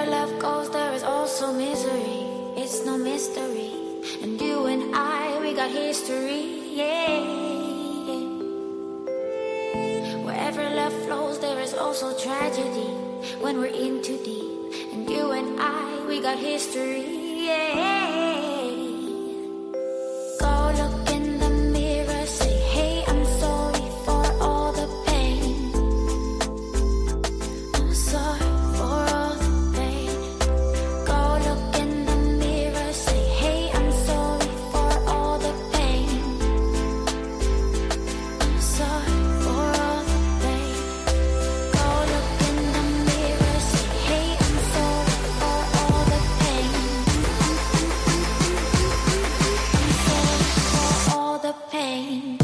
love goes, there is also misery. It's no mystery. And you and I, we got history, yeah. Wherever love flows, there is also tragedy when we're in too deep. And you and I, we got history, yeah. Go look in the mirror, say, hey, I'm sorry for all the pain. I'm sorry for all the pain. Go look in the mirror, say, hey, I'm sorry for all the pain. I'm sorry for all the pain. Go look in the mirror, say, hey, I'm sorry for all the pain. I'm sorry for all the pain.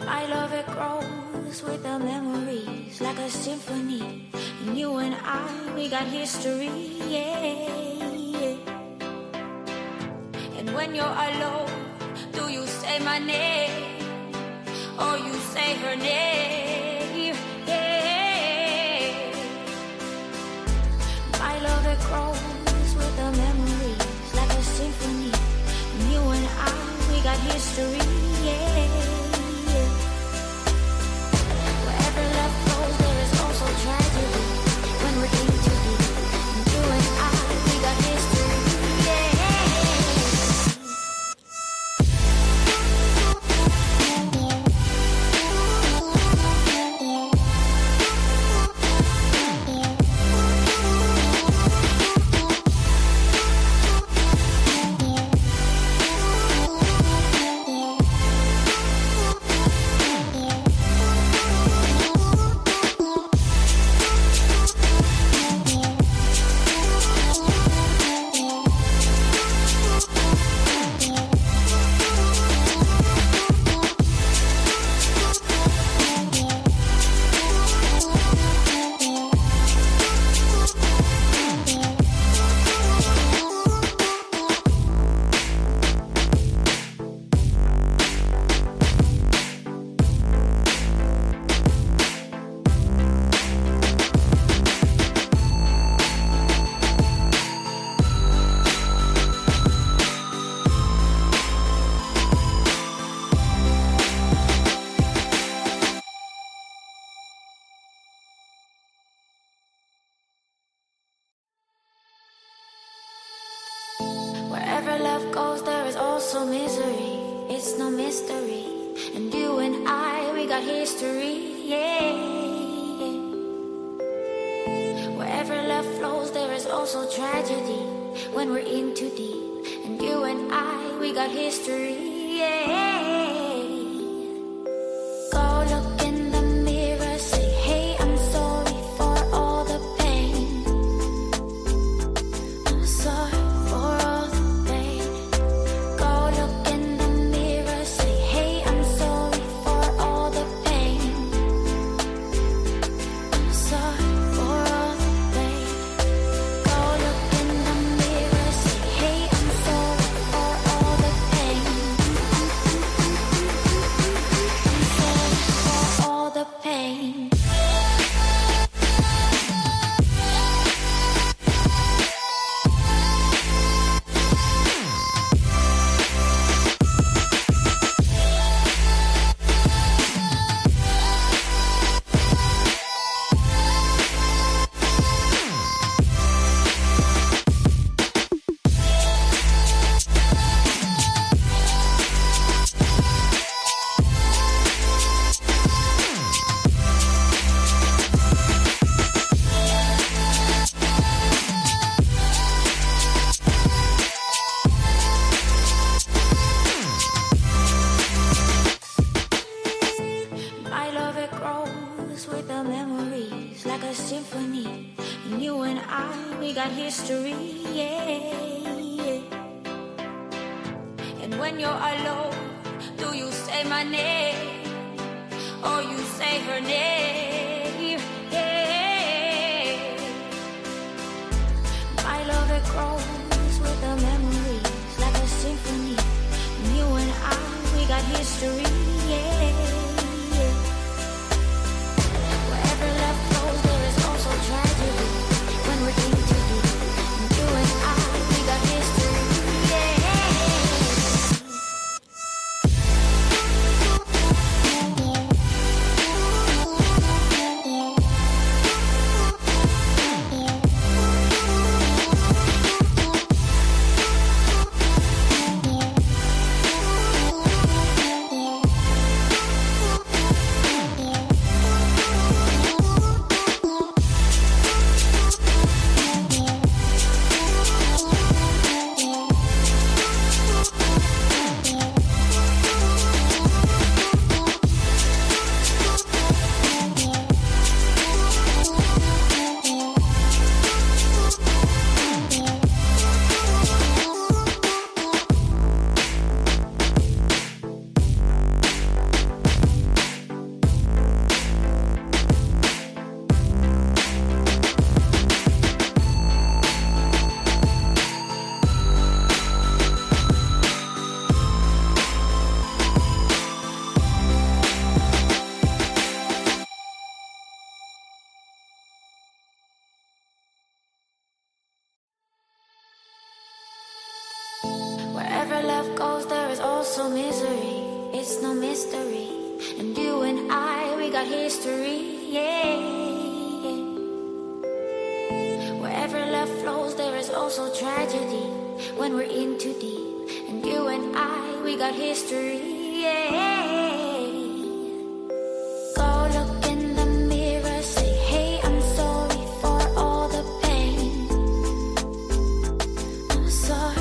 My love, it grows with the memories like a symphony. And you and I, we got history, yeah. And when you're alone, do you say my name or you say her name? Yeah. My love, it grows with the memories like a symphony. And you and I, we got history, yeah. Wherever love flows, there is also tragedy when we're in too deep. And you and I, we got history, yeah. Wherever love goes, there is also misery. It's no mystery. And you and I, we got history, yeah. Wherever love flows, there is also tragedy when we're in too deep. And you and I, we got history, yeah. Go look in the mirror, say, hey, I'm sorry for all the pain. I'm sorry for all the pain. Go look in the mirror, say, hey, I'm sorry for all the pain. I'm sorry for all the pain. Go look in the mirror, say, hey, I'm sorry for all the pain. symphony. And you and I, we got history, yeah. And when you're alone, do you say my name? Or you say her name? Yeah. My love, it grows with the memories like a symphony. And you and I, we got history, yeah. Wherever love flows, there is also tragedy. When we're in too deep, and you and I, we got history, yeah. Wherever love goes, there is also misery. It's no mystery. And you and I, we got history, yeah. Wherever love flows, there is also tragedy. When we're in too deep, and you and I, we got history, yeah. Go look in the mirror, say, hey, I'm sorry for all the pain. I'm sorry.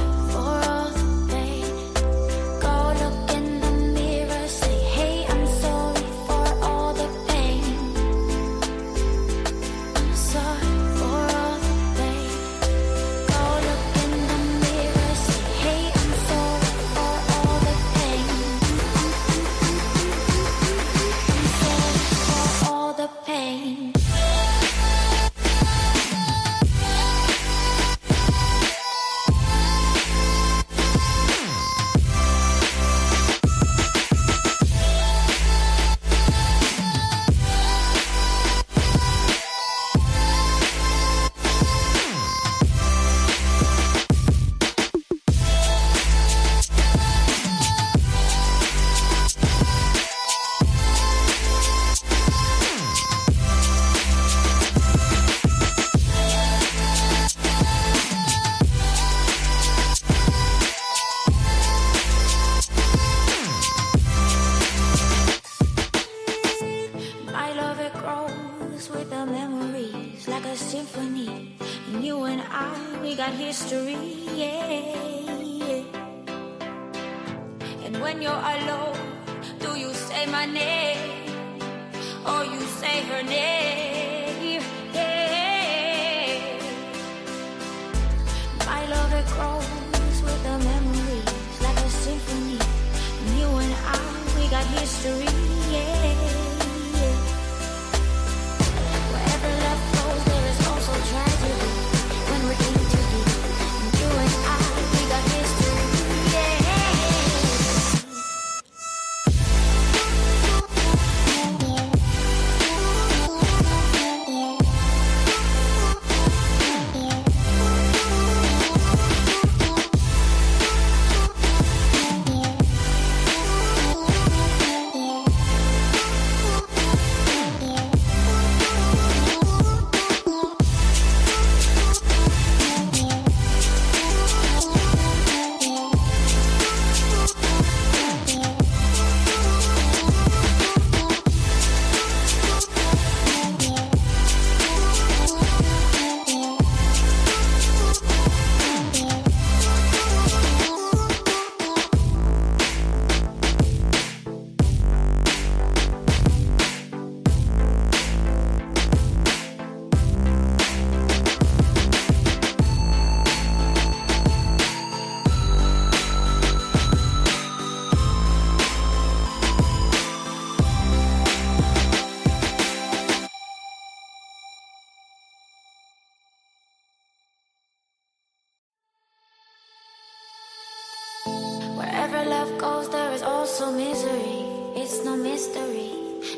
Wherever love goes, there is also misery. It's no mystery.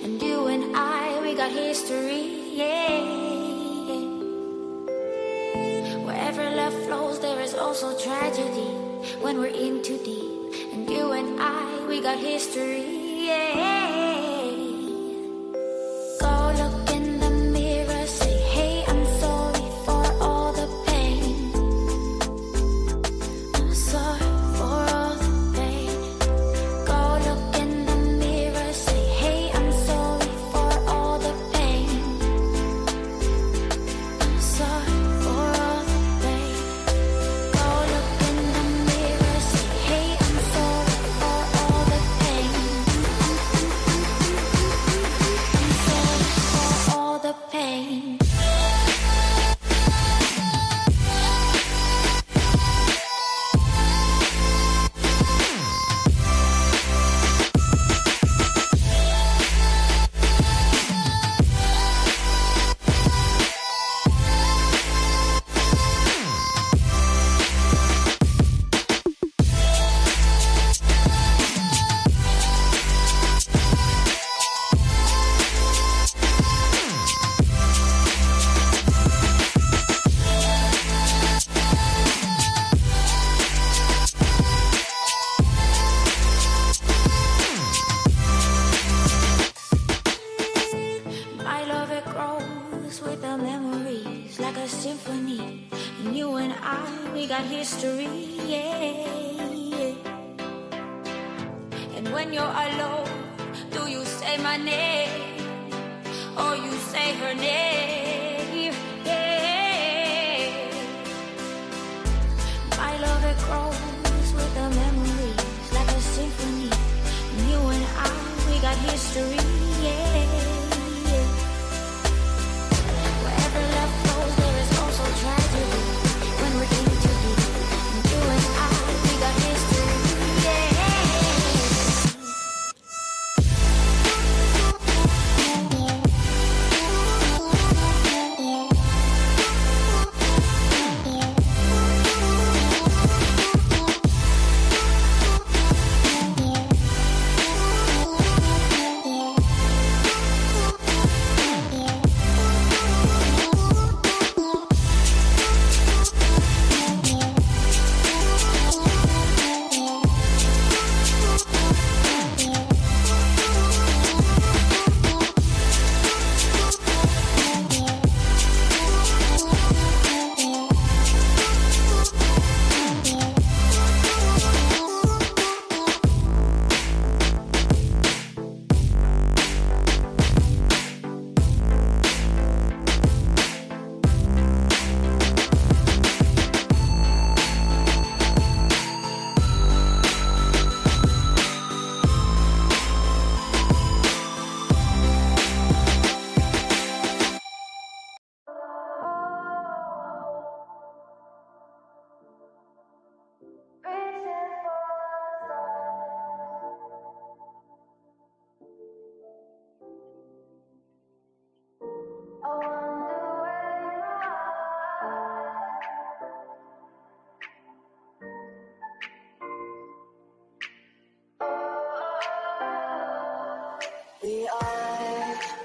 And you and I, we got history, yeah. Wherever love flows, there is also tragedy. When we're in too deep. And you and I, we got history, yeah. Go look in the mirror, say, hey, I'm sorry for all the pain. I'm sorry for all the pain. Go look in the mirror, say, hey, I'm sorry for all the pain. I'm sorry for all the pain. Go look in the mirror, say, hey, I'm sorry for all the pain. I'm sorry for all the pain. My love, it grows with the memories like a symphony. And you and I, we got history, yeah. And when you're alone, do you say my name or you say her name? Yeah. My love, it grows with the memories like a symphony. And you and I, we got history, yeah. Wherever love flows, there is also tragedy. When we're in too deep, and you and I, we got history, yeah.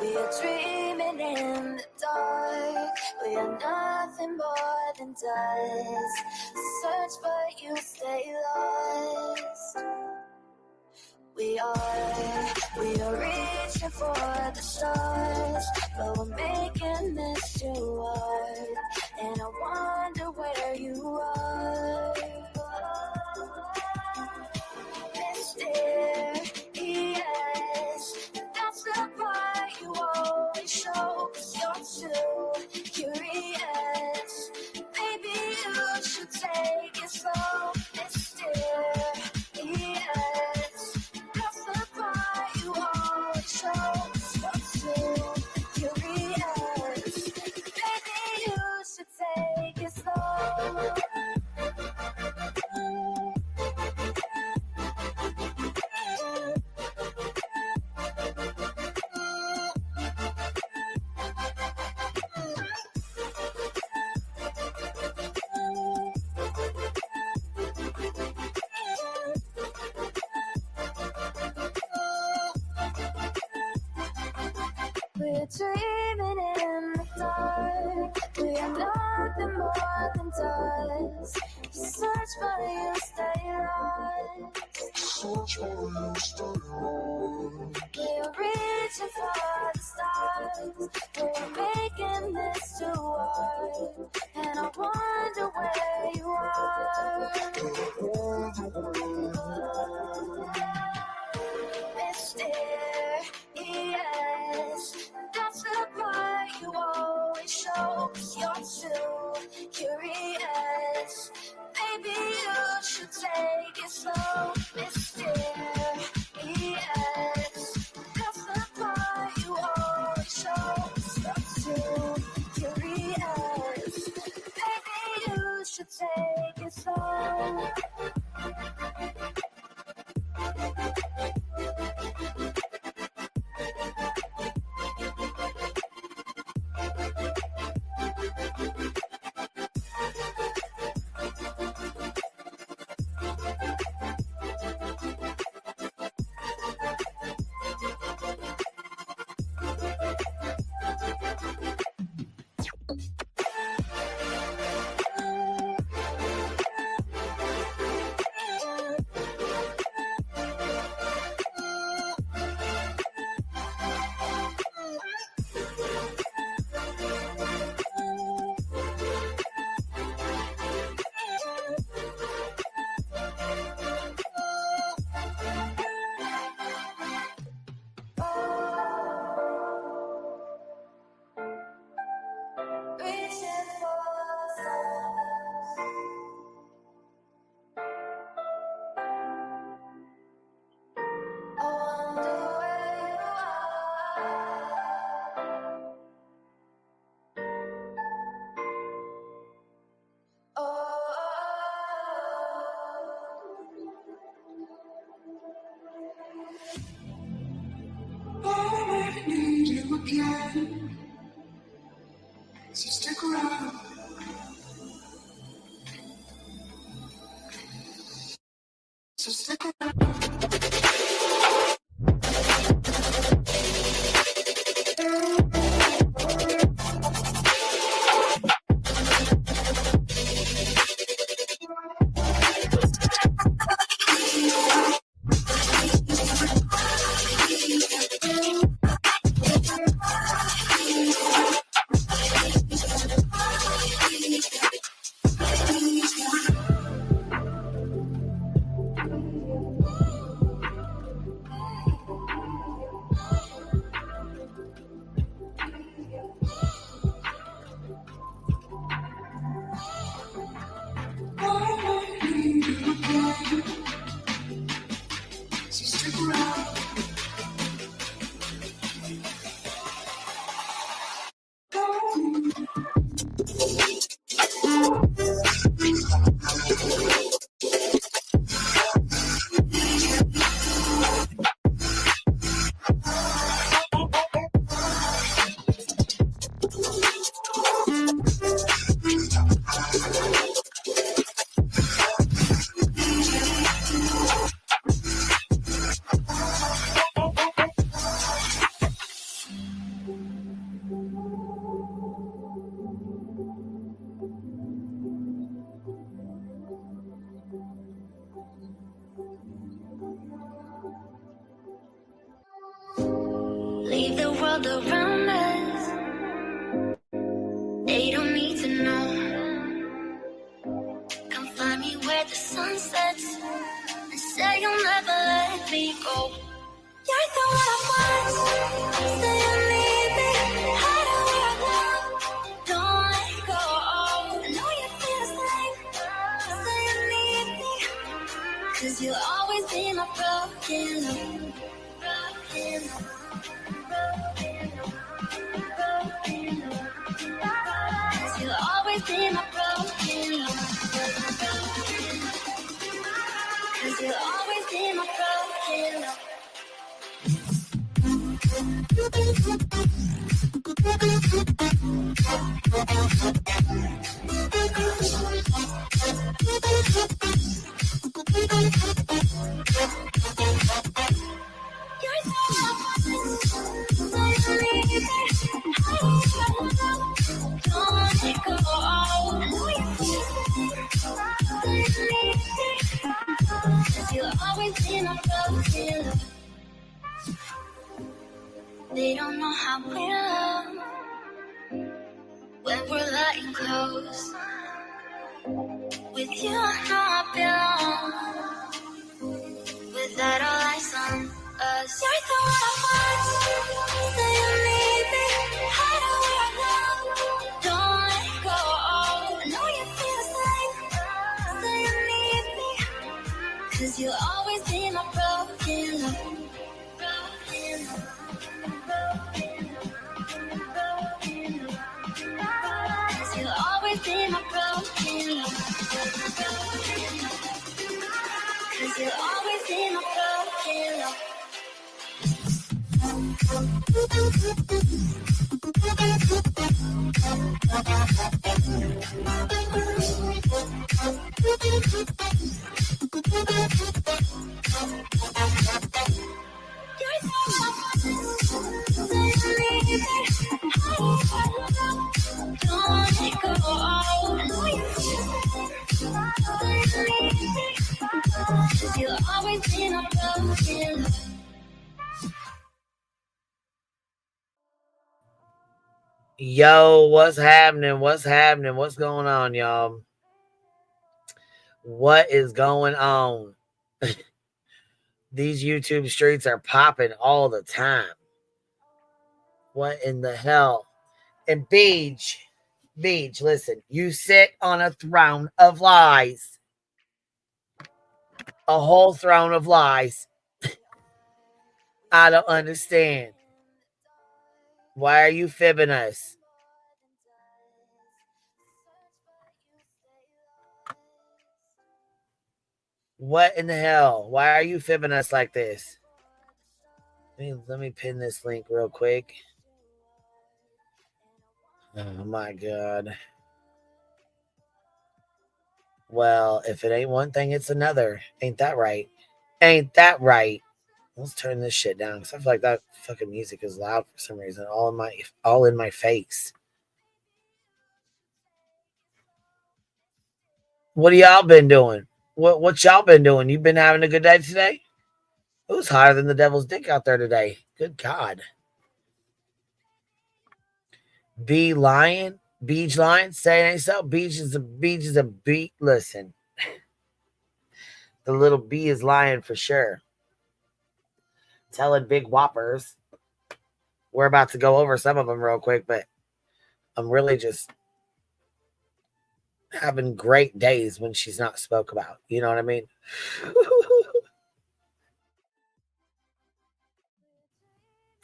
We are dreaming in the dark. We are nothing more than dust. Search but you stay lost. We are reaching for the stars, but we're making this too hard. And I wonder where you are. Mysterious, that's the part you always show. 'Cause you're too curious. Maybe you should take it slow. Mysterious, that's the part you always show. 'Cause you're too curious. Maybe you nothing more than dust. Search for you, stay lost. Search for you, stay lost. We're reaching for the stars. We're making this too hard. And I wonder where you are. Mysterious, that's the part you always show. 'Cause you're too curious. Maybe you should take it slow. Mysterious, that's the part you always show. 'Cause you're too curious. Maybe you should take it slow. I need you again, so stick around. So stick around. Leave the world around us. They don't need to know. Come find me where the sun sets and say you'll never let me go. You're the one I want. Say you need me. Hide where I want. Don't let go. I know you feel the same. Say you need me. 'Cause you'll always be my broken love. Broken love. You'll always be my broken love. 'Cause you'll always be my broken love. You're so don't let go. always been a broken love. They don't know how we love when we're letting close. With you, I know I belong. Without all eyes on us, you're the one I want. Say you need me, hide away now. Don't let go. I know you feel the same. Say you need me, 'cause you'll always be my broken love. Broken love. Cause you'll always be my broken love. Cause you'll always be my broken love. You'll always be my broken love. Yo, what's happening? What's happening? What's going on, y'all? What is going on? These YouTube streets are popping all the time. What in the hell? And Beach, listen, you sit on a throne of lies. A whole throne of lies. I don't understand. Why are you fibbing us? What in the hell? Why are you fibbing us like this? Let me pin this link real quick. Oh my God. Well, if it ain't one thing, it's another. Ain't that right? Ain't that right? Let's turn this shit down because I feel like that fucking music is loud for some reason. All in my face. What have y'all been doing? What y'all been doing? You been having a good day today? It was hotter than the devil's dick out there today. Good God. Beach lion, say it ain't so. Beach is a beat. Listen, the little bee is lying for sure. Telling big whoppers. We're about to go over some of them real quick, but I'm really just having great days when she's not spoke about. You know what I mean?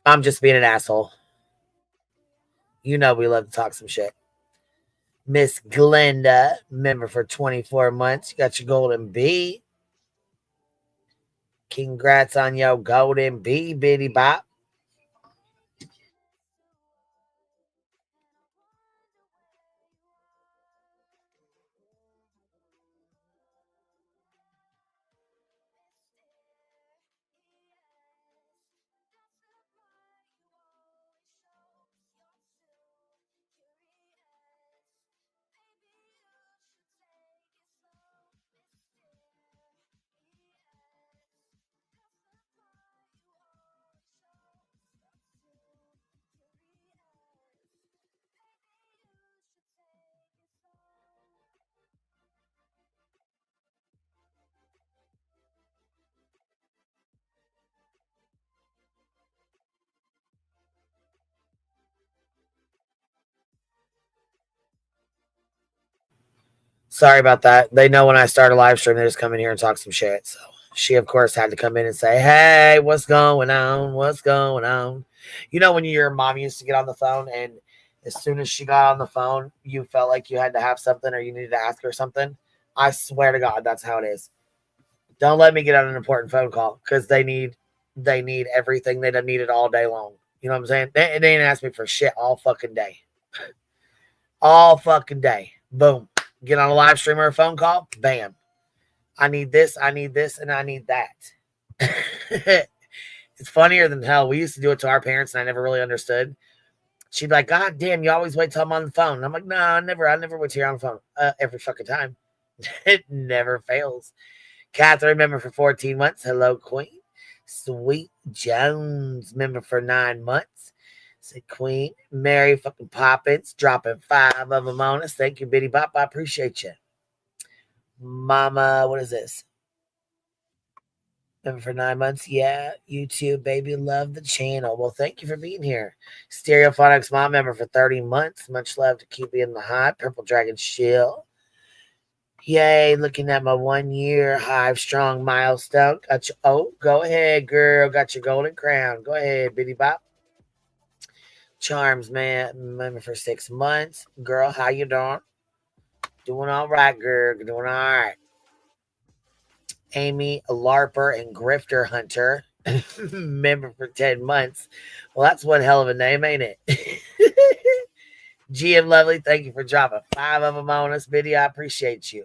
I'm just being an asshole. You know we love to talk some shit. Miss Glenda, member for 24 months. You got your golden bee. Congrats on your golden bee, bitty bop. Sorry about that. They know when I start a live stream, they just come in here and talk some shit. So she, of course, had to come in and say, hey, what's going on? What's going on? You know, when your mom used to get on the phone and as soon as she got on the phone, you felt like you had to have something or you needed to ask her something? I swear to God, that's how it is. Don't let me get on an important phone call because they need everything. They don't need it all day long. You know what I'm saying? They didn't ask me for shit all fucking day. All fucking day. Boom. Get on a live stream or a phone call. Bam. I need this, and I need that. It's funnier than hell. We used to do it to our parents, and I never really understood. She'd be like, God damn, you always wait till I'm on the phone. And I'm like, no, I never wait till you're on the phone. Every fucking time. It never fails. Catherine, member for 14 months. Hello, Queen. Sweet Jones, member for 9 months. Say Queen. Mary fucking Poppins, dropping 5 of them on us. Thank you, Bitty Bop. I appreciate you. Mama, what is this? Member for 9 months. Yeah, YouTube, baby. Love the channel. Well, thank you for being here. Stereophonics Mom, member for 30 months. Much love to keep you in the hot. Purple Dragon Shield. Yay, looking at my 1 year Hive Strong milestone. Got your, oh, go ahead, girl. Got your golden crown. Go ahead, Bitty Bop. Charms, man, member for 6 months. Girl, how you doing? Doing all right, girl. Doing all right. Amy, a LARPer and Grifter Hunter, member for 10 months. Well, that's one hell of a name, ain't it? GM Lovely, thank you for dropping 5 of them on us, Biddy. I appreciate you.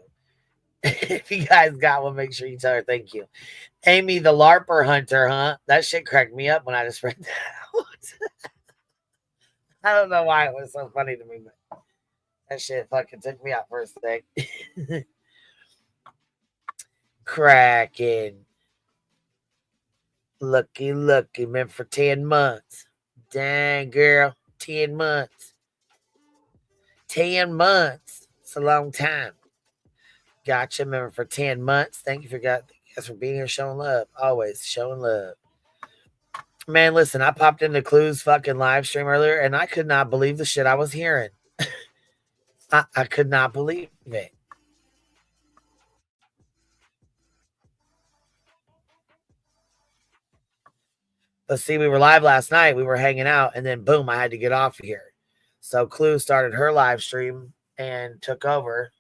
If you guys got one, make sure you tell her thank you. Amy, the LARPer Hunter, huh? That shit cracked me up when I just read that out. I don't know why it was so funny to me, but that shit fucking took me out for a sec. Cracking. Lucky, meant for 10 months. Dang, girl, 10 months. 10 months. It's a long time. Gotcha, member for 10 months. Thank you guys for being here, showing love. Always showing love. Man, listen, I popped into Clue's fucking live stream earlier, and I could not believe the shit I was hearing. I could not believe it. But see, we were live last night. We were hanging out, and then boom, I had to get off of here. So Clue started her live stream and took over.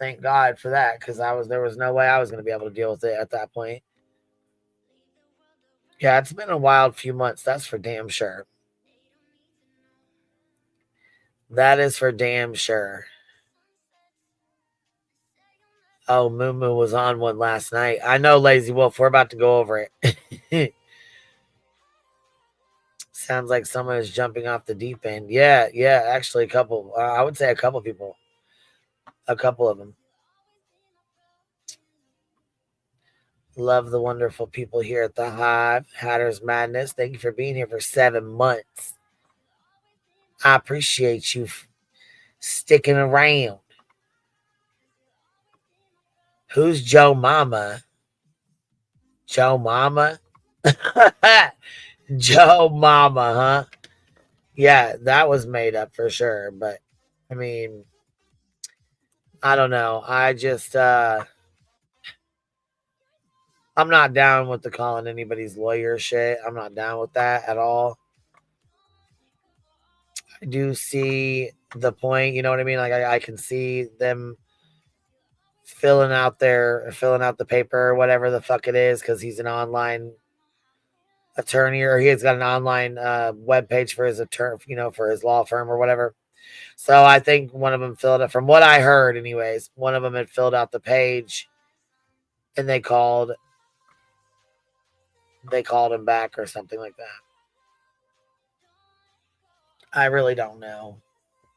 Thank God for that, because there was no way I was going to be able to deal with it at that point. Yeah, it's been a wild few months. That's for damn sure. That is for damn sure. Oh, Moo Moo was on one last night. I know, Lazy Wolf. We're about to go over it. Sounds like someone is jumping off the deep end. Yeah, actually, a couple. I would say a couple people. A couple of them. Love the wonderful people here at the Hive. Hatter's Madness. Thank you for being here for 7 months. I appreciate you sticking around. Who's Joe Mama? Joe Mama? Joe Mama, huh? Yeah, that was made up for sure. But, I mean, I don't know. I just, I'm not down with the calling anybody's lawyer shit. I'm not down with that at all. I do see the point, you know what I mean? Like, I can see them filling out the paper or whatever the fuck it is, because he's an online attorney, or he has got an online web page for his attorney, for his law firm or whatever. So I think one of them filled it, from what I heard anyways, one of them had filled out the page and they called him back or something like that. I really don't know,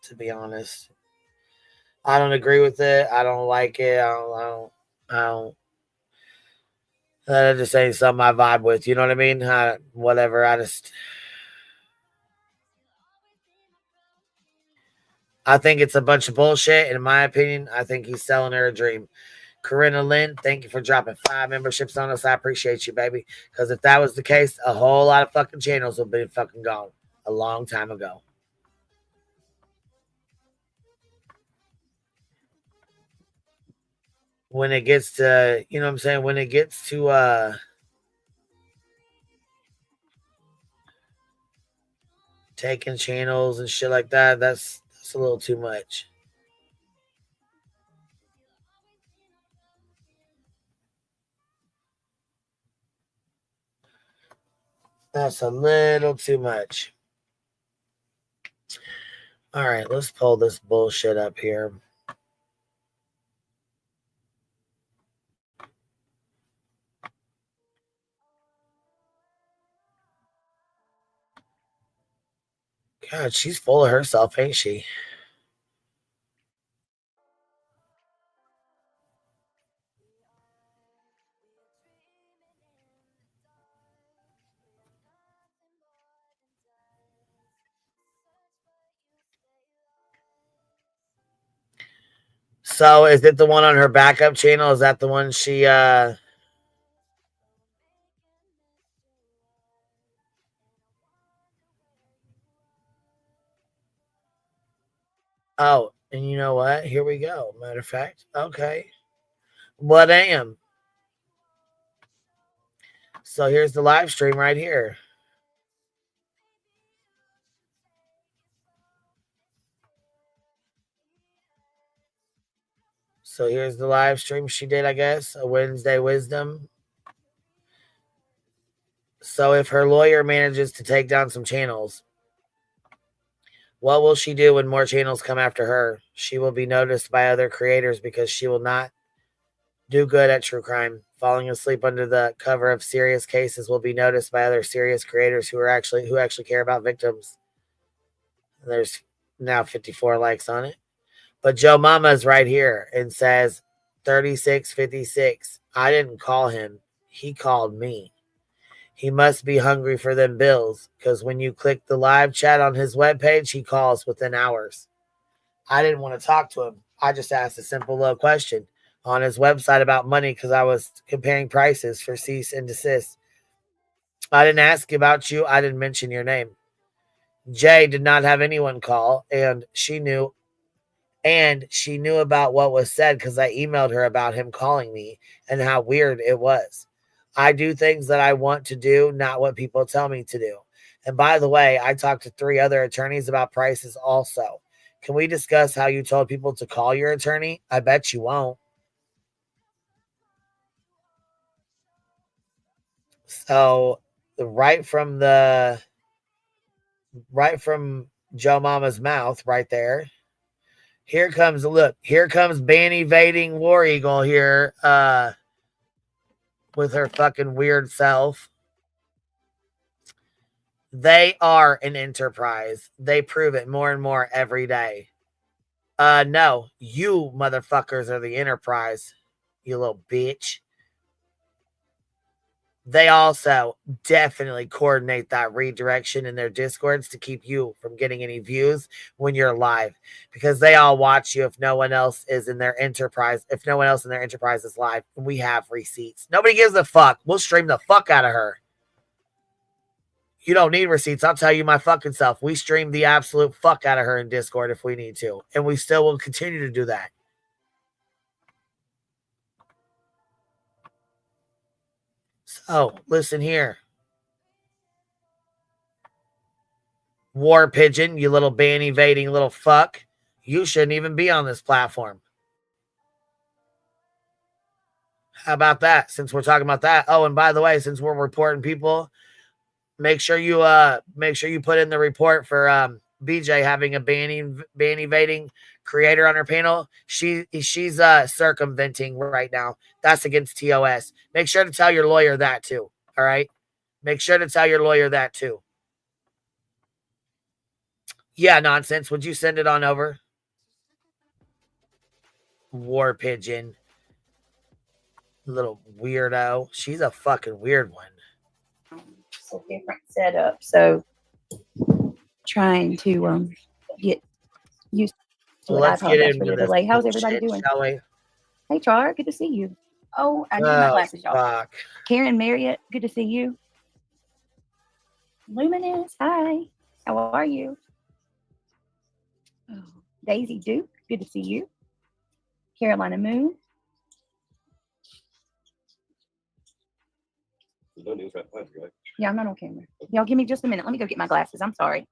to be honest. I don't agree with it. I don't like it. I don't that just ain't something I vibe with. You know what I mean? Whatever. I think it's a bunch of bullshit. And in my opinion, I think he's selling her a dream. Corinna Lynn, thank you for dropping 5 memberships on us. I appreciate you, baby. Because if that was the case, a whole lot of fucking channels would be fucking gone a long time ago. When it gets to, you know what I'm saying? When it gets to taking channels and shit like that, that's a little too much. That's a little too much. All right, let's pull this bullshit up here. God, she's full of herself, ain't she? So is it the one on her backup channel? Is that the one she Oh, and you know what? Here we go. Matter of fact. Okay. What am? So here's the live stream right here. So here's the live stream she did, I guess. A Wednesday Wisdom. So if her lawyer manages to take down some channels, what will she do when more channels come after her? She will be noticed by other creators because she will not do good at true crime. Falling asleep under the cover of serious cases will be noticed by other serious creators who actually care about victims. There's now 54 likes on it. But Joe Mama's right here and says 3656. I didn't call him. He called me. He must be hungry for them bills because when you click the live chat on his webpage, he calls within hours. I didn't want to talk to him. I just asked a simple little question on his website about money because I was comparing prices for cease and desist. I didn't ask about you. I didn't mention your name. Jay did not have anyone call, and she knew about what was said because I emailed her about him calling me and how weird it was. I do things that I want to do, not what people tell me to do. And by the way, I talked to 3 other attorneys about prices also. Can we discuss how you told people to call your attorney? I bet you won't. So right from Joe Mama's mouth right there. Here comes Ban evading War Eagle here with her fucking weird self. They are an enterprise. They prove it more and more every day. No, you motherfuckers are the enterprise, you little bitch. They also definitely coordinate that redirection in their discords to keep you from getting any views when you're live because they all watch you if no one else is in their enterprise. If no one else in their enterprise is live, we have receipts. Nobody gives a fuck. We'll stream the fuck out of her. You don't need receipts. I'll tell you my fucking self. We stream the absolute fuck out of her in Discord if we need to. And we still will continue to do that. So, listen here. War Pigeon, you little ban evading little fuck. You shouldn't even be on this platform. How about that? Since we're talking about that. Oh, and by the way, since we're reporting people, make sure you put in the report for BJ having a ban evading creator on her panel. She's circumventing right now. That's against TOS. Make sure to tell your lawyer that too. All right. Make sure to tell your lawyer that too. Yeah, nonsense. Would you send it on over? War Pigeon. Little weirdo. She's a fucking weird one. It's a different setup. So trying to get used to it. I apologize for the delay. How's everybody doing? Shall we? Hey, Char, good to see you. Oh, I need my glasses, y'all. Fuck. Karen Marriott, good to see you. Luminous, hi. How are you? Oh, Daisy Duke, good to see you. Carolina Moon. Yeah, I'm not on camera. Y'all give me just a minute. Let me go get my glasses. I'm sorry.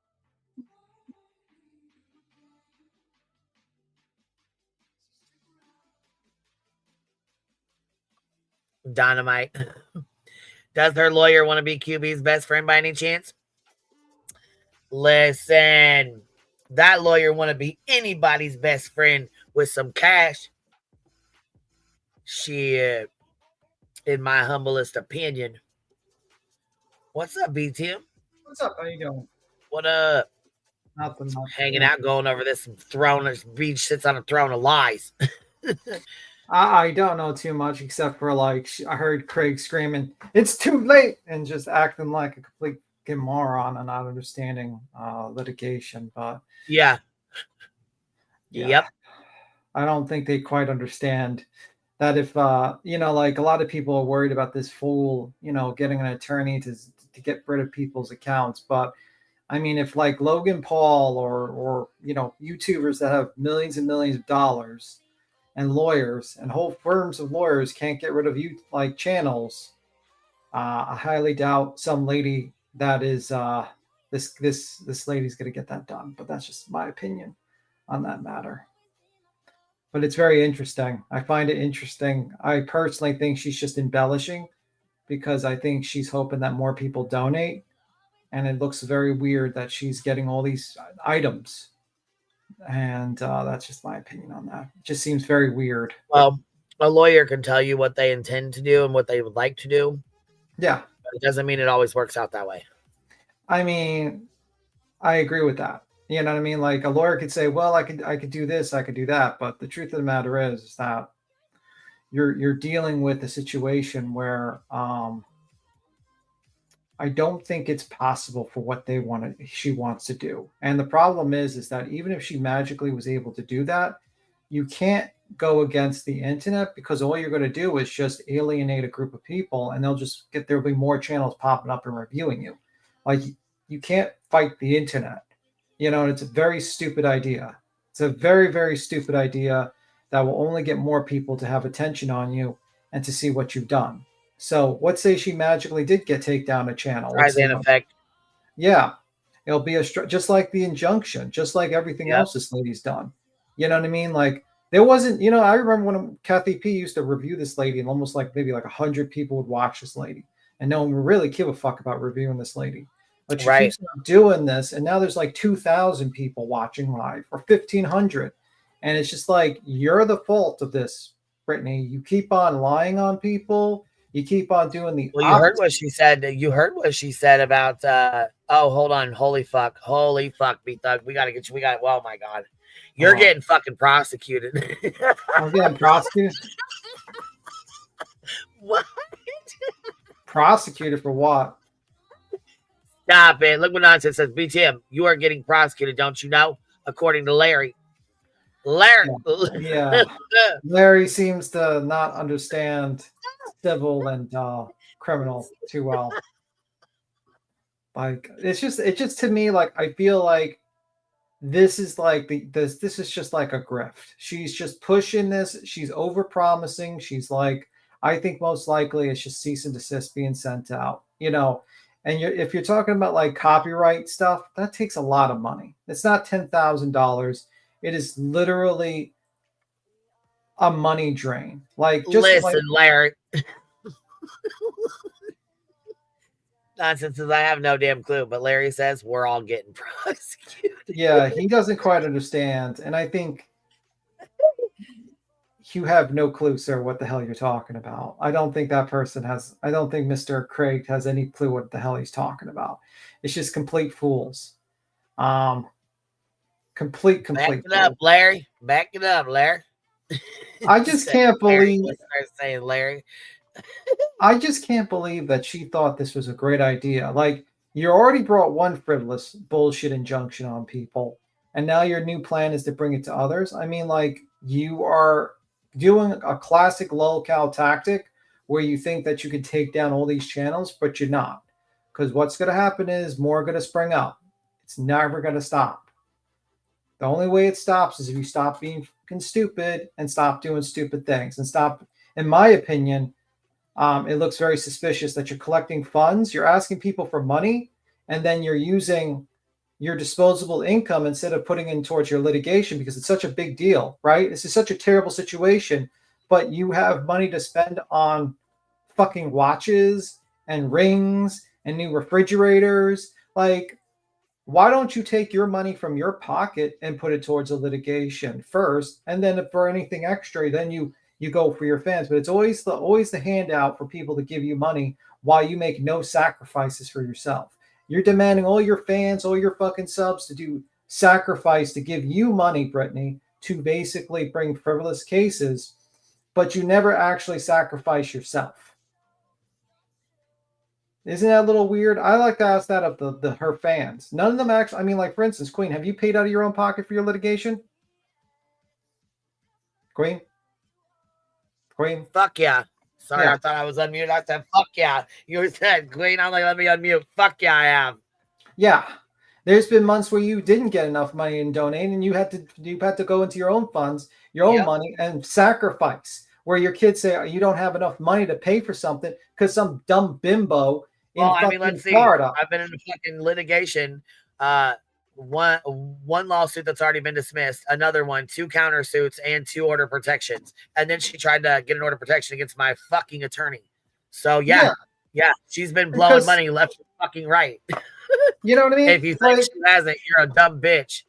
Dynamite. Does her lawyer want to be QB's best friend by any chance? Listen, that lawyer want to be anybody's best friend with some cash. Shit, in my humblest opinion. What's up, B-Tim? What's up? How you doing? What up? Nothing much. Hanging out, going over this throne. Beach sits on a throne of lies. I don't know too much except for like I heard Craig screaming, "It's too late," and just acting like a complete moron and not understanding litigation. But yeah. Yep. I don't think they quite understand that if like a lot of people are worried about this fool, getting an attorney to get rid of people's accounts. But I mean, if like Logan Paul or YouTubers that have millions and millions of dollars and lawyers and whole firms of lawyers can't get rid of you like channels, I highly doubt some lady that is this lady's gonna get that done. But that's just my opinion on that matter. But it's very interesting. I find it interesting. I personally think she's just embellishing because I think she's hoping that more people donate. And it looks very weird that she's getting all these items. And that's just my opinion on that. It just seems very weird. Well, a lawyer can tell you what they intend to do and what they would like to do. Yeah. But it doesn't mean it always works out that way. I mean, I agree with that. You know what I mean? Like a lawyer could say, well, I could do this, I could do that. But the truth of the matter is that you're dealing with a situation where I don't think it's possible for what she wants to do. And the problem is that even if she magically was able to do that, you can't go against the internet because all you're going to do is just alienate a group of people and there'll be more channels popping up and reviewing you. Like you can't fight the internet. And it's a very stupid idea. It's a very, very stupid idea that will only get more people to have attention on you and to see what you've done. So let's say she magically did take down a channel. Streisand effect. Yeah. It'll be just like the injunction, just like everything else this lady's done. You know what I mean? Like there wasn't, I remember when Kathy P used to review this lady and almost like maybe like 100 people would watch this lady and no one would really give a fuck about reviewing this lady. But she keeps doing this, and now there's like 2,000 people watching live or 1,500. And it's just like, you're the fault of this, Brittany. You keep on lying on people. You keep on doing the Well, you heard what she said. You heard what she said about, hold on. Holy fuck, B-Thug. We got to get you. Oh my God. You're getting fucking prosecuted. I'm getting prosecuted? What? Prosecuted for what? Stop it. Look what nonsense says. BTM, you are getting prosecuted, don't you know? According to Larry. Yeah. Larry seems to not understand civil and criminal too well. Like it's just to me, like I feel like this is like this is just like a grift. She's just pushing this. She's over promising. She's like, I think most likely it's just cease and desist being sent out. And if you're talking about like copyright stuff, that takes a lot of money. It's not $10,000. It is literally a money drain. Like, just listen, Larry. Nonsense says I have no damn clue, but Larry says we're all getting prosecuted. Yeah, he doesn't quite understand, and I think you have no clue, sir, what the hell you're talking about. I don't think that person has. I don't think Mr. Craig has any clue what the hell he's talking about. It's just complete fools. Complete. Back it up, Larry. Back it up, Larry. I just can't believe. Start saying Larry. I just can't believe that she thought this was a great idea. Like, you already brought one frivolous bullshit injunction on people, and now your new plan is to bring it to others. I mean, like, you are doing a classic lolcow tactic where you think that you can take down all these channels, but you're not. Because what's going to happen is more going to spring up. It's never going to stop. The only way it stops is if you stop being fucking stupid and stop doing stupid things and stop, in my opinion, it looks very suspicious that you're collecting funds. You're asking people for money, and then you're using your disposable income instead of putting in towards your litigation because it's such a big deal, right? This is such a terrible situation, but you have money to spend on fucking watches and rings and new refrigerators. Like, why don't you take your money from your pocket and put it towards a litigation first, and then for anything extra, then you go for your fans? But it's always the handout for people to give you money while you make no sacrifices for yourself. You're demanding all your fans, all your fucking subs to do sacrifice to give you money, Brittany, to basically bring frivolous cases, but you never actually sacrifice yourself. Isn't that a little weird? I like to ask that of her fans. None of them actually, I mean, like, for instance, Queen, have you paid out of your own pocket for your litigation? Queen? Queen? Fuck yeah. Sorry, Yeah. I thought I was unmuted. I said, fuck yeah. You said, Queen, I'm like, let me unmute. Fuck yeah, I am. Yeah. There's been months where you didn't get enough money in donate, and you had to go into your own funds, your own money, and sacrifice. Where your kids say you don't have enough money to pay for something because some dumb bimbo in fucking Florida. I've been in a fucking litigation. One lawsuit that's already been dismissed, another one, 2 countersuits, and 2 order protections. And then she tried to get an order protection against my fucking attorney. So yeah, she's been blowing money left and fucking right. You know what I mean? If you think she hasn't, you're a dumb bitch.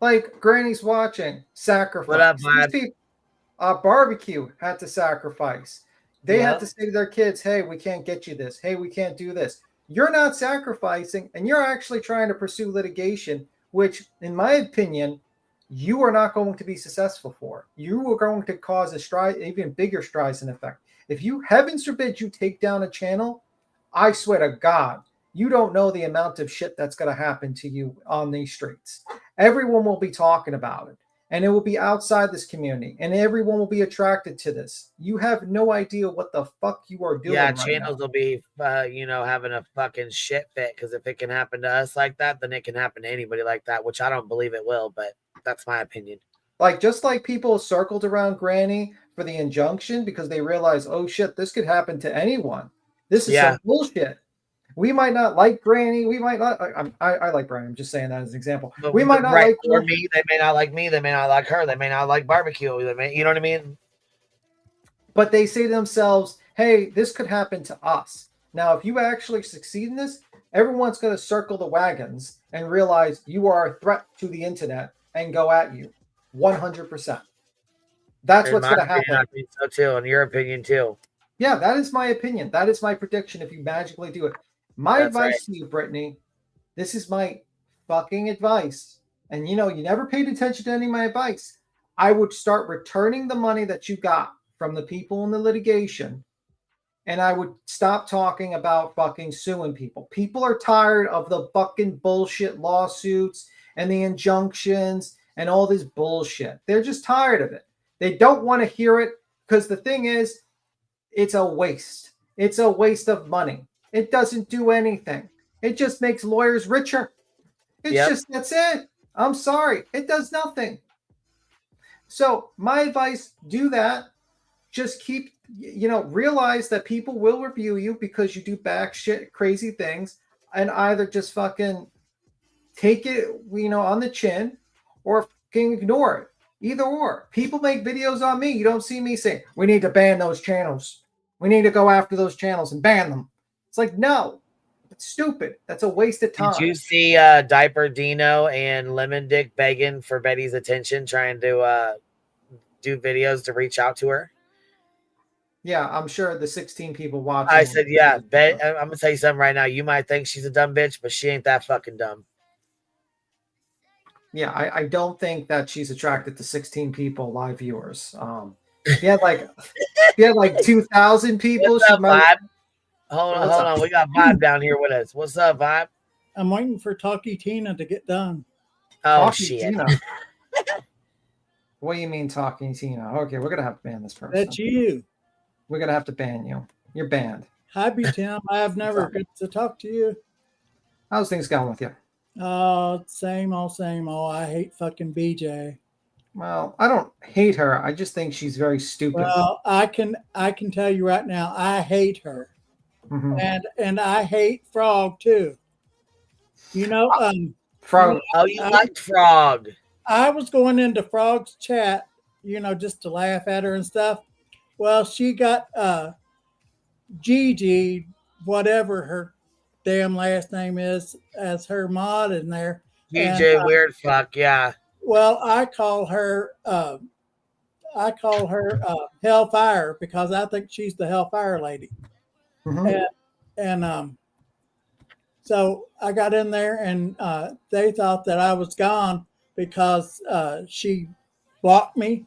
Like Granny's watching. Sacrifice. What up, man? These people, barbecue had to sacrifice. They had to say to their kids, hey, we can't get you this. Hey, we can't do this. You're not sacrificing, and you're actually trying to pursue litigation, which, in my opinion, you are not going to be successful for. You are going to cause a even bigger Streisand effect. If you, heavens forbid, you take down a channel, I swear to God, you don't know the amount of shit that's going to happen to you on these streets. Everyone will be talking about it, and it will be outside this community, and everyone will be attracted to this. You have no idea what the fuck you are doing. Yeah, channels will be, having a fucking shit fit, because if it can happen to us like that, then it can happen to anybody like that, which I don't believe it will, but that's my opinion. Like, just like people circled around Granny for the injunction because they realized, oh shit, this could happen to anyone. This is some bullshit. We might not like Granny. We might not. I like Brian. I'm just saying that as an example. But we might not like or me. They may not like me. They may not like her. They may not like barbecue. They may, you know what I mean? But they say to themselves, hey, this could happen to us. Now, if you actually succeed in this, everyone's going to circle the wagons and realize you are a threat to the internet and go at you 100%. That's what's going to happen. I think so too. In your opinion too. Yeah, that is my opinion. That is my prediction if you magically do it. My advice to you, Brittany, this is my fucking advice. And you never paid attention to any of my advice. I would start returning the money that you got from the people in the litigation. And I would stop talking about fucking suing people. People are tired of the fucking bullshit lawsuits and the injunctions and all this bullshit. They're just tired of it. They don't want to hear it because the thing is, it's a waste. It's a waste of money. It doesn't do anything. It just makes lawyers richer. That's it. I'm sorry. It does nothing. So my advice, do that. Just keep, realize that people will review you because you do back shit, crazy things, and either just fucking take it, on the chin or fucking ignore it. Either or. People make videos on me. You don't see me saying, we need to ban those channels. We need to go after those channels and ban them. It's like, no, it's stupid. That's a waste of time. Did you see Diaper Dino and Lemon Dick begging for Betty's attention, trying to do videos to reach out to her? Yeah, I'm sure the 16 people watching. I said, yeah, I'm going to tell you something right now. You might think she's a dumb bitch, but she ain't that fucking dumb. Yeah, I don't think that she's attracted to 16 people, live viewers. If you had like 2,000 people, What's she up, might. Vibe? Hold on. We got Vibe down here with us. What's up, Vibe? I'm waiting for Talkie Tina to get done. Oh, Talkie shit. Tina. What do you mean, Talking Tina? Okay, we're going to have to ban this person. That's you. We're going to have to ban you. You're banned. Hi, B. Tim. I've never got to talk to you. How's things going with you? Same old, same old. I hate fucking BJ. Well, I don't hate her. I just think she's very stupid. Well, I can tell you right now, I hate her. Mm-hmm. And I hate Frog too. Frog. Oh, you like Frog. I was going into Frog's chat, just to laugh at her and stuff. Well, she got Gigi, whatever her damn last name is, as her mod in there. DJ Weird Fuck, yeah. Well, I call her Hellfire because I think she's the Hellfire lady. Mm-hmm. And so I got in there and they thought that I was gone because she blocked me.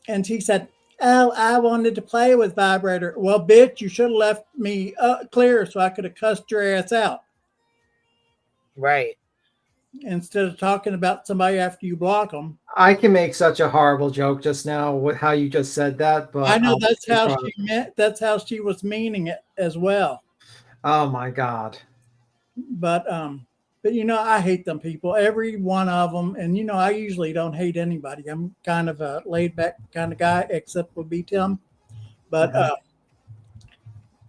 And she said, oh, I wanted to play with Vibrator. Well, bitch, you should have left me clear so I could have cussed your ass out. Right. instead of talking about somebody after you block them. I can make such a horrible joke just now with how you just said that, but I know that's how she meant. That's how she was meaning it as well. Oh my God. But you know, I hate them people, every one of them. And you know, I usually don't hate anybody. I'm kind of a laid back kind of guy, except for Tim. But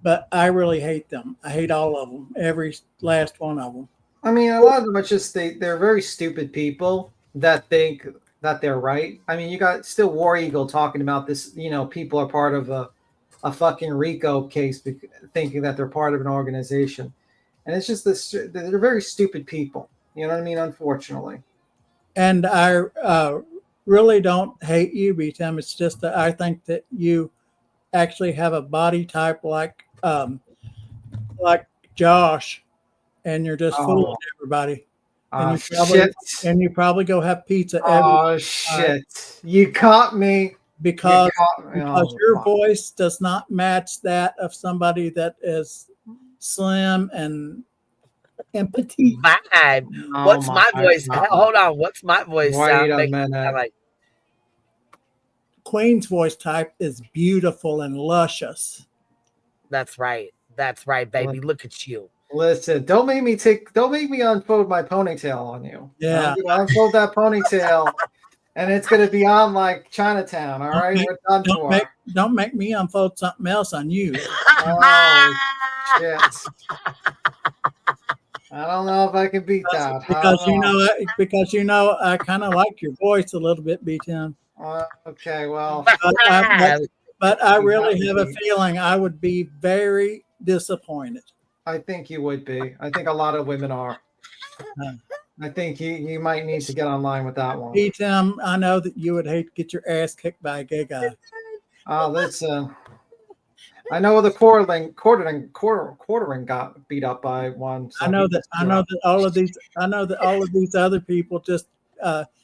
but I really hate them. I hate all of them, every last one of them. I mean, a lot of them are just they're very stupid people that think that they're right. I mean, you got still War Eagle talking about this. You know, people are part of a fucking RICO case, thinking that they're part of an organization, and it's just this. They're very stupid people. You know what I mean? Unfortunately. And I really don't hate you, Tim. It's just that I think that you actually have a body type like Josh, and you're just fooling everybody. And you probably go have pizza. Shit! You caught me because your voice does not match that of somebody that is slim and petite. Vibe. What's my voice? Hold on. What's my voice? Wait a minute. Like Queen's voice type is beautiful and luscious. That's right. That's right, baby. Look at you. Listen, don't make me unfold my ponytail on you. Yeah. I'm gonna unfold that ponytail and it's gonna be on like Chinatown. All right, we're done for. Don't make me unfold something else on you. Oh shit. I don't know if I can beat that. Because you know I kind of like your voice a little bit, Tim. Okay, well. But I really have a feeling I would be very disappointed. I think you would be. I think a lot of women are. I think you might need to get online with that one. Tim, I know that you would hate to get your ass kicked by a gay guy. Listen. I know the quartering got beat up by one. I know that all of these other people just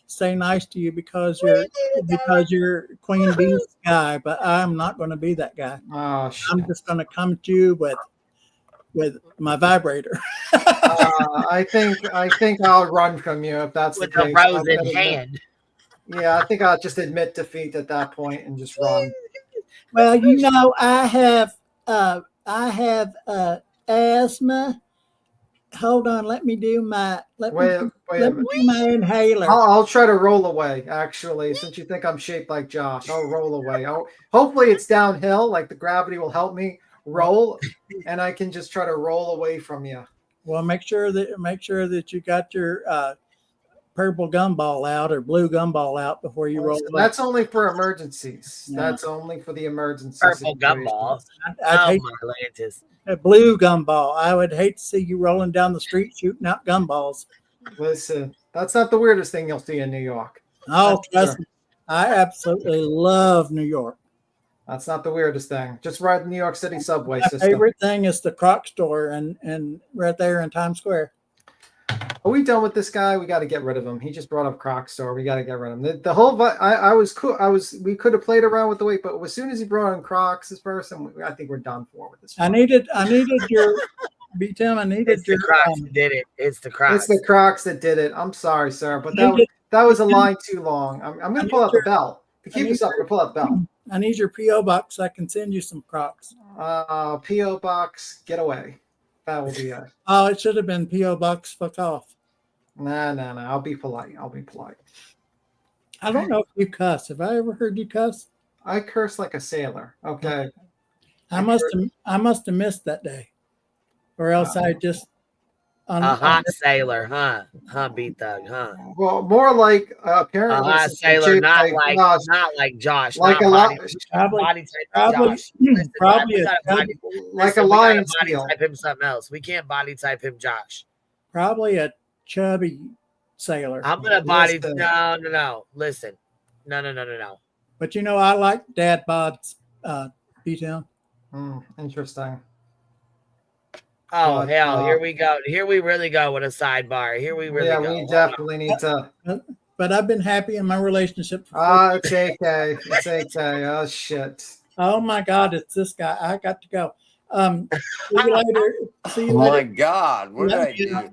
say nice to you because you're Queen Bee's guy, but I'm not going to be that guy. Oh shit. I'm just going to come at you with my vibrator. I think I'll run from you if that's with the case. With a rose in hand. Yeah, I think I'll just admit defeat at that point and just run. Well, you know, I have asthma. Hold on, let me do my inhaler. I'll try to roll away. Actually, since you think I'm shaped like Josh, I'll roll away. Hopefully, it's downhill. Like the gravity will help me roll, and I can just try to roll away from you. Well, make sure that you got your purple gumball out or blue gumball out before you roll away. That's only for emergencies. Yeah. That's only for the emergencies. Purple gumball. My Atlantis. A blue gumball. I would hate to see you rolling down the street shooting out gumballs. Listen, that's not the weirdest thing you'll see in New York. Oh, trust me. I absolutely love New York. That's not the weirdest thing. Just ride the New York City subway My system. favorite thing is the Croc store and right there in Times Square. Are we done with this guy? We got to get rid of him. He just brought up Croc store. We got to get rid of him. The whole I was cool. We could have played around with the weight, but as soon as he brought in Crocs, this person, I think we're done for with this. I needed your B-Tim. I needed your Crocs that did it. It's the Crocs. It's the Crocs that did it. I'm sorry, sir, but that was a line too long. I'm going to pull out the belt. To keep this up, I'm going to pull out the belt. I need your P.O. box so I can send you some Crocs. P.O. box, get away. That will be it. Oh, it should have been P.O. box, fuck off. No. I'll be polite. I don't know if you cuss. Have I ever heard you cuss? I curse like a sailor. Okay. I must have missed that day, or else I just a hot sailor, huh? Beat thug, huh? Well, more like apparently a hot sailor, not like Josh, like a lot, body type Josh. Listen, probably like a lion steel. Type him something else. We can't body type him Josh. Probably a chubby sailor. I'm gonna body. No. Listen, no. But you know, I like dad bods. B-Town. Interesting. Oh hell! Here we go. Here we really go with a sidebar. Here we really go. Yeah, we definitely need to. But I've been happy in my relationship. It's okay. It's okay. Oh shit. Oh my God! It's this guy. I got to go. See you later. Oh my God! What did I do?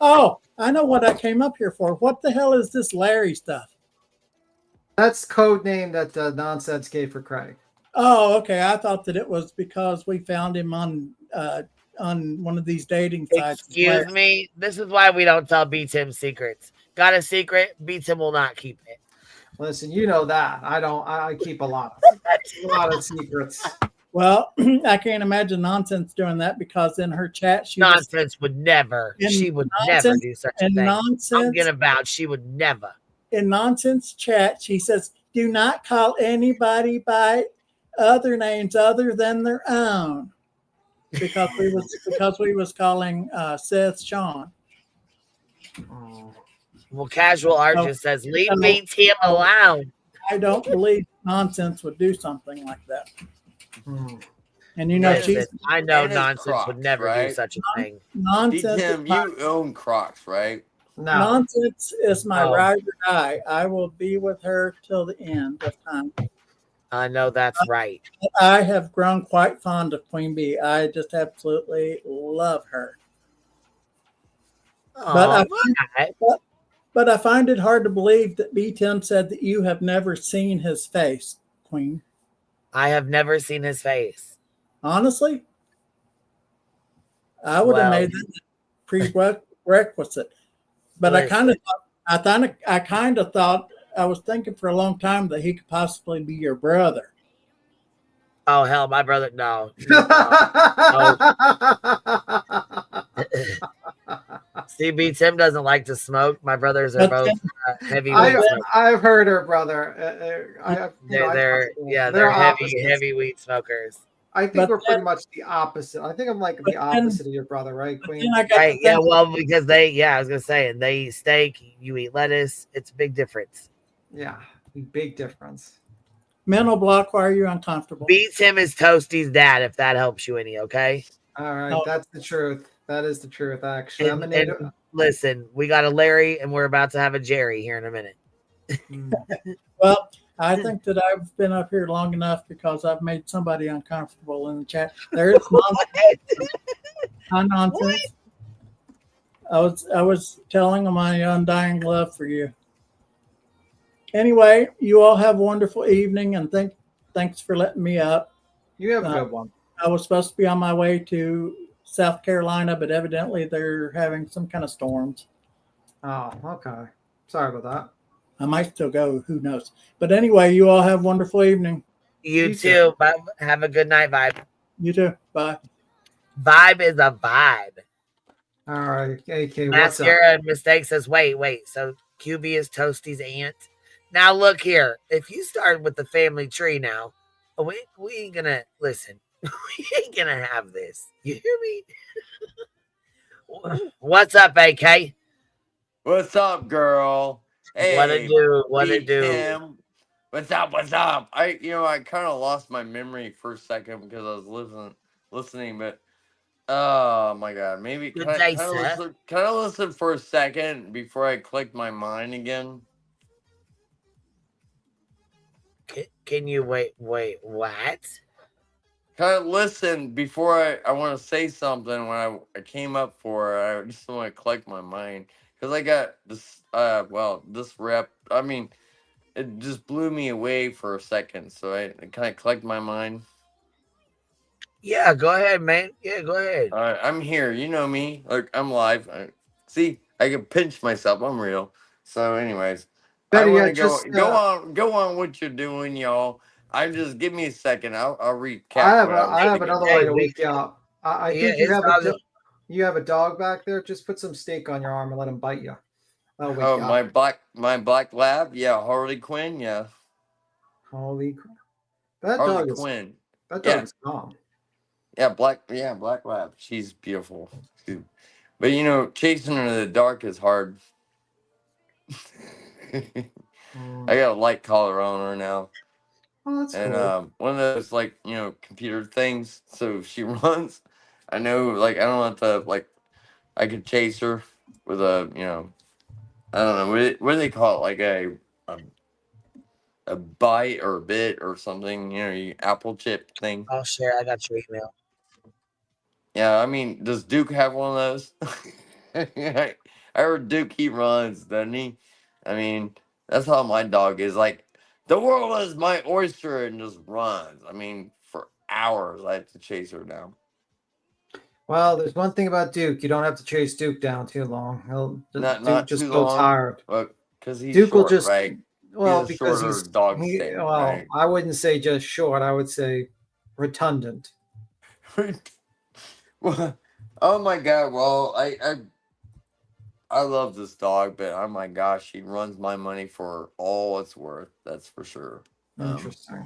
Oh, I know what I came up here for. What the hell is this Larry stuff? That's code name that Nonsense gave for Craig. Oh, okay. I thought that it was because we found him on one of these dating sites. Excuse me. This is why we don't tell B-Tim secrets. Got a secret? B-Tim will not keep it. Listen, you know that. I don't. I keep a lot of secrets. Well, I can't imagine Nonsense doing that because in her chat, Nonsense would never. She would never do such a thing. Nonsense, I'm gonna vouch she would never. In Nonsense chat, she says, "Do not call anybody by other names other than their own," because we was calling Seth Sean. Well, Casual Art just says, "Leave B-Tim alone." I don't believe Nonsense would do something like that. And you know, I know Nonsense Crocs, would never do such a thing. Nonsense. B-Tim, you own Crocs, right? No. Nonsense is my ride or die. I will be with her till the end of time. I know that's right. I have grown quite fond of Queen Bee. I just absolutely love her. Aww, but I find it hard to believe that B-Tim said that you have never seen his face, Queen. I have never seen his face. Honestly, I would have made that prerequisite. But I kind of thought I was thinking for a long time that he could possibly be your brother. Oh hell, my brother! No. CB Tim doesn't like to smoke. My brothers are both heavy. I've heard her brother. They're heavy weed smokers. I think we're pretty much the opposite. I think I'm like the opposite of your brother, right, Queen? Right, yeah, well, because I was gonna say, and they eat steak, you eat lettuce. It's a big difference. Yeah, big difference. Mental block. Why are you uncomfortable? B-Tim is Toasty's dad. If that helps you any, okay? All right, that's the truth. That is the truth, actually. And listen, we got a Larry, and we're about to have a Jerry here in a minute. Well, I think that I've been up here long enough because I've made somebody uncomfortable in the chat. There is nonsense. I was telling them my undying love for you. Anyway, you all have a wonderful evening, and thanks for letting me up. You have a good one. I was supposed to be on my way to South Carolina, but evidently they're having some kind of storms. Oh, okay. Sorry about that. I might still go. Who knows? But anyway, you all have a wonderful evening. You too. Have a good night, Vibe. You too. Bye. Vibe is a vibe. All right. AK, what's up? Mascara Mistake says, wait. So QB is Toasty's aunt. Now look here. If you start with the family tree now, we ain't gonna listen. We ain't gonna have this. You hear me? What's up, AK? What's up, girl? Hey, what it do? What it do? Tim. What's up? I kind of lost my memory for a second because I was listening, but oh my god, maybe can I listen for a second before I click my mind again? Can you wait? What? Kind of listen before I want to say something when I came up for it. I just want to collect my mind because I got this this rep. I mean, it just blew me away for a second, so I kind of collect my mind. Yeah, go ahead, man. Yeah, go ahead. All right, I'm here. You know me. Like I'm live. See, I can pinch myself. I'm real. So, anyways, I want to go on what you're doing, y'all. Give me a second. I'll recap. I have another way to wake you up. I think you have a dog back there. Just put some steak on your arm and let him bite you. My black lab. Yeah, Harley Quinn. Yeah. Harley Quinn. Quinn. That dog is calm. Yeah, black lab. She's beautiful. But chasing her in the dark is hard. I got a light collar on her now. Oh, that's cool. One of those computer things. So if she runs, I know I don't have to I could chase her with a I don't know what do they call it, a bite or a bit or something, apple chip thing. Oh shit, I got your email. Yeah, I mean, does Duke have one of those? I heard Duke, he runs, doesn't he? I mean, that's how my dog is. Like, the world is my oyster, and just runs. I mean, for hours, I have to chase her down. Well, there's one thing about Duke. You don't have to chase Duke down too long. Duke Not just too go long, tired. because he's Duke will short, just, right? He's well, a because shorter dog stick, well, right? I wouldn't say just short. I would say redundant. Well, oh my God! Well, I love this dog, but oh my gosh, he runs my money for all it's worth. That's for sure. Interesting.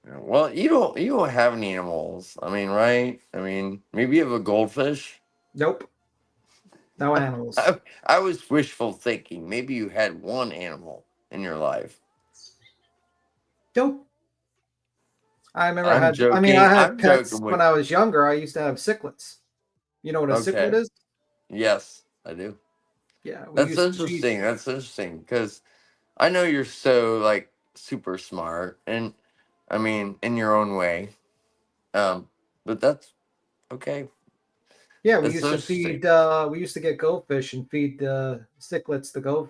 Well, you don't have any animals. I mean, right? I mean, maybe you have a goldfish. Nope. No animals. I was wishful thinking. Maybe you had one animal in your life. Nope. I remember I'm I joking. had I'm pets joking when with. I was younger. I used to have cichlids. You know what a cichlid Okay. is? Yes, I do. Yeah, we That's used to feed. interesting. That's interesting because I know you're so like super smart, and I mean in your own way. But that's okay. Yeah, we That's used so to interesting. feed. We used to get goldfish and feed cichlids the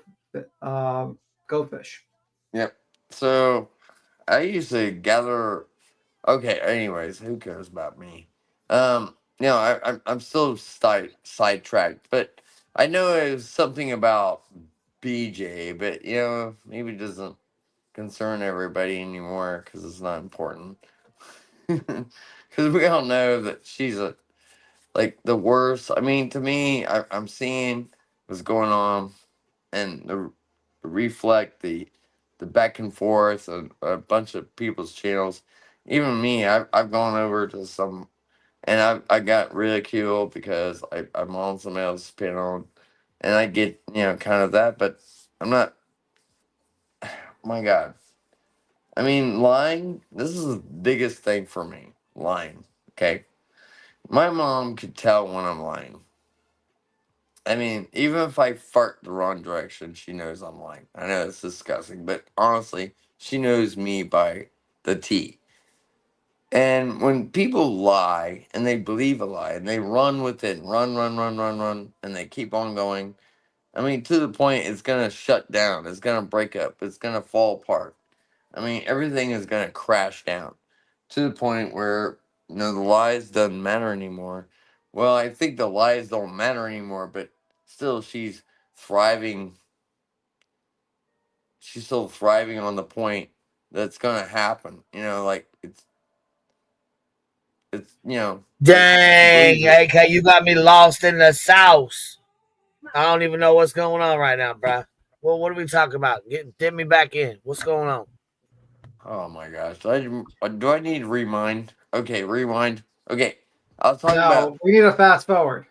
goldfish. Yep. So I used to gather. Okay. Anyways, who cares about me? I'm still sidetracked, but I know it was something about BJ, but maybe it doesn't concern everybody anymore because it's not important. Because we all know that she's like the worst. I mean, to me, I'm seeing what's going on, and the reflect the back and forth and a bunch of people's channels. Even me, I've gone over to some, and I got ridiculed because I'm on somebody else's panel, and I get kind of that, but I'm not. My God, I mean, lying. This is the biggest thing for me. Lying. Okay, my mom could tell when I'm lying. I mean, even if I fart the wrong direction, she knows I'm lying. I know it's disgusting, but honestly, she knows me by the T. And when people lie and they believe a lie and they run with it, run, and they keep on going, I mean, to the point it's going to shut down, it's going to break up, it's going to fall apart. I mean, everything is going to crash down to the point where, the lies doesn't matter anymore. Well, I think the lies don't matter anymore, but still, thriving. She's still thriving on the point that's going to happen. Like like she Dang, believes it. AK, you got me lost in the sauce. I don't even know what's going on right now, bro. Well, what are we talking about? Get me back in. What's going on? Oh my gosh. Do I need to rewind? Okay, rewind. Okay. I was talking about No, we need to fast forward.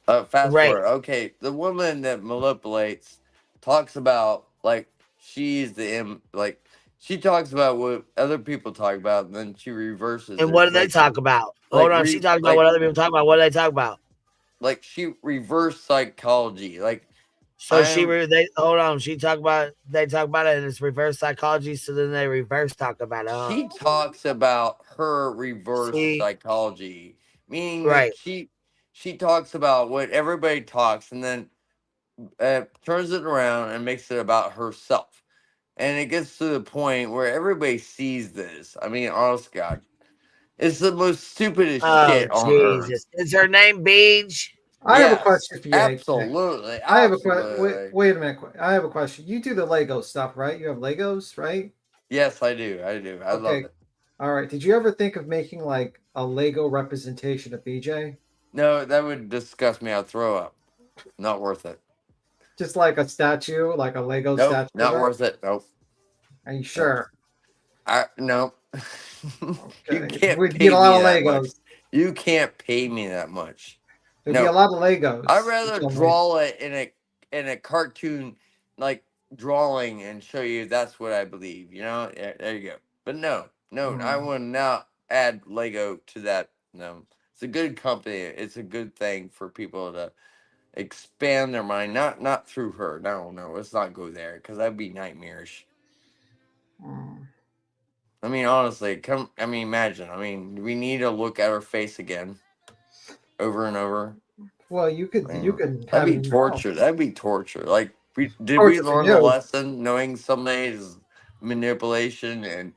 fast Right. forward. Okay, the woman that manipulates talks about like like she talks about what other people talk about, and then she reverses And what it. do they talk about? Like Hold on. She re talking about like what other people talk about. What do they talk about? like she reverse psychology. Like So I'm they hold on. They talk about it and it's reverse psychology. So then they reverse talk about it. Huh? she talks about her reverse See, psychology, meaning right. that she talks about what everybody talks, and then turns it around and makes it about herself. And it gets to the point where everybody sees this. I mean, honest God, it's the most stupidest Oh shit on earth. Jesus! Is her name Beach? I have a Yes, question for you, AK. absolutely, I have a question. absolutely. Wait a minute. I have a question. You do the Lego stuff, right? You have Legos, right? Yes, I do. I do. I love Okay. it. All right. Did you ever think of making like a Lego representation of BJ? No, that would disgust me. I'd throw up. Not worth it. Just like a statue, like a Lego Nope, statue of not her? worth it. Nope, Are you nope. sure? Nope. You Okay. can't We'd need pay a me lot of that much. Legos. You can't pay me that much. There'd be a No, lot of I'd Legos. You rather told me. draw it in a cartoon like drawing and show you that's what I believe. Yeah, there you go. But no, no, I Hmm. will not add Lego to that. No, it's a good company. It's a good thing for people to expand their mind. Not through her. No, no, let's not go there because that'd be nightmarish. Hmm. I mean, honestly, come. I mean, imagine. I mean, we need to look at her face again, over and over. Well, you could That'd have be it in your torture. house. That'd be torture. Like, did we Torture for learn the you. lesson knowing somebody's manipulation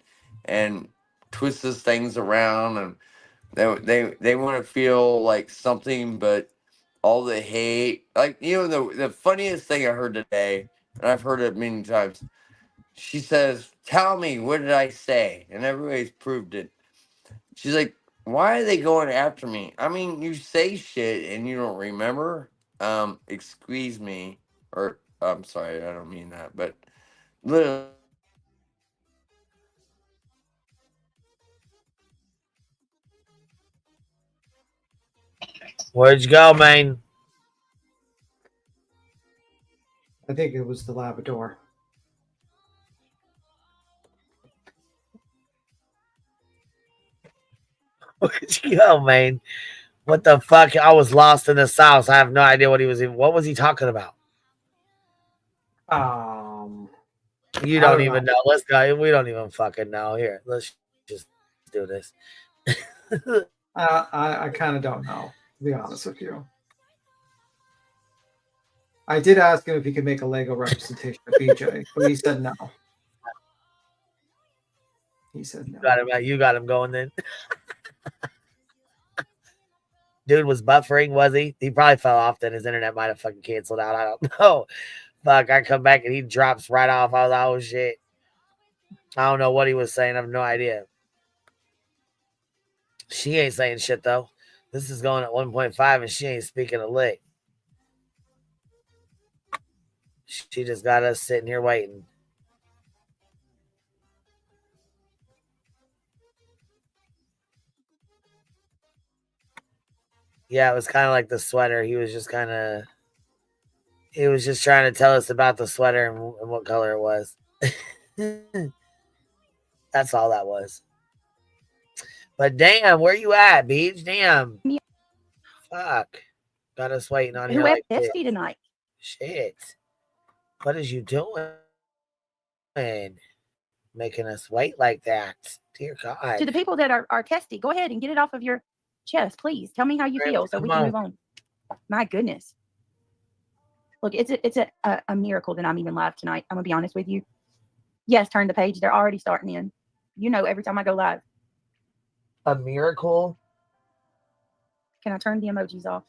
and twists things around, and they want to feel like something, but all the hate. Like, the funniest thing I heard today, and I've heard it many times. She says, "Tell me, what did I say?" And everybody's proved it. She's like, "Why are they going after me? I mean, you say shit and you don't remember. Excuse me, or I'm sorry, I don't mean that, but literally." Where'd you go, man? I think it was the Labrador. Where'd you go, man? What the fuck? I was lost in the sauce. I have no idea what he was even. What was he talking about? You don't even know. Let's go. We don't even fucking know. Here, let's just do this. I kind of don't know, to be honest with you. I did ask him if he could make a Lego representation of BJ, but he said no. He said no. You got him going then. Dude was buffering, was he? He probably fell off. Then his internet might have fucking canceled out. I don't know. Fuck, I come back and he drops right off. I was like, oh shit. I don't know what he was saying. I have no idea. She ain't saying shit though. This is going at 1.5 and she ain't speaking a lick. She just got us sitting here waiting. Yeah, it was kind of like the sweater. He was just trying to tell us about the sweater and what color it was. That's all that was. But damn, where you at, Beach? Damn. Yeah. Fuck. Got us waiting on Who here like this this. tonight? Shit. What is you doing? Making us wait like that. Dear God. To the people that are testy, go ahead and get it off of your chest, please. Tell me how you feel so we can move on. My goodness. Look, it's a miracle that I'm even live tonight. I'm gonna be honest with you. Yes, turn the page. They're already starting in. You know, every time I go live. A miracle? Can I turn the emojis off?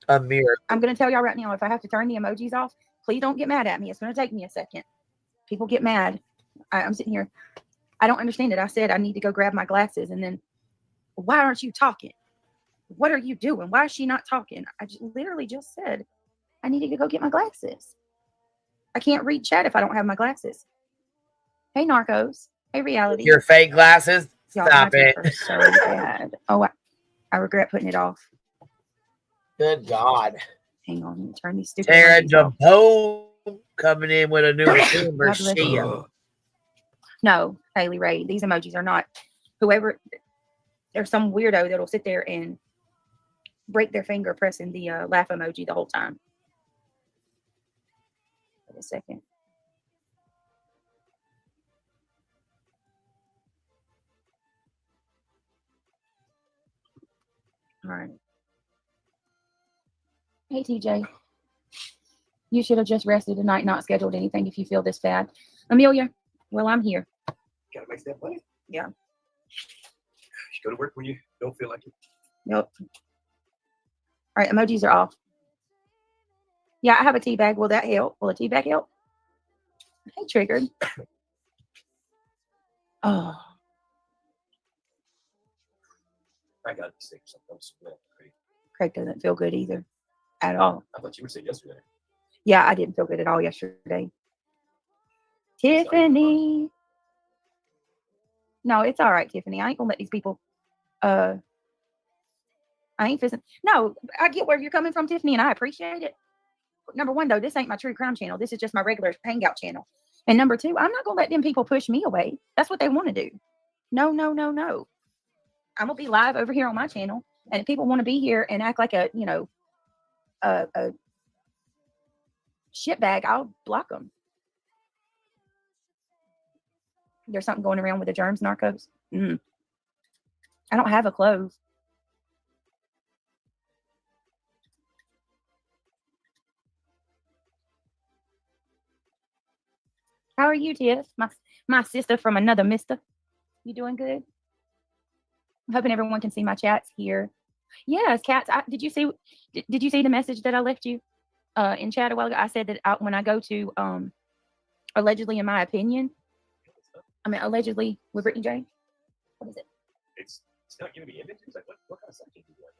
A miracle. I'm gonna tell y'all right now, if I have to turn the emojis off, please don't get mad at me. It's gonna take me a second. People get mad. I'm sitting here. I don't understand it. I said I need to go grab my glasses, and then why aren't you talking? What are you doing? Why is she not talking? I literally just said I needed to go get my glasses. I can't read chat if I don't have my glasses. Hey, Narcos. Hey, Reality. Your fake glasses? Y'all, stop it. So bad. Oh, I regret putting it off. Good God. Hang on. Let me turn these stupid Tara emojis DePoe coming in with a new membership. No, Haley Ray. These emojis are not. Whoever. There's some weirdo that'll sit there and break their finger pressing the laugh emoji the whole time. Wait a second. All right. Hey, TJ. You should have just rested tonight, not scheduled anything if you feel this bad. Amelia, well, I'm here. Gotta make that money. Yeah. You go to work when you don't feel like it. Nope. All right, emojis are off. Yeah, I have a tea bag. Will that help? Will a tea bag help? Hey, Triggered. Oh. I got sick sometimes. Craig doesn't feel good either. At all. I thought you would say yesterday. Yeah, I didn't feel good at all yesterday. Tiffany. No, it's all right, Tiffany. I ain't gonna let these people I ain't fizzing. No, I get where you're coming from, Tiffany, and I appreciate it. Number one, though, this ain't my true crime channel. This is just my regular hangout channel. And number two, I'm not gonna let them people push me away. That's what they want to do. No, no, no, no. I'm gonna be live over here on my channel, and if people want to be here and act like a shitbag, I'll block them. There's something going around with the germs, Narcos. I don't have a clove. are you, Tiff? My sister from another mister. You doing good? I'm hoping everyone can see my chats here. Yes, cats. Did you see? Did you see the message that I left you in chat a while ago? I said that when I go to allegedly, in my opinion, I mean allegedly with Brittany J. What is it? It's not giving me images. Like what kind of section do you like?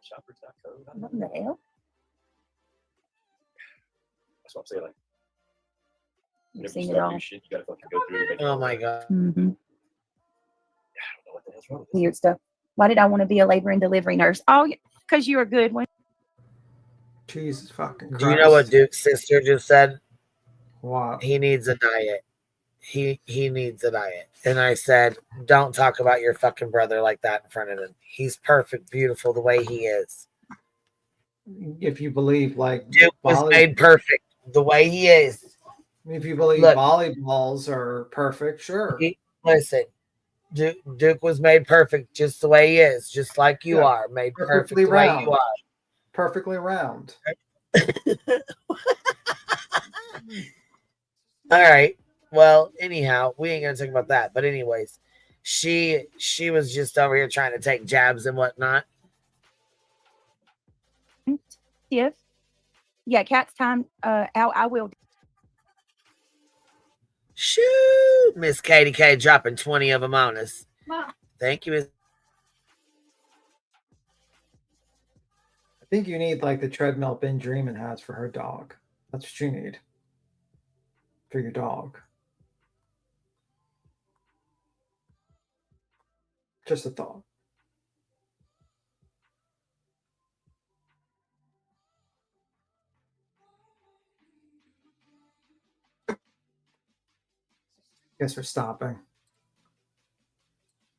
Shoppers.co. What the hell? That's what I'm saying. Like, You've whenever you seen it start all. new shit, you gotta fucking go through it. Oh my god. Mm-hmm. I don't know what the hell's wrong with this. Weird stuff. Why did I want to be a labor and delivery nurse? Oh, because you're a good one. Jesus fucking Christ. Do you know what Duke's sister just said? What? He needs a diet. He needs a diet. And I said, don't talk about your fucking brother like that in front of him. He's perfect, beautiful the way he is. If you believe like Duke was made perfect the way he is. if you believe Look, volleyballs are perfect, sure. Listen, Duke was made perfect just the way he is, just like you are, made perfect the way you are. Perfectly round. All right. Well, anyhow, we ain't gonna talk about that. But anyways, she was just over here trying to take jabs and whatnot. Tiff. Yeah, cat's time. I will. Shoot, Miss Katie K dropping 20 of them on us. Wow. Thank you, Miss. I think you need like the treadmill Ben Dreamin has for her dog. That's what you need for your dog. Just a thought. Guess we're stopping.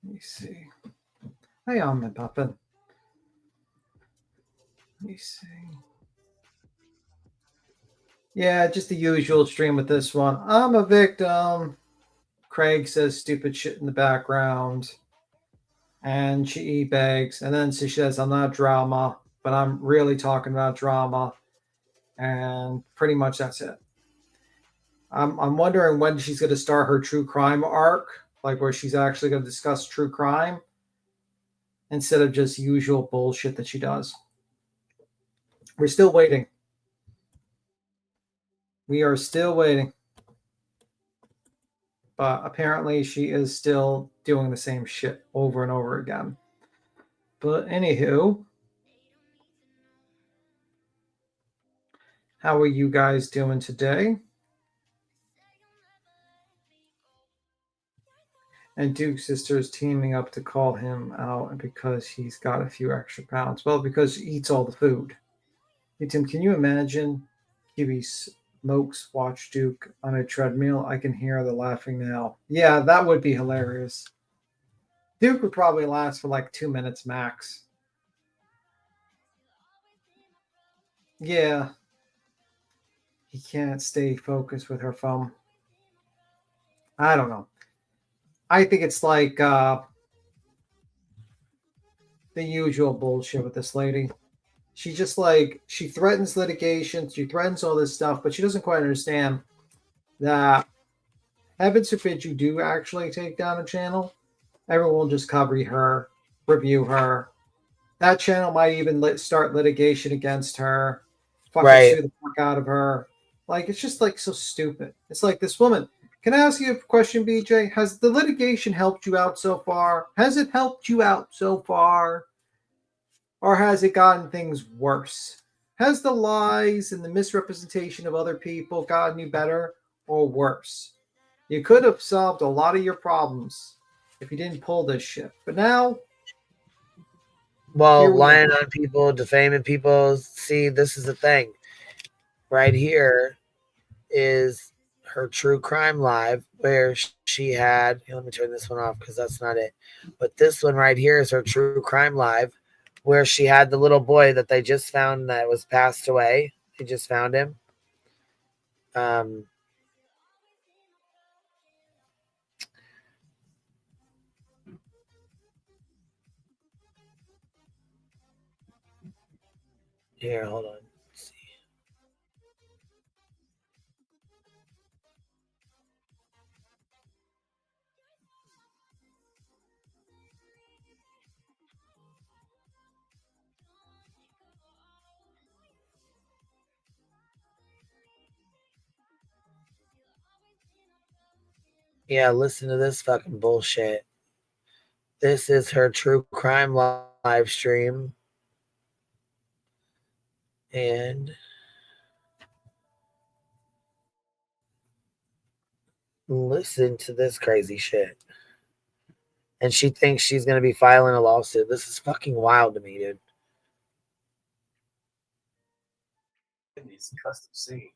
Let me see. Hey, I'm Puppin. Let me see. Yeah, just the usual stream with this one. I'm a victim. Craig says stupid shit in the background. And she begs. And then she says, I'm not drama, but I'm really talking about drama. And pretty much that's it. I'm wondering when she's going to start her true crime arc, like where she's actually going to discuss true crime instead of just usual bullshit that she does. We're still waiting. We are still waiting. But apparently she is still doing the same shit over and over again. But anywho, how are you guys doing today? And Duke's sister is teaming up to call him out because he's got a few extra pounds. Well, because he eats all the food. Hey, Tim, can you imagine Kiwi smokes watch Duke on a treadmill? I can hear the laughing now. Yeah, that would be hilarious. Duke would probably last for like 2 minutes max. Yeah. He can't stay focused with her phone. I don't know. I think it's like the usual bullshit with this lady. She just like, she threatens litigation, she threatens all this stuff, but she doesn't quite understand that heaven forbid you do actually take down a channel, everyone will just cover her, review her. That channel might even start litigation against her, fucking sue the fuck out of her. Like, it's just like so stupid. It's like this woman. Can I ask you a question, BJ? Has the litigation helped you out so far? Has it helped you out so far? Or has it gotten things worse? Has the lies and the misrepresentation of other people gotten you better or worse? You could have solved a lot of your problems if you didn't pull this shit. But now, well, lying on people, defaming people. See, this is the thing. Right here is her true crime live where she had, let me turn this one off because that's not it. But this one right here is her true crime live where she had the little boy that they just found that was passed away. They just found him. Here, hold on. Let's see. Yeah, listen to this fucking bullshit. This is her true crime live stream. And listen to this crazy shit. And she thinks she's going to be filing a lawsuit. This is fucking wild to me, dude. In these custom scenes.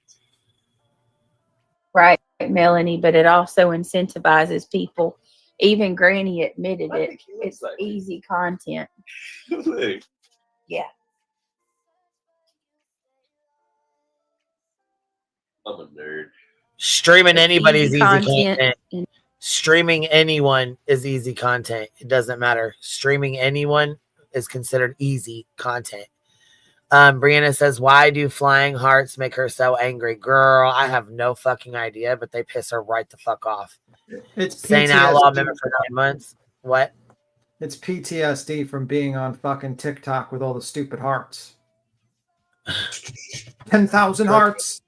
Right, Melanie, but it also incentivizes people. Even Granny admitted it. It's easy content. Look, Yeah. I'm a nerd. Streaming It's anybody's easy easy content. content. Streaming anyone is easy content. It doesn't matter. Streaming anyone is considered easy content. Brianna says, why do flying hearts make her so angry? Girl, I have no fucking idea, but they piss her right the fuck off. It's Sane Outlaw PTSD. member for 9 months. What? It's PTSD from being on fucking TikTok with all the stupid hearts. 10,000 hearts.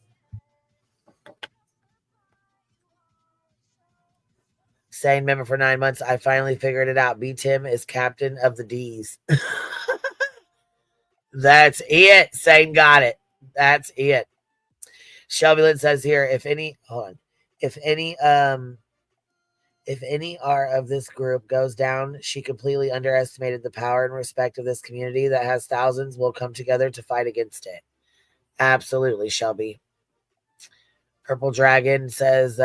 Sane member for 9 months. I finally figured it out. B Tim is captain of the D's. That's it. Sane got it. That's it. Shelby Lynn says here, if any R of this group goes down, she completely underestimated the power and respect of this community that has thousands will come together to fight against it. Absolutely, Shelby. Purple Dragon says,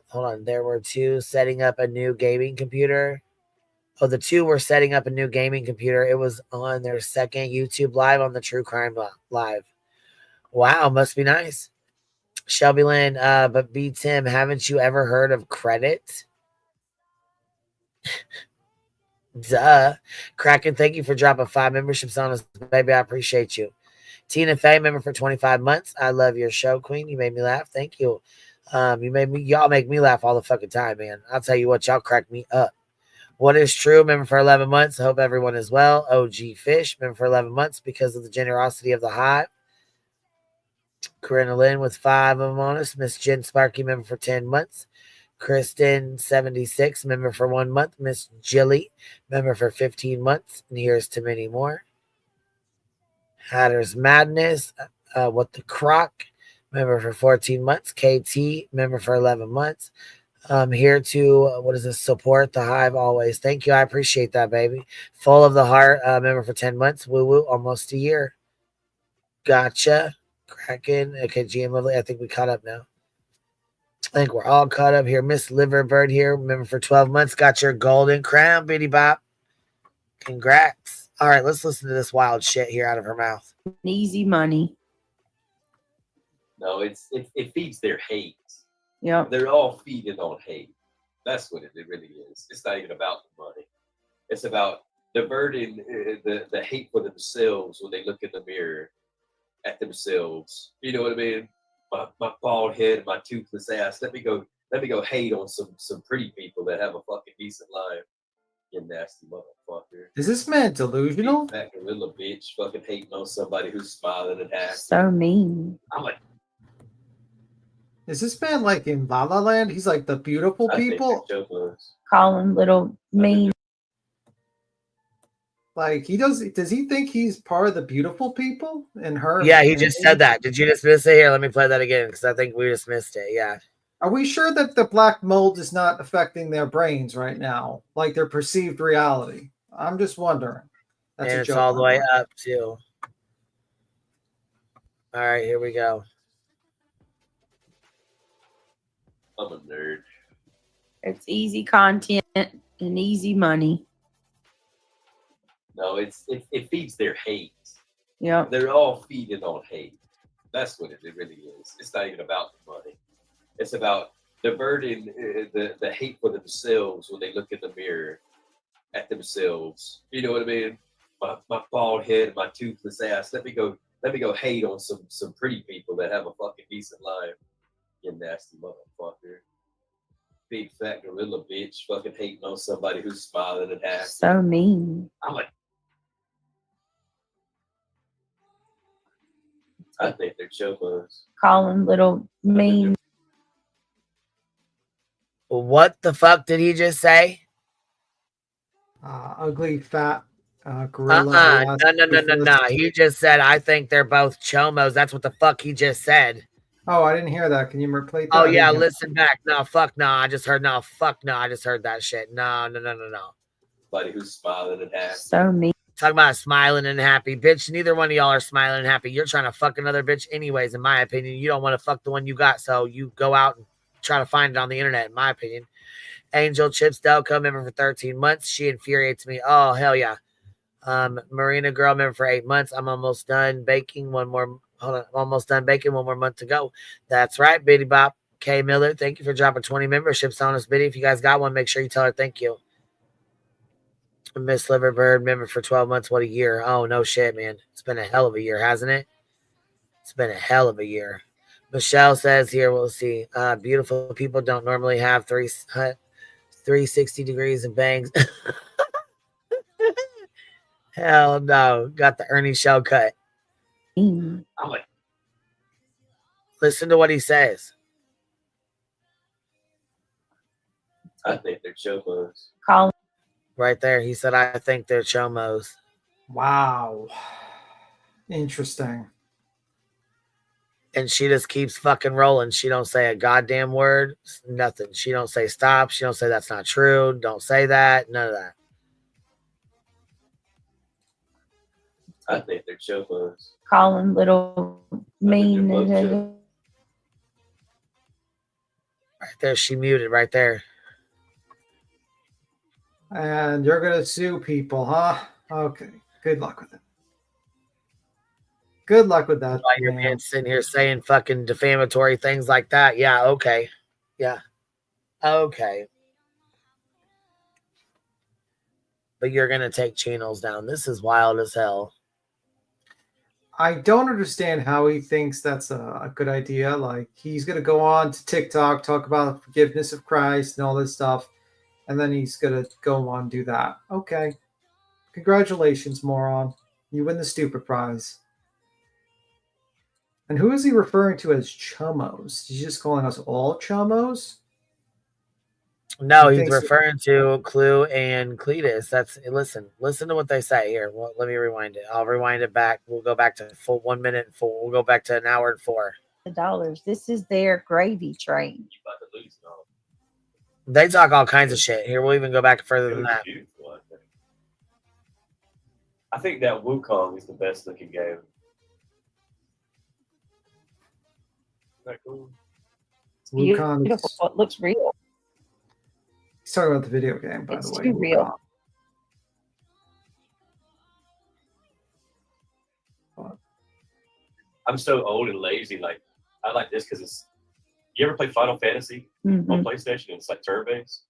hold on, there were two setting up a new gaming computer. Oh, the two were setting up a new gaming computer. It was on their second YouTube live on the True Crime Live. Wow, must be nice. Shelby Lynn, but B Tim, haven't you ever heard of credit? Duh. Kraken, thank you for dropping 5 memberships on us, baby. I appreciate you. Tina Fey, member for 25 months. I love your show, Queen. You made me laugh. Thank you. Y'all make me laugh all the fucking time, man. I'll tell you what, y'all crack me up. What is true, member for 11 months. I hope everyone is well. OG Fish, member for 11 months because of the generosity of the hive. Corinna Lynn with 5 of them on us. Miss Jen Sparky, member for 10 months. Kristen 76, member for 1 month. Miss Jilly, member for 15 months. And here's to many more. Hatter's Madness, What the Croc, member for 14 months. KT, member for 11 months. Here to, what is this? Support the hive always. Thank you. I appreciate that, baby. Full of the Heart, member for 10 months. Woo woo, almost a year. Gotcha. Kraken. Okay, GM Lovely. I think we caught up now. I think we're all caught up here. Miss Liverbird here, member for 12 months. Got your golden crown, Biddy Bop. Congrats. All right, let's listen to this wild shit here out of her mouth. Easy money. No, it feeds their hate. Yep. They're all feeding on hate. That's what it really is. It's not even about the money. It's about diverting the hate for themselves when they look in the mirror at themselves. You know what I mean? My bald head, my toothless ass. Let me go hate on some pretty people that have a fucking decent life. You nasty motherfucker. Is this man delusional? Big fat gorilla bitch fucking hating on somebody who's smiling and happy. So mean. I'm like, Is this man like in La La Land? He's like the beautiful people. Calling little mean. Like does he think he's part of the beautiful people in her? Yeah, he just said that. Did you just miss it? Here, let me play that again because I think we just missed it. Yeah. Are we sure that the black mold is not affecting their brains right now, like their perceived reality? I'm just wondering. That's and it's all the way up too. All right, here we go. I'm a nerd. It's easy content and easy money. No, it feeds their hate. Yeah. They're all feeding on hate. That's what it really is. It's not even about the money. It's about diverting the hate for themselves when they look in the mirror at themselves. You know what I mean? My bald head, my toothless ass. Let me go hate on some pretty people that have a fucking decent life. You nasty motherfucker. Big fat gorilla bitch fucking hating on somebody who's smiling and happy. So mean. I'm like, I think they're chumos. Calling little mean. What the fuck did he just say? Ugly, fat, gorilla who has No. He just said, I think they're both chomos. That's what the fuck he just said. Oh, I didn't hear that. Can you replay that? Oh, I yeah, didn't hear listen back. No, fuck no. I just heard no. Fuck no. I just heard that shit. No. Somebody who's smiling and happy. So mean. Talking about smiling and happy. Bitch, neither one of y'all are smiling and happy. You're trying to fuck another bitch anyways, in my opinion. You don't want to fuck the one you got, so you go out and try to find it on the internet, in my opinion. Angel Chips Delco, member for 13 months. She infuriates me. Oh, hell yeah. Marina Girl, member for 8 months. I'm almost done baking. Hold on. I'm almost done baking. 1 more month to go. That's right, Biddy Bop. K Miller, thank you for dropping 20 memberships on us, Biddy. If you guys got one, make sure you tell her thank you. Miss Liverbird, member for 12 months. What a year. Oh, no shit, man. It's been a hell of a year, hasn't it? It's been a hell of a year. Michelle says here, we'll see. Beautiful people don't normally have 360 degrees and bangs. Hell no. Got the Ernie shell cut. I'm like, Listen to what he says. I think they're chomos. Colin. Right there. He said, I think they're chomos. Wow. Interesting. And she just keeps fucking rolling. She don't say a goddamn word. Nothing. She don't say stop. She don't say that's not true. Don't say that. None of that. I think they're chomos. Colin, little mean. Right there. She muted right there. And you're going to sue people, huh? Okay. Good luck with it. Good luck with that. Why your man sitting here saying fucking defamatory things like that. Yeah, okay. Yeah. Okay. But you're going to take channels down. This is wild as hell. I don't understand how he thinks that's a good idea. Like, he's going to go on to TikTok, talk about forgiveness of Christ and all this stuff, and then he's going to go on and do that. Okay. Congratulations, moron. You win the stupid prize. And who is he referring to as chomos? He's just calling us all chomos? No, he's referring to Clue and Cletus. Listen to what they say here. Well, let me rewind it. I'll rewind it back. We'll go back to full 1 minute and 4. We'll go back to 1 hour and 4. $. This is their gravy train. They talk all kinds of shit. Here, we'll even go back further than that. I think that Wukong is the best looking game. Isn't that cool? Wukong. Beautiful. It looks real. He's talking about the video game, by the way. Too real. I'm so old and lazy. Like, I like this because it's. You ever play Final Fantasy on PlayStation? And it's like turn-based.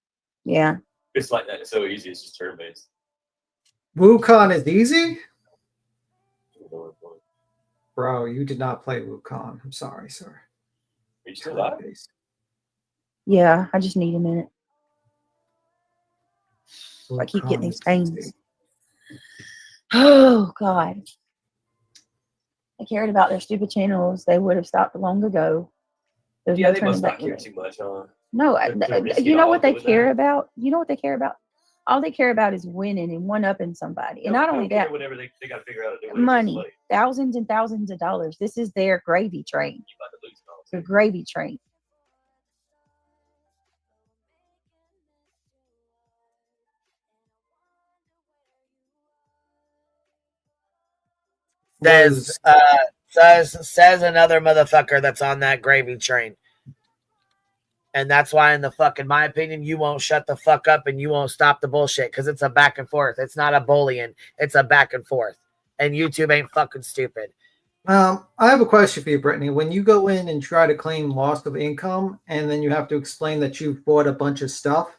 Yeah. It's like that. It's so easy. It's just turn-based. Wukong is easy? Bro, you did not play Wukong. I'm sorry, sir. Are you still alive? Yeah, I just need a minute. I keep getting these pains. Oh, God. I cared about their stupid channels. They would have stopped long ago. There's Yeah, no they turning must not back. care too much, huh? No, you know what they doing care that. about? You know what they care about? All they care about is winning and one-upping somebody. And not only that, Whatever they got to figure out to do. money. Thousands and thousands of dollars. This is their gravy train. The gravy train. Says another motherfucker that's on that gravy train. And that's why, in my opinion, you won't shut the fuck up and you won't stop the bullshit, because it's a back and forth. It's not a bullying. It's a back and forth. And YouTube ain't fucking stupid. I have a question for you, Brittany. When you go in and try to claim loss of income, and then you have to explain that you've bought a bunch of stuff,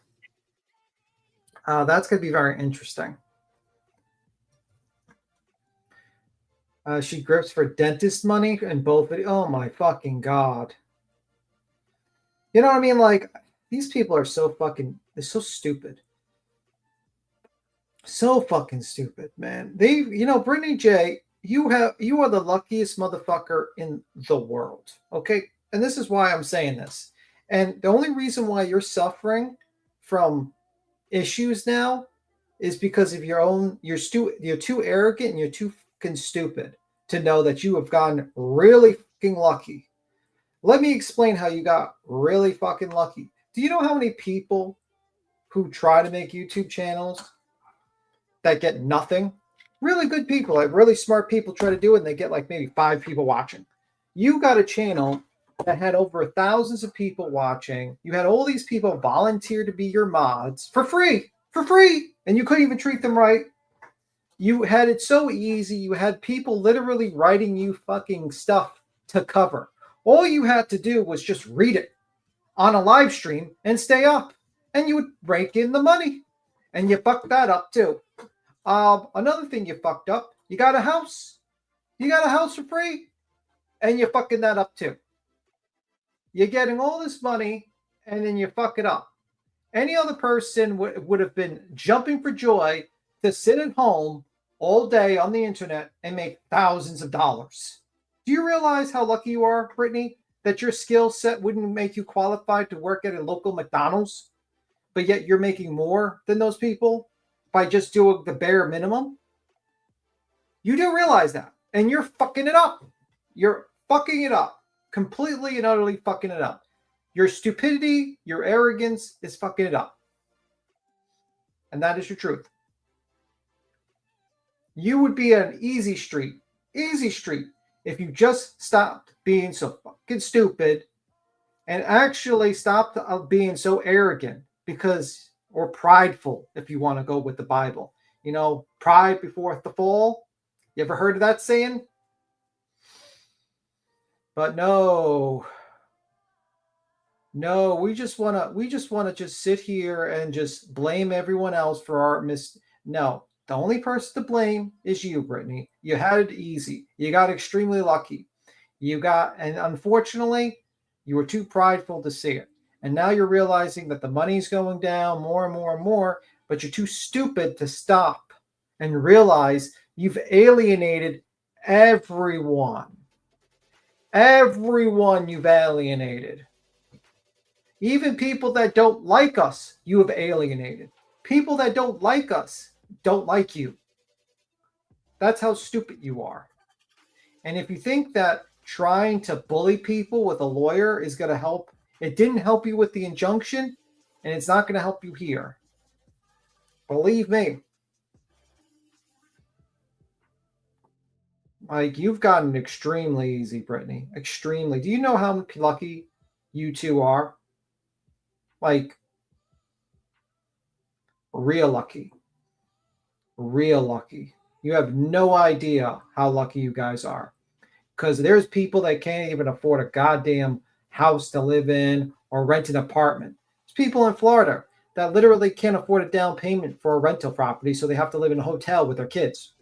that's going to be very interesting. She grips for dentist money in both videos. Oh my fucking God. You know what I mean? Like, these people are so fucking, they're so stupid. So fucking stupid, man. Brittany J, you are the luckiest motherfucker in the world. Okay? And this is why I'm saying this. And the only reason why you're suffering from issues now is because of you're too arrogant and you're too fucking stupid to know that you have gotten really fucking lucky. Let me explain how you got really fucking lucky. Do you know how many people who try to make YouTube channels that get nothing? Really good people, like really smart people try to do it and they get like maybe 5 people watching. You got a channel that had over thousands of people watching. You had all these people volunteer to be your mods for free, and you couldn't even treat them right. You had it so easy. You had people literally writing you fucking stuff to cover. All you had to do was just read it on a live stream and stay up, and you would rake in the money. And you fucked that up too. Another thing you fucked up, you got a house. You got a house for free, and you're fucking that up too. You're getting all this money, and then you fuck it up. Any other person would have been jumping for joy to sit at home all day on the internet and make thousands of dollars. Do you realize how lucky you are, Brittany, that your skill set wouldn't make you qualified to work at a local McDonald's, but yet you're making more than those people by just doing the bare minimum? You do realize that, and you're fucking it up. You're fucking it up. Completely and utterly fucking it up. Your stupidity, your arrogance is fucking it up. And that is your truth. You would be an easy street, if you just stopped being so fucking stupid and actually stopped being so arrogant or prideful, if you want to go with the Bible. You know, pride before the fall. You ever heard of that saying? But no, we just want to just sit here and just blame everyone else for our No, the only person to blame is you, Brittany. You had it easy. You got extremely lucky. And unfortunately, you were too prideful to see it. And now you're realizing that the money's going down more and more and more, but you're too stupid to stop and realize you've alienated everyone. Everyone you've alienated. Even people that don't like us, you have alienated. People that don't like us don't like you. That's how stupid you are. And if you think that trying to bully people with a lawyer is going to help, it didn't help you with the injunction, and it's not going to help you here. Believe me. Like, you've gotten extremely easy, Brittany. Extremely. Do you know how lucky you two are? Like, real lucky. Real lucky. You have no idea how lucky you guys are. Because there's people that can't even afford a goddamn house to live in or rent an apartment. There's people in Florida that literally can't afford a down payment for a rental property, so they have to live in a hotel with their kids.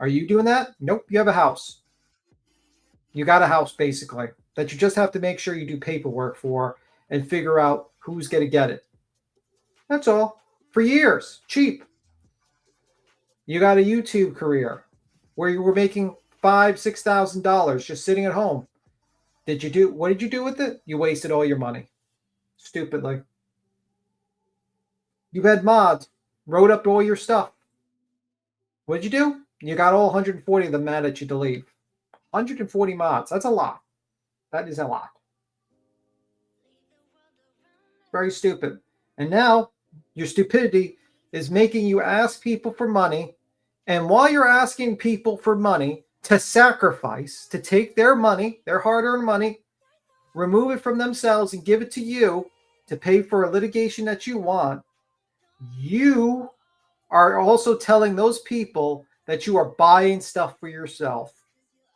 Are you doing that? Nope, you have a house. You got a house, basically, that you just have to make sure you do paperwork for and figure out who's going to get it. That's all. For years. Cheap. You got a YouTube career where you were making $5,000, $6,000 just sitting at home. What did you do with it? You wasted all your money. Stupidly. You had mods, wrote up all your stuff. What did you do? You got all 140 of them mad at you to leave. 140 mods. That's a lot. That is a lot. Very stupid. And now your stupidity is making you ask people for money. And while you're asking people for money to sacrifice, to take their money, their hard-earned money, remove it from themselves and give it to you to pay for a litigation that you want, you are also telling those people that you are buying stuff for yourself.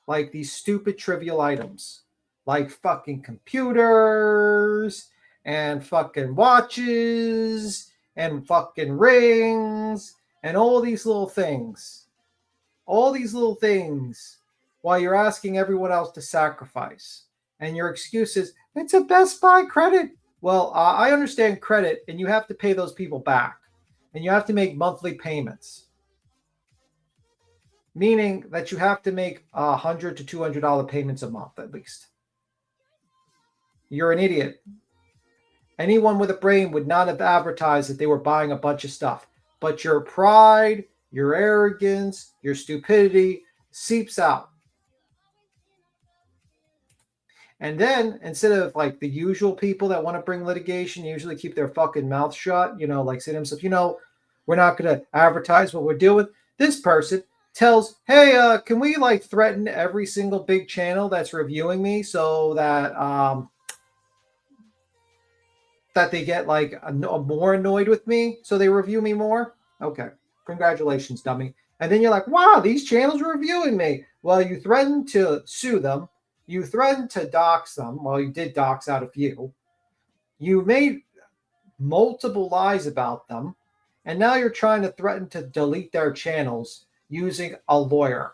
Like these stupid trivial items. Like fucking computers and fucking watches and fucking rings and all these little things. All these little things while you're asking everyone else to sacrifice. And your excuse is, it's a Best Buy credit. Well, I understand credit, and you have to pay those people back. And you have to make monthly payments. Meaning that you have to make $100 to $200 payments a month at least. You're an idiot. Anyone with a brain would not have advertised that they were buying a bunch of stuff. But your pride, your arrogance, your stupidity seeps out. And then instead of like the usual people that want to bring litigation, usually keep their fucking mouth shut, like say to themselves, we're not going to advertise what we're dealing with. This person tells, hey, can we like threaten every single big channel that's reviewing me so that that they get like more annoyed with me, so they review me more? Okay, congratulations, dummy. And then you're like, wow, these channels are reviewing me. Well, you threatened to sue them. You threatened to dox them. Well, you did dox out a few. You made multiple lies about them. And now you're trying to threaten to delete their channels using a lawyer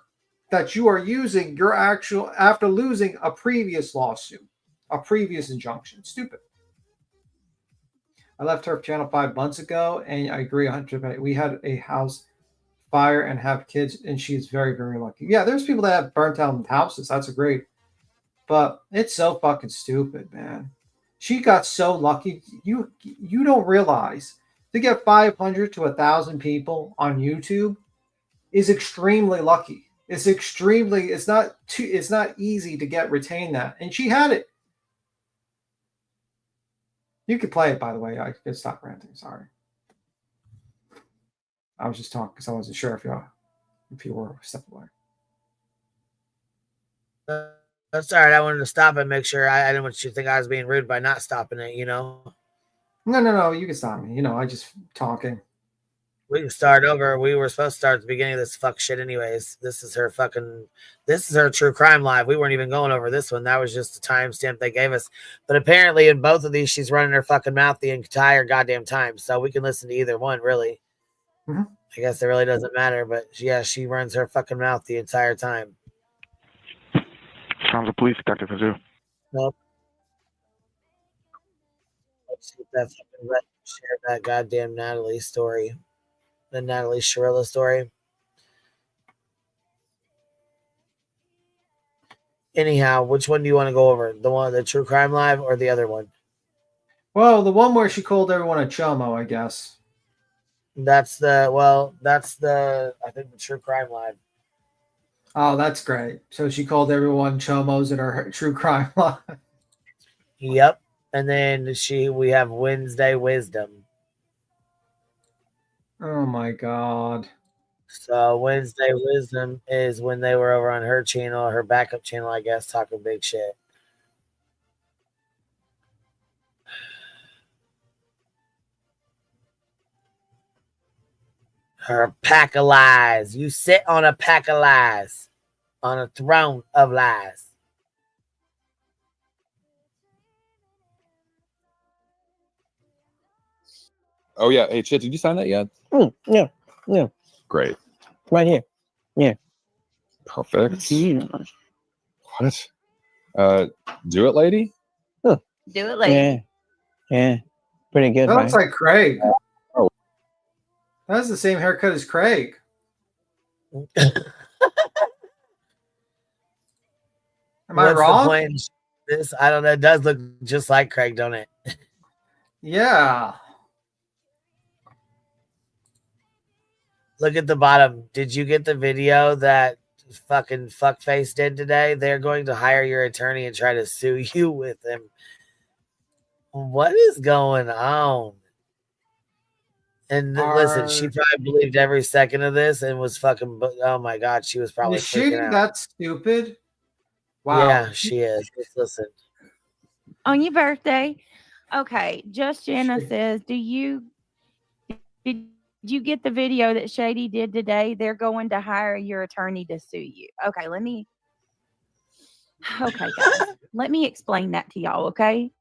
that you are using your actual, after losing a previous lawsuit, a previous injunction. Stupid. I left her channel 5 months ago, and I agree 100%. We had a house fire and have kids, and she's very, very lucky. Yeah, there's people that have burnt down houses. That's great. But it's so fucking stupid, man. She got so lucky. You don't realize to get 500 to 1,000 people on YouTube is extremely lucky. It's not easy to retain that. And she had it. You could play it, by the way. I could stop ranting. Sorry. I was just talking because I wasn't sure if you were stepping away. That's all right. I wanted to stop and make sure I didn't want you to think I was being rude by not stopping it, No. You can stop me. I just talking. We can start over. We were supposed to start at the beginning of this fuck shit anyways. This is her true crime live. We weren't even going over this one. That was just a timestamp they gave us. But apparently in both of these, she's running her fucking mouth the entire goddamn time. So we can listen to either one, really. Mm-hmm. I guess it really doesn't matter. But yeah, she runs her fucking mouth the entire time. Sounds of police, Detective Kazoo. Nope. Let's see if that fucking share that goddamn Natalie story. The Natalie Shirilla story. Anyhow, which one do you want to go over? The True Crime Live or the other one? Well, the one where she called everyone a chomo, I guess. That's I think the True Crime Live. Oh, that's great. So she called everyone chomos in her True Crime Live. Yep. And then we have Wednesday Wisdom. Oh my God. So Wednesday Wisdom is when they were over on her channel, her backup channel, I guess, talking big shit. Her pack of lies. You sit on a pack of lies, on a throne of lies. Oh yeah. Hey, Chit, did you sign that yet? Yeah. Great. Right here. Yeah. Perfect. Mm-hmm. What? Do it, lady? Do it later. Yeah. Pretty good, That looks right? like Craig. Oh. That's the same haircut as Craig. Am I wrong? The point? I don't know. It does look just like Craig, don't it? Yeah. Look at the bottom. Did you get the video that fucking fuckface did today? They're going to hire your attorney and try to sue you with him. What is going on? And listen, she probably believed every second of this and was fucking. Oh my God, she was probably Is she freaking out. that stupid? Wow. Yeah, she is. Just listen. On your birthday. Okay. Just Jenna says, did you get the video that Shady did today? They're going to hire your attorney to sue you. Okay, guys. Let me explain that to y'all, okay?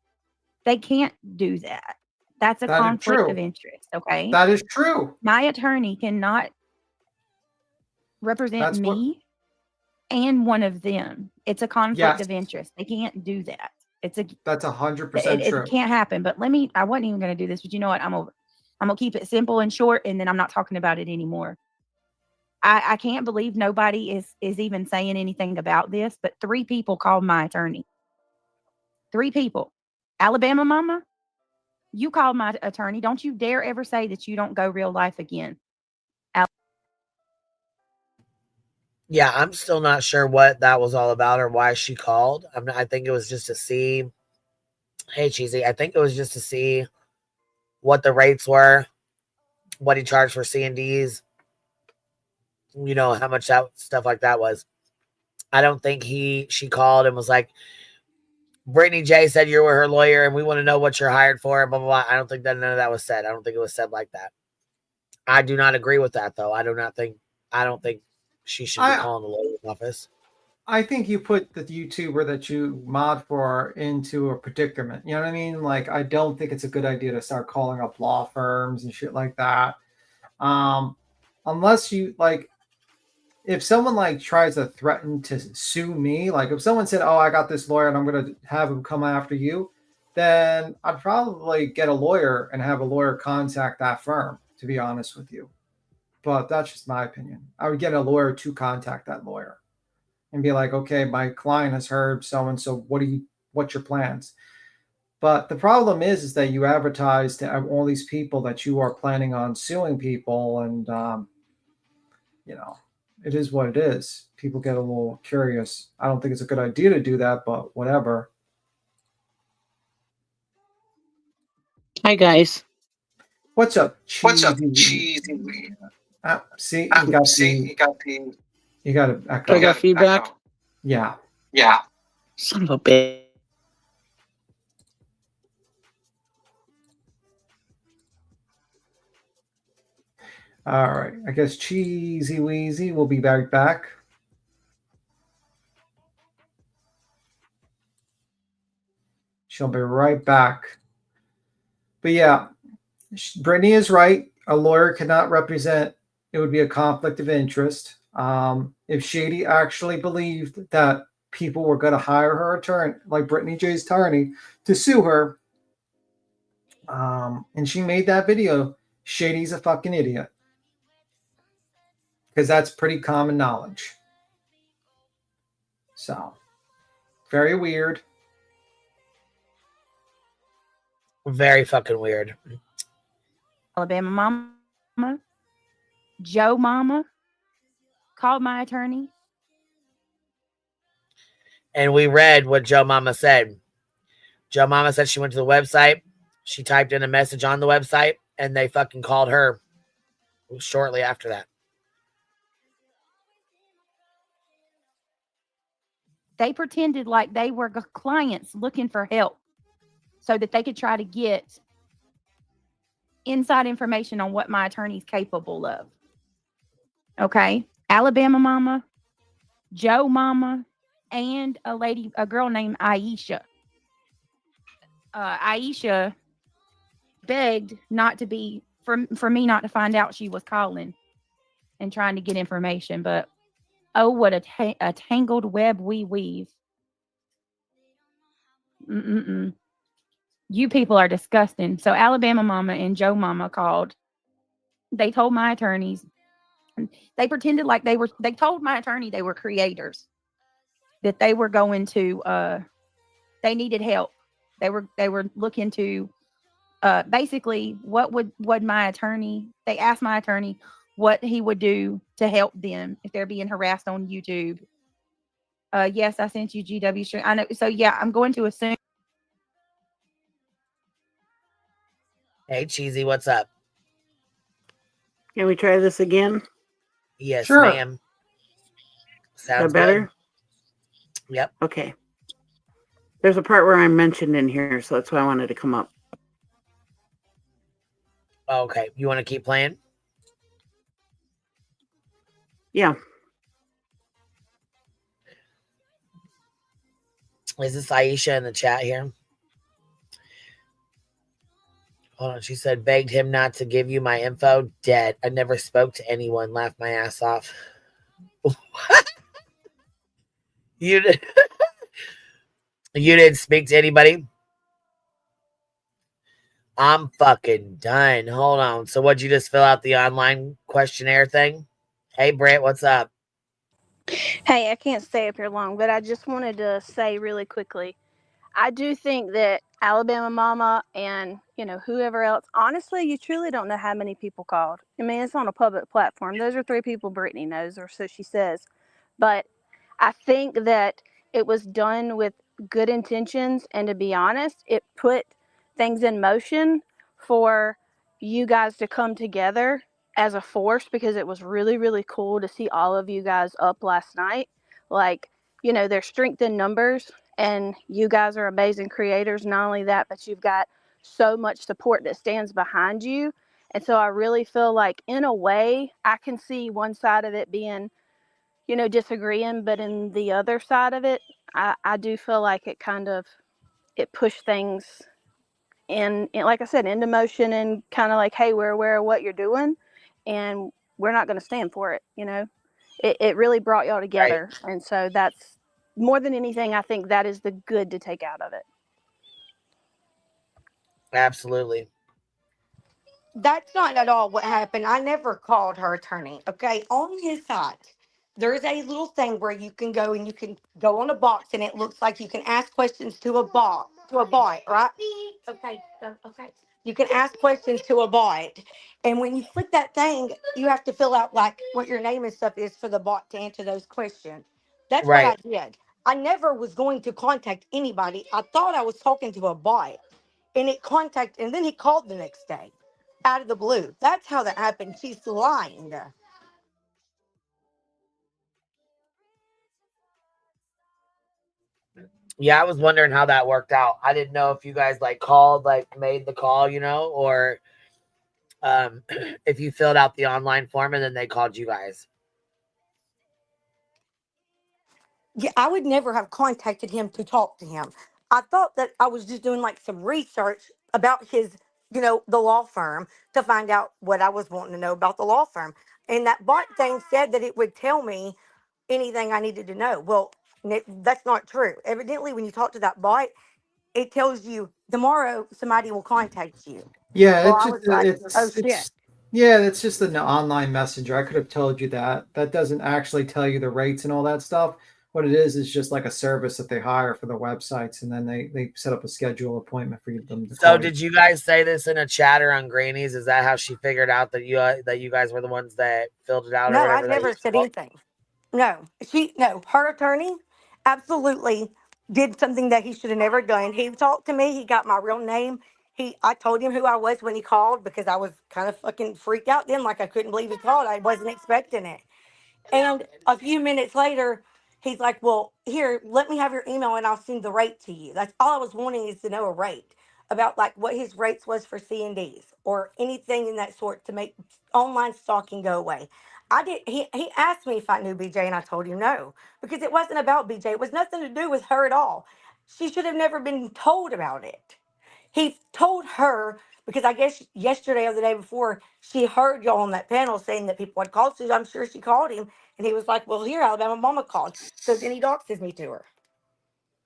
They can't do that. That's a conflict of interest, okay? That is true. My attorney cannot represent me and one of them. It's a conflict of interest. They can't do that. That's 100% true. It can't happen. But I wasn't even going to do this, but you know what? I'm gonna keep it simple and short, and then I'm not talking about it anymore. I can't believe nobody is even saying anything about this, but 3 people called my attorney. 3 people. Alabama mama, You called my attorney. Don't you dare ever say that you don't go real life again. Yeah, I'm still not sure what that was all about or why she called. I think it was just to see. Hey, Cheesy. I think it was just to see what the rates were, what he charged for C&Ds, you know, how much that stuff like that was. I don't think she called and was like, Brittany J said you were her lawyer and we want to know what you're hired for, blah, blah, blah. I don't think that none of that was said. I don't think it was said like that. I do not agree with that, though. I don't think she should be calling the lawyer's office. I think you put the YouTuber that you mod for into a predicament. You know what I mean? Like, I don't think it's a good idea to start calling up law firms and shit like that. Unless you like, if someone like tries to threaten to sue me, like if someone said, "Oh, I got this lawyer and I'm going to have him come after you," then I'd probably get a lawyer and have a lawyer contact that firm, to be honest with you. But that's just my opinion. I would get a lawyer to contact that lawyer and be like, "Okay, my client has heard so and so. What's your plans?" But the problem is that you advertise to all these people that you are planning on suing people, and you know, it is what it is. People get a little curious. I don't think it's a good idea to do that, but whatever. Hi guys. What's up, cheesy? What's up, cheesy? See, you got the. You got to echo. I got feedback. Echo. Yeah. Yeah. Son of a bitch. All right. I guess Cheesy Weezy will be right back. She'll be right back. But yeah, Brittany is right. A lawyer cannot represent. It would be a conflict of interest. If Shady actually believed that people were going to hire her attorney, like Brittany J's attorney, to sue her, and she made that video, Shady's a fucking idiot. Because that's pretty common knowledge. So, very weird. Very fucking weird. Alabama mama, Joe mama, called my attorney. And we read what Joe Mama said. Joe Mama said she went to the website. She typed in a message on the website, and they fucking called her shortly after that. They pretended like they were clients looking for help so that they could try to get inside information on what my attorney's capable of. Okay. Alabama mama, Joe mama, and a girl named Aisha. Aisha begged not to be, for me not to find out she was calling and trying to get information, but oh, what a tangled web we weave. You people are disgusting. So Alabama mama and Joe mama called. They told my attorneys. They pretended like they told my attorney they were creators. That they were going to, they needed help. They were looking to, basically, what would my attorney, they asked my attorney what he would do to help them if they're being harassed on YouTube. Yes, I sent you GW stream. I know. So yeah, I'm going to assume. Hey, Cheesy, what's up? Can we try this again? Yes, sure. ma'am. Sounds better? good. Yep. Okay. There's a part where I'm mentioned in here, so that's why I wanted to come up. Okay. You want to keep playing? Yeah. Is this Aisha in the chat here? Hold on. She said, begged him not to give you my info. Dead. I never spoke to anyone. Laughed my ass off. What? You didn't speak to anybody? I'm fucking done. Hold on. So what'd you just fill out the online questionnaire thing? Hey, Brett, what's up? Hey, I can't stay up here long, but I just wanted to say really quickly, I do think that Alabama Mama and, whoever else, honestly, you truly don't know how many people called. I mean, it's on a public platform. Those are 3 people Brittany knows, or so she says. But I think that it was done with good intentions. And to be honest, it put things in motion for you guys to come together as a force, because it was really, really cool to see all of you guys up last night. Like, there's strength in numbers, and you guys are amazing creators. Not only that, but you've got so much support that stands behind you. And so I really feel like, in a way, I can see one side of it being, disagreeing, but in the other side of it, I do feel like it pushed things in, like I said, into motion, and kind of like, hey, we're aware of what you're doing, and we're not going to stand for it. It really brought y'all Right. together. And so that's more than anything, I think that is the good to take out of it. Absolutely. That's not at all what happened. I never called her attorney. Okay. On his site, there's a little thing where you can go and you can go on a box and it looks like you can ask questions to a bot, right? Okay. Okay. You can ask questions to a bot. And when you click that thing, you have to fill out like what your name and stuff is for the bot to answer those questions. That's what I Right. did. I never was going to contact anybody. I thought I was talking to a bot, and and then he called the next day out of the blue. That's how that happened. She's lying. Yeah, I was wondering how that worked out. I didn't know if you guys like called, like made the call, or if you filled out the online form and then they called you guys. Yeah, I would never have contacted him to talk to him. I thought that I was just doing like some research about his, the law firm, to find out what I was wanting to know about the law firm. And that bot thing said that it would tell me anything I needed to know. Well, that's not true. Evidently, when you talk to that bot, it tells you tomorrow somebody will contact you. Yeah, Well, it's I just was like, oh shit. it's yeah, it's just an online messenger. I could have told you that. That doesn't actually tell you the rates and all that stuff. What it is just like a service that they hire for the websites, and then they set up a schedule appointment for them to So call you. did you guys say this in a chat or on Granny's? Is that how she figured out that you guys were the ones that filled it out or No, I whatever that you never said called? anything. No, her attorney absolutely did something that he should have never done. He talked to me. He got my real name. I told him who I was when he called, because I was kind of fucking freaked out then, like I couldn't believe he called. I wasn't expecting it. And a few minutes later, he's like, well, here, let me have your email and I'll send the rate to you. That's all I was wanting, is to know a rate, about like what his rates was for C&Ds or anything in that sort to make online stalking go away. He asked me if I knew BJ, and I told him no, because it wasn't about BJ. It was nothing to do with her at all. She should have never been told about it. He told her because I guess yesterday or the day before she heard y'all on that panel saying that people had called. So I'm sure she called him, and he was like, "Well, here, Alabama Mama called." So then he doxes me to her.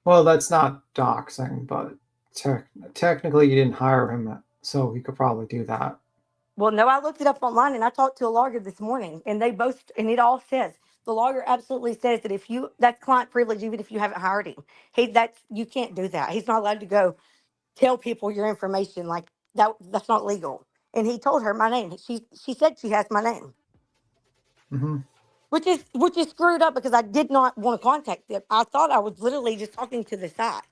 Well, that's not doxing, but technically you didn't hire him, so he could probably do that. Well, no, I looked it up online, and I talked to a lawyer this morning, and it all says, the lawyer absolutely says that if that's client privilege, even if you haven't hired him, you can't do that. He's not allowed to go tell people your information like that. That's not legal. And he told her my name. She said she has my name, Hmm. which is screwed up, because I did not want to contact them. I thought I was literally just talking to the site,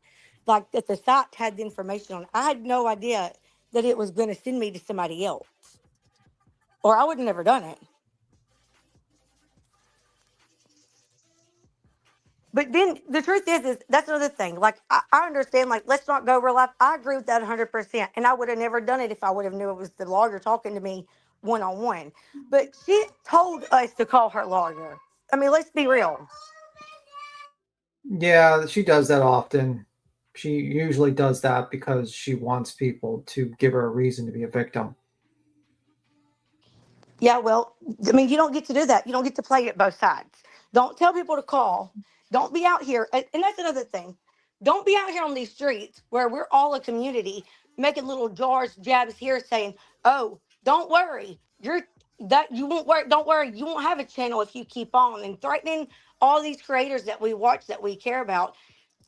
like that the site had the information on it. I had no idea that it was going to send me to somebody else, or I would have never done it. But then the truth is that's another thing. Like, I understand, like, let's not go over life. I agree with that 100%. And I would have never done it if I would have knew it was the lawyer talking to me one on one. But she told us to call her lawyer. I mean, let's be real. Yeah, she does that often. She usually does that because she wants people to give her a reason to be a victim. Yeah, well, I mean, you don't get to do that. You don't get to play it both sides. Don't tell people to call. Don't be out here. And that's another thing. Don't be out here on these streets where we're all a community making little jabs here saying, oh, don't worry. You won't worry. Don't worry. You won't have a channel if you keep on, and threatening all these creators that we watch, that we care about.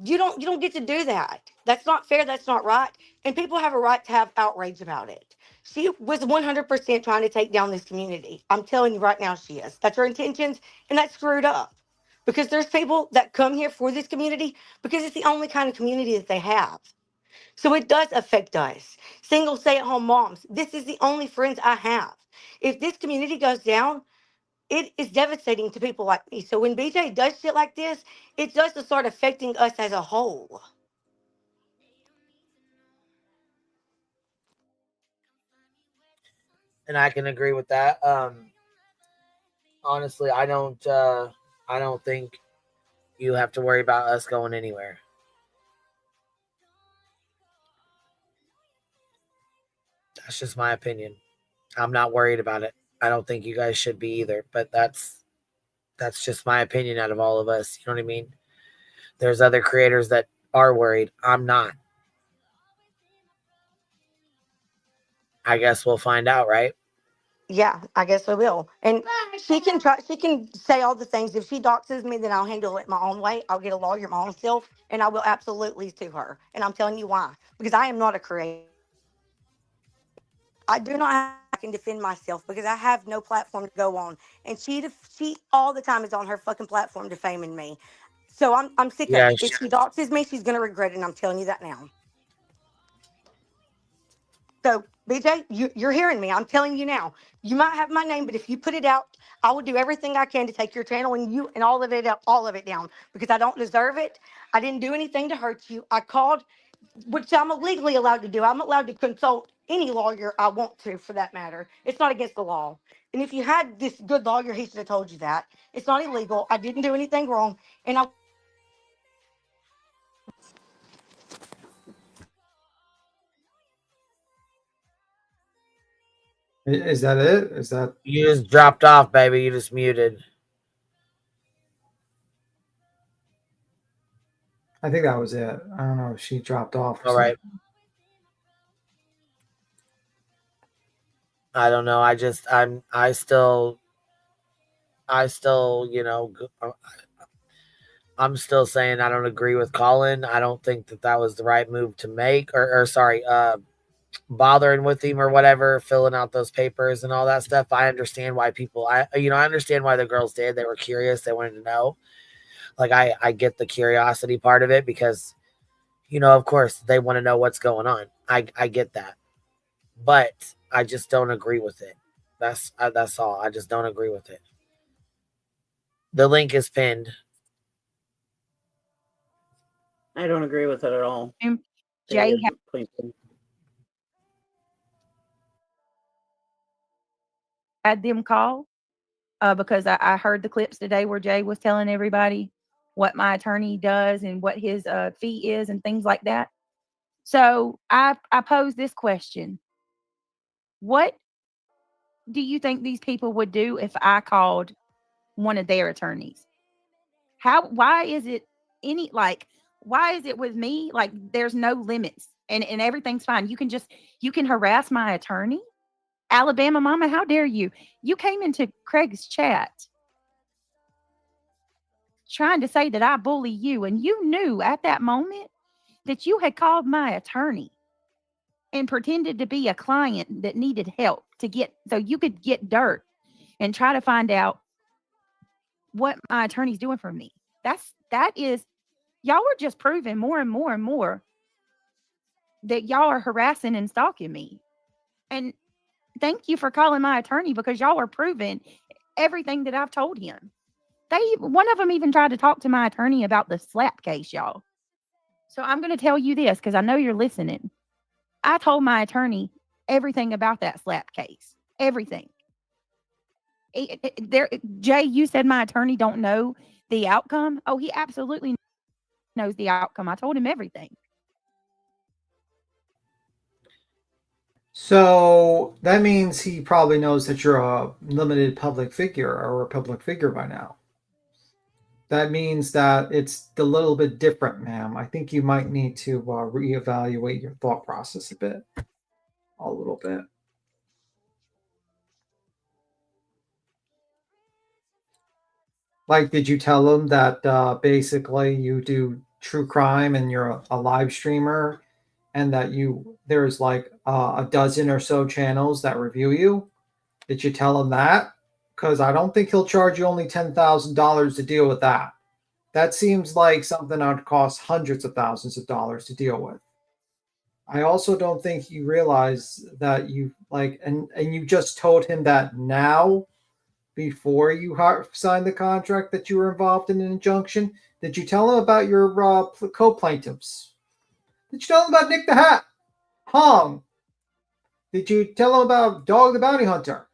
You don't get to do that. That's not fair. That's not right. And people have a right to have outrage about it. She was 100% trying to take down this community. I'm telling you right now, she is. That's her intentions, and that's screwed up. Because there's people that come here for this community because it's the only kind of community that they have. So it does affect us. Single stay-at-home moms. This is the only friends I have. If this community goes down, it is devastating to people like me. So when BJ does shit like this, it does to start affecting us as a whole. And I can agree with that. Honestly, I don't think you have to worry about us going anywhere. That's just my opinion. I'm not worried about it. I don't think you guys should be either, but that's just my opinion out of all of us. You know what I mean? There's other creators that are worried. I'm not. I guess we'll find out, right? Yeah, I guess we will. And she can try. She can say all the things. If she doxes me, then I'll handle it my own way. I'll get a lawyer my own self, and I will absolutely sue her. And I'm telling you why. Because I am not a creator. I do not have, I can defend myself because I have no platform to go on. And she all the time is on her fucking platform defaming me. So I'm sick of Yeah, it. If she doxes me, she's gonna regret it. And I'm telling you that now. So, BJ, you're hearing me. I'm telling you now. You might have my name, but if you put it out, I will do everything I can to take your channel and you and all of it down because I don't deserve it. I didn't do anything to hurt you. I called, which I'm legally allowed to do. I'm allowed to consult any lawyer I want to, for that matter. It's not against the law. And if you had this good lawyer, he should have told you that. It's not illegal. I didn't do anything wrong, and I. Is that it? Is that? you just dropped off, baby. You just muted. I think that was it. I don't know if she dropped off or All right. something. I don't know. I still, I'm still saying I don't agree with Colin. I don't think that was the right move to make, or sorry, bothering with him or whatever, filling out those papers and all that stuff. I understand why I understand why the girls did. They were curious. They wanted to know. Like I get the curiosity part of it because, of course they want to know what's going on. I get that, but I just don't agree with it. That's all. I just don't agree with it. The link is pinned. I don't agree with it at all. Jay had them call because I heard the clips today where Jay was telling everybody what my attorney does and what his fee is and things like that. So I pose this question. What do you think these people would do if I called one of their attorneys? Why is it why is it with me? Like there's no limits and everything's fine. You can harass my attorney. Alabama mama, how dare you? You came into Craig's chat trying to say that I bully you, and you knew at that moment that you had called my attorney and pretended to be a client that needed help so you could get dirt and try to find out what my attorney's doing for me. That is y'all are just proving more and more and more that y'all are harassing and stalking me. And thank you for calling my attorney because y'all are proving everything that I've told him. One of them even tried to talk to my attorney about the slap case, y'all. So I'm going to tell you this because I know you're listening. I told my attorney everything about that slap case. Everything. Jay, you said my attorney don't know the outcome. Oh, he absolutely knows the outcome. I told him everything. So that means he probably knows that you're a limited public figure or a public figure by now. That means that it's a little bit different, ma'am. I think you might need to reevaluate your thought process a little bit. Like, did you tell him that basically you do true crime and you're a live streamer, and that there's like a dozen or so channels that review you, did you tell him that? Because I don't think he'll charge you only $10,000 to deal with that. That seems like something that would cost hundreds of thousands of dollars to deal with. I also don't think you realize that you like, and you just told him that now before you signed the contract that you were involved in an injunction. Did you tell him about your co-plaintiffs? Did you tell him about Nick the Hat, Hong? Did you tell him about Dog the Bounty Hunter?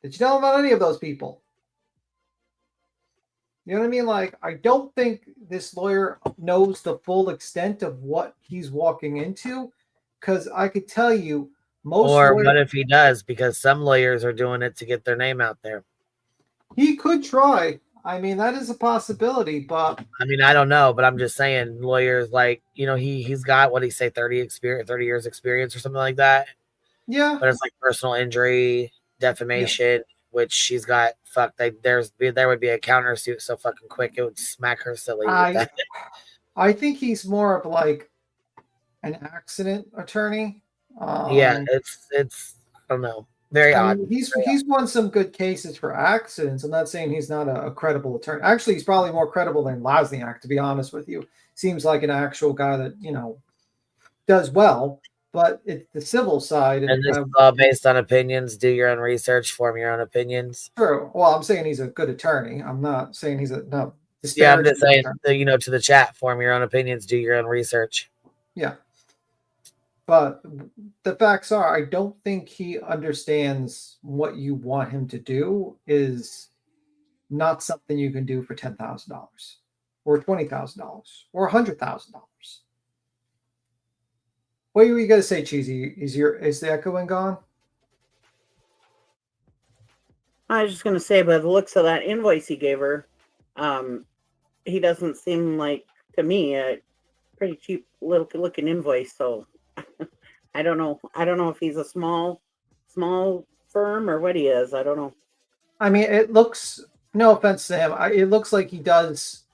Did you tell him about any of those people? You know what I mean? Like, I don't think this lawyer knows the full extent of what he's walking into, because I could tell you most Or lawyers, what if he does? Because some lawyers are doing it to get their name out there. he could try. I mean, that is a possibility, but I mean, I don't know, but I'm just saying lawyers, like, you know, he's got, what do you say, 30 years experience or something like that. yeah, But it's like personal injury, defamation, which she's got. Fuck, there would be a countersuit so fucking quick it would smack her silly with that. I think he's more of like an accident attorney. Yeah, it's I don't know, very odd. Mean, he's won some good cases for accidents. I'm not saying he's not a credible attorney. Actually, he's probably more credible than Lasniak, to be honest with you. Seems like an actual guy that, you know, does well. But it's the civil side. And this is all based on opinions. Do your own research, form your own opinions. True. Well, I'm saying he's a good attorney. I'm not saying he's no. Yeah, I'm just saying, you know, to the chat, form your own opinions, do your own research. Yeah. But the facts are, I don't think he understands what you want him to do is not something you can do for $10,000 or $20,000 or $100,000. What were you going to say, Cheesy? Is the echoing gone? I was just going to say, by the looks of that invoice he gave her, he doesn't seem like, to me, a pretty cheap little looking invoice. So I don't know. I don't know if he's a small firm or what he is. I don't know. I mean, it looks, no offense to him, it looks like he does,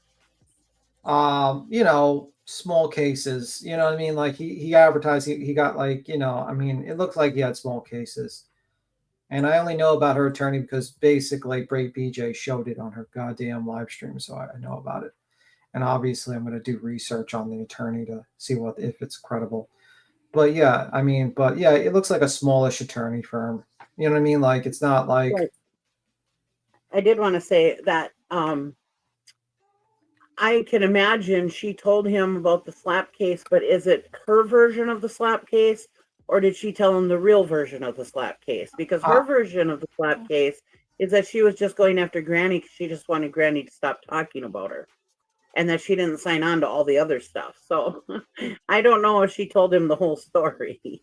you know, small cases. You know what I mean? Like he advertised, he got like, you know, I mean, it looked like he had small cases. And I only know about her attorney because basically Bray BJ showed it on her goddamn live stream, so I know about it. And obviously, I'm going to do research on the attorney to see if it's credible. But yeah, I mean, but yeah, it looks like a smallish attorney firm. You know what I mean? Like it's not like. Right. I did want to say that I can imagine she told him about the slap case, but is it her version of the slap case? Or did she tell him the real version of the slap case? Because her version of the slap case is that she was just going after Granny because she just wanted Granny to stop talking about her. And that she didn't sign on to all the other stuff. So I don't know if she told him the whole story.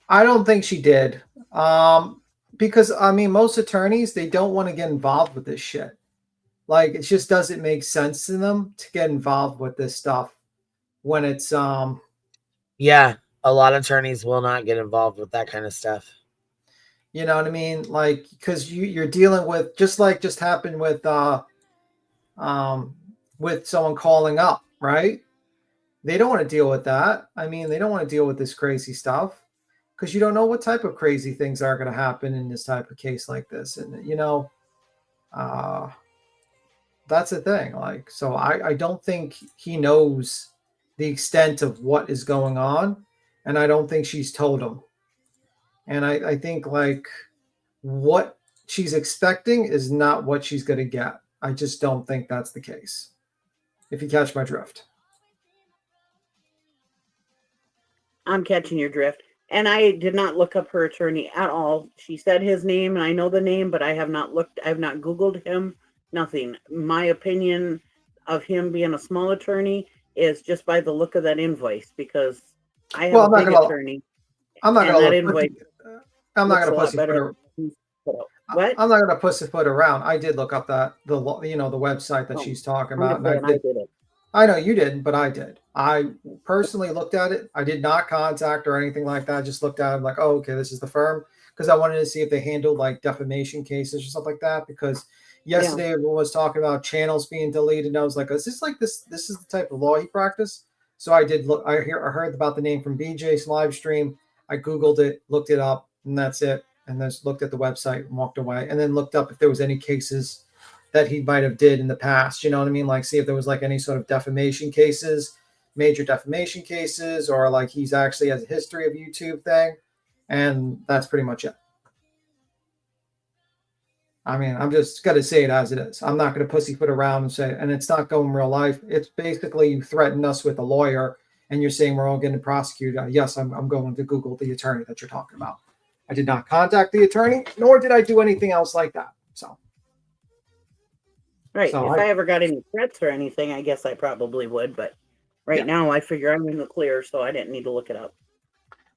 I don't think she did. Because, I mean, most attorneys, they don't want to get involved with this shit. Like, it just doesn't make sense to them to get involved with this stuff when it's... Yeah. A lot of attorneys will not get involved with that kind of stuff. You know what I mean? Like, because you're dealing with, just happened with someone calling up, right? They don't want to deal with that. I mean, they don't want to deal with this crazy stuff because you don't know what type of crazy things are going to happen in this type of case like this. And, you know, that's the thing. Like, so I don't think he knows the extent of what is going on. And I don't think she's told him. And I think like what she's expecting is not what she's going to get. I just don't think that's the case. If you catch my drift. I'm catching your drift. And I did not look up her attorney at all. She said his name and I know the name, but I have not Googled him. Nothing. My opinion of him being a small attorney is just by the look of that invoice because I have a big attorney. I'm not going to What? I'm not going to pussyfoot around. I did look up the website that she's talking about. And I did it. I know you didn't, but I did. I personally looked at it. I did not contact or anything like that. I just looked at it like, oh, okay, this is the firm. Because I wanted to see if they handled like defamation cases or stuff like that. Because Yesterday, everyone was talking about channels being deleted, and I was like, "Is this like this? This is the type of law he practiced." So I did look. I heard about the name from BJ's live stream. I googled it, looked it up, and that's it. And then looked at the website and walked away. And then looked up if there was any cases that he might have did in the past. You know what I mean? Like, see if there was like any sort of defamation cases, major defamation cases, or like he's actually has a history of YouTube thing. And that's pretty much it. I mean, I'm just going to say it as it is. I'm not going to pussyfoot around and say, and it's not going real life. It's basically you threatened us with a lawyer and you're saying we're all getting prosecuted. Yes, I'm going to Google the attorney that you're talking about. I did not contact the attorney, nor did I do anything else like that. So, right. If I ever got any threats or anything, I guess I probably would. But right now, I figure I'm in the clear, so I didn't need to look it up.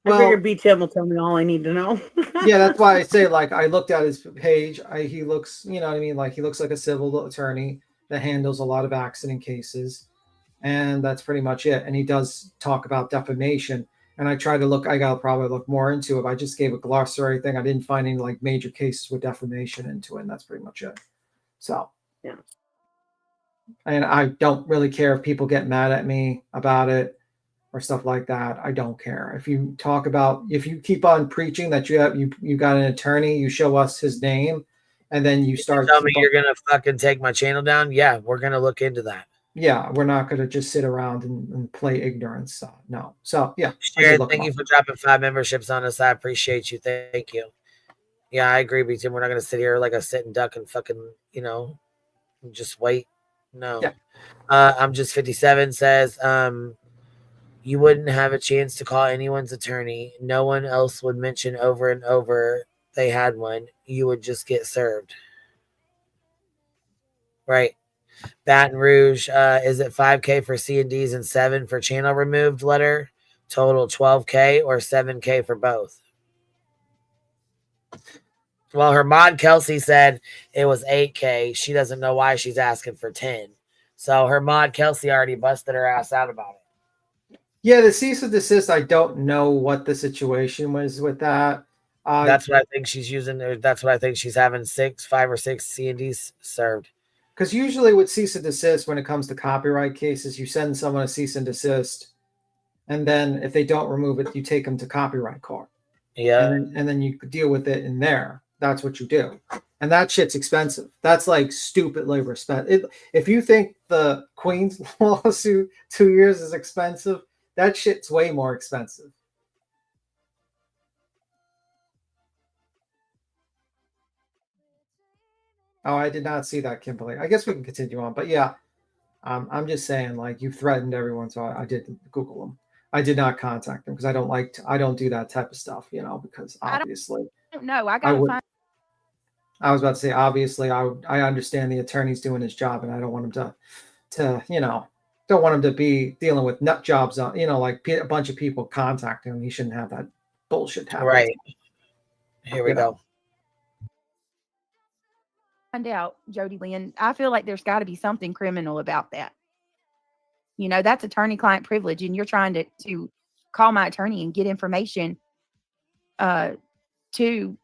I figured B-Tim will tell me all I need to know. Yeah, that's why I say, like, I looked at his page. He looks, you know what I mean? Like, he looks like a civil attorney that handles a lot of accident cases. And that's pretty much it. And he does talk about defamation. And I try to look, I got to probably look more into it. I just gave a glossary thing. I didn't find any, like, major cases with defamation into it. And that's pretty much it. So, yeah. And I don't really care if people get mad at me about it or stuff like that. I don't care. If you talk about, if you keep on preaching that you got an attorney, you show us his name, and then you start. Tell me you're gonna fucking take my channel down. Yeah, we're gonna look into that. Yeah, we're not gonna just sit around and play ignorance. So, no. So yeah. Sharon, thank you for dropping 5 memberships on us. I appreciate you. Thank you. Yeah, I agree with you. We're not gonna sit here like a sitting duck and fucking, you know, just wait. No. Yeah. I'm just 57 says, you wouldn't have a chance to call anyone's attorney. No one else would mention over and over they had one. You would just get served. Right. Baton Rouge, is it 5K for C&Ds and 7 for channel removed letter? Total 12K or 7K for both? Well, her mod Kelsey said it was 8K. She doesn't know why she's asking for 10. So her mod Kelsey already busted her ass out about it. Yeah, the cease and desist, I don't know what the situation was with that. That's what I think she's using. That's what I think she's having 5 or 6 C&Ds served. Because usually with cease and desist, when it comes to copyright cases, you send someone a cease and desist, and then if they don't remove it, you take them to copyright court. Yeah. And then you deal with it in there. That's what you do. And that shit's expensive. That's like stupid labor spent. If you think the Queen's lawsuit 2 years is expensive, that shit's way more expensive. Oh, I did not see that, Kimberly. I guess we can continue on. But yeah, I'm just saying, like, you threatened everyone, so I did Google them. I did not contact them because I don't do that type of stuff, you know, because obviously. I don't know. I was about to say, obviously, I understand the attorney's doing his job, and I don't want him to you know, don't want him to be dealing with nut jobs on, you know, like a bunch of people contacting him. He shouldn't have that bullshit happen. Right. Here we go. Find out, Jody Lynn. I feel like there's got to be something criminal about that. You know, that's attorney-client privilege, and you're trying to call my attorney and get information to,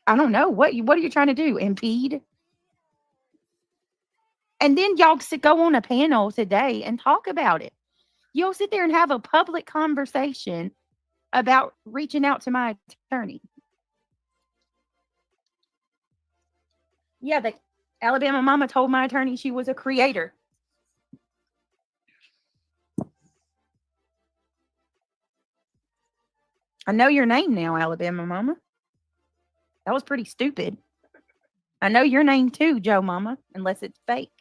I don't know, what are you trying to do? Impede? And then y'all go on a panel today and talk about it. You'll sit there and have a public conversation about reaching out to my attorney. Yeah, the Alabama mama told my attorney she was a creator. I know your name now, Alabama mama. That was pretty stupid. I know your name too, Joe Mama, unless it's fake.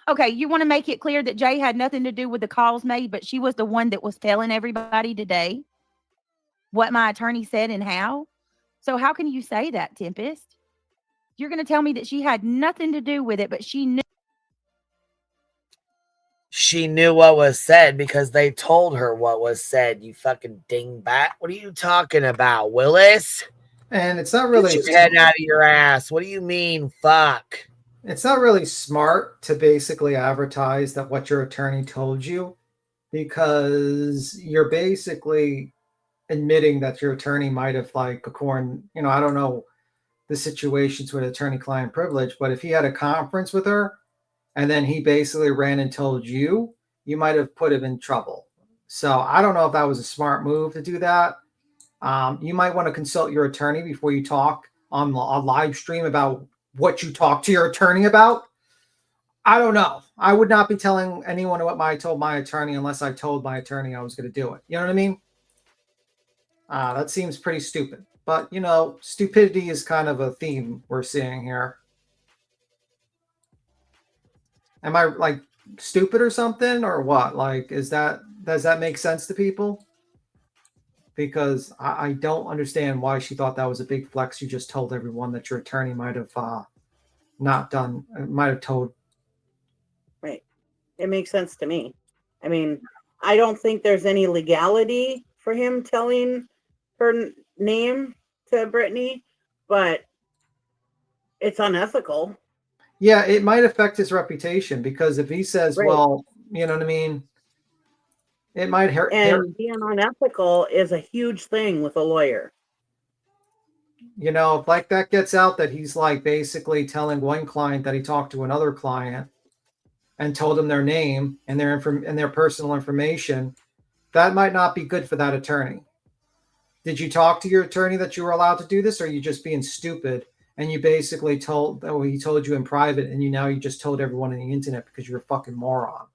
Okay, you want to make it clear that Jay had nothing to do with the calls made, but she was the one that was telling everybody today what my attorney said and how. So how can you say that, Tempest? You're going to tell me that she had nothing to do with it, but she knew. She knew what was said because they told her what was said, you fucking dingbat. What are you talking about, Willis? And it's not really... Get your head out of your ass. What do you mean, fuck? It's not really smart to basically advertise that what your attorney told you, because you're basically admitting that your attorney might have, like, according, I don't know the situations with attorney-client privilege, but if he had a conference with her and then he basically ran and told you, you might have put him in trouble. So I don't know if that was a smart move to do that. You might want to consult your attorney before you talk on a live stream about what you talk to your attorney about. I don't know. I would not be telling anyone what I told my attorney unless I told my attorney I was going to do it. You know what I mean? That seems pretty stupid. But, stupidity is kind of a theme we're seeing here. Am I, like, stupid or something, or what? Like, does that make sense to people? Because I don't understand why she thought that was a big flex. You just told everyone that your attorney might have told. Right. It makes sense to me. I mean, I don't think there's any legality for him telling her name to Brittany, but it's unethical. Yeah, it might affect his reputation, because if he says, Right. well, you know what I mean? It might hurt. And being unethical is a huge thing with a lawyer. If like that gets out that he's like basically telling one client that he talked to another client and told them their name and their personal information, that might not be good for that attorney. Did you talk to your attorney that you were allowed to do this, or are you just being stupid and you basically he told you in private and you just told everyone on the internet because you're a fucking moron?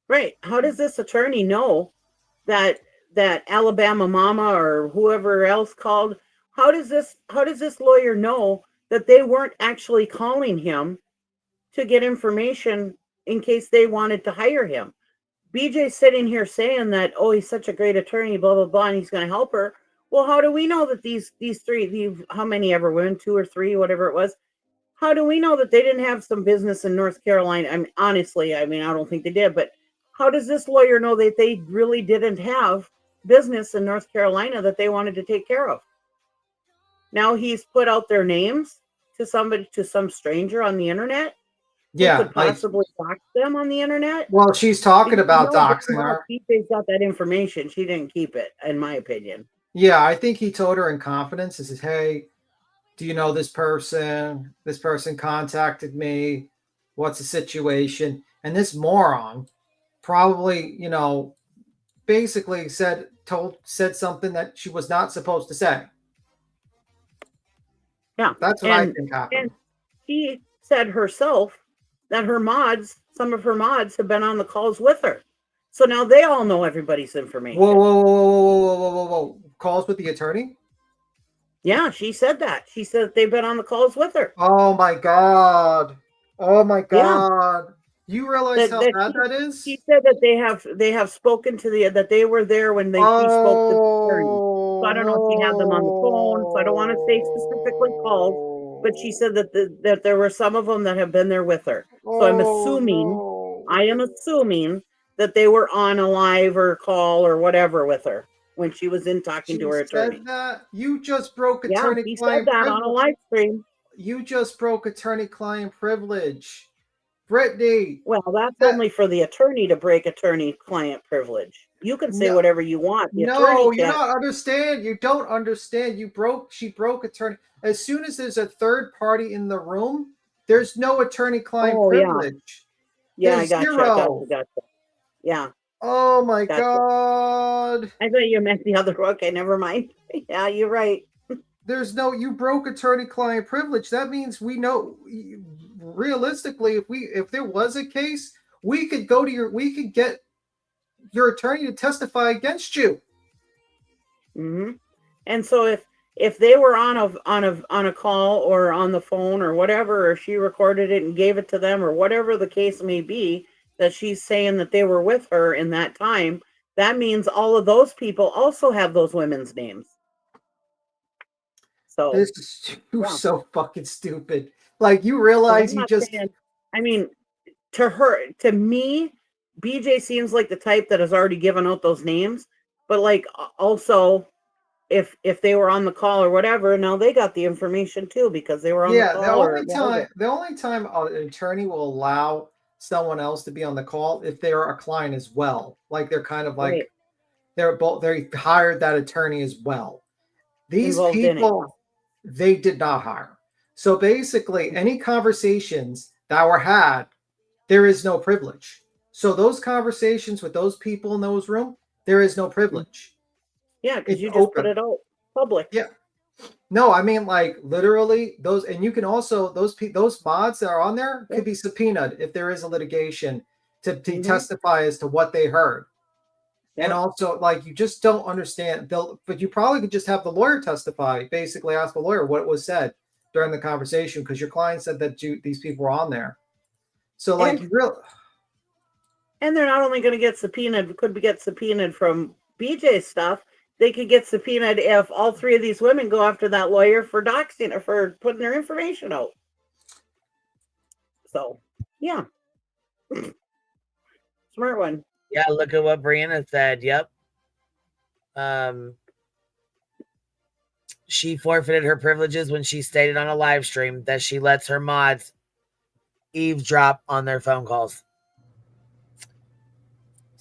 Right. How does this attorney know that Alabama mama or whoever else called? How does this lawyer know that they weren't actually calling him to get information in case they wanted to hire him? BJ's sitting here saying that, oh, he's such a great attorney, blah, blah, blah, and he's going to help her. Well, how do we know that these three, how many ever women, 2 or 3, whatever it was, how do we know that they didn't have some business in North Carolina? I mean, honestly, I don't think they did, but how does this lawyer know that they really didn't have business in North Carolina that they wanted to take care of? Now he's put out their names to some stranger on the internet. Yeah, who could possibly dox them on the internet. Well, she's talking about doxing her. BJ's got that information. She didn't keep it, in my opinion. Yeah, I think he told her in confidence. He says, "Hey, do you know this person? This person contacted me. What's the situation?" And this moron probably, basically said something that she was not supposed to say. Yeah, that's what I think happened. And she said herself that some of her mods have been on the calls with her. So now they all know everybody's information. Whoa. Calls with the attorney? Yeah, she said that. She said they've been on the calls with her. Oh my God. Yeah. You realize how bad that is? She said that they have spoken to that they were there when she spoke to the attorney. So I don't know if she had them on the phone. So I don't want to say specifically calls, but she said that there were some of them that have been there with her. So I am assuming that they were on a live or call or whatever with her when she was in talking to her attorney. Said that? You just broke attorney-client privilege. He said that on a live stream. You just broke attorney-client privilege. Brittany. Well, that's only for the attorney to break attorney-client privilege. You can say whatever you want. You don't understand. You don't understand. She broke attorney. As soon as there's a third party in the room, there's no attorney-client privilege. Yeah, I got you. Yeah. Oh my God. I thought you meant the other. Okay, never mind. Yeah, you're right. You broke attorney-client privilege. That means we know realistically, if there was a case, we could get your attorney to testify against you. Mm-hmm. And so if they were on a call or on the phone or whatever, or she recorded it and gave it to them or whatever the case may be, that she's saying that they were with her in that time, that means all of those people also have those women's names. So this is so fucking stupid. Like, you realize to me, BJ seems like the type that has already given out those names, but like also if they were on the call or whatever, now they got the information too because they were on the call. The only time an attorney will allow someone else to be on the call if they're a client as well. Like, they're kind of like they hired that attorney as well. These Involved in it, people, they did not hire. So basically, any conversations that were had, there is no privilege. So those conversations with those people in those rooms, there is no privilege. Yeah, because It's you just put open. it out public. Yeah. No, I mean like literally those, and you can also those mods that are on there could be subpoenaed if there is a litigation to testify as to what they heard. And also, like, you just don't understand. But you probably could just have the lawyer testify, basically ask the lawyer what was said during the conversation, because your client said that these people were on there. So, like, And they're not only going to get subpoenaed, could get subpoenaed from BJ's stuff. They could get subpoenaed if all three of these women go after that lawyer for doxing or for putting their information out. So, yeah. Smart one. Yeah, look at what Brianna said. Yep. She forfeited her privileges when she stated on a live stream that she lets her mods eavesdrop on their phone calls.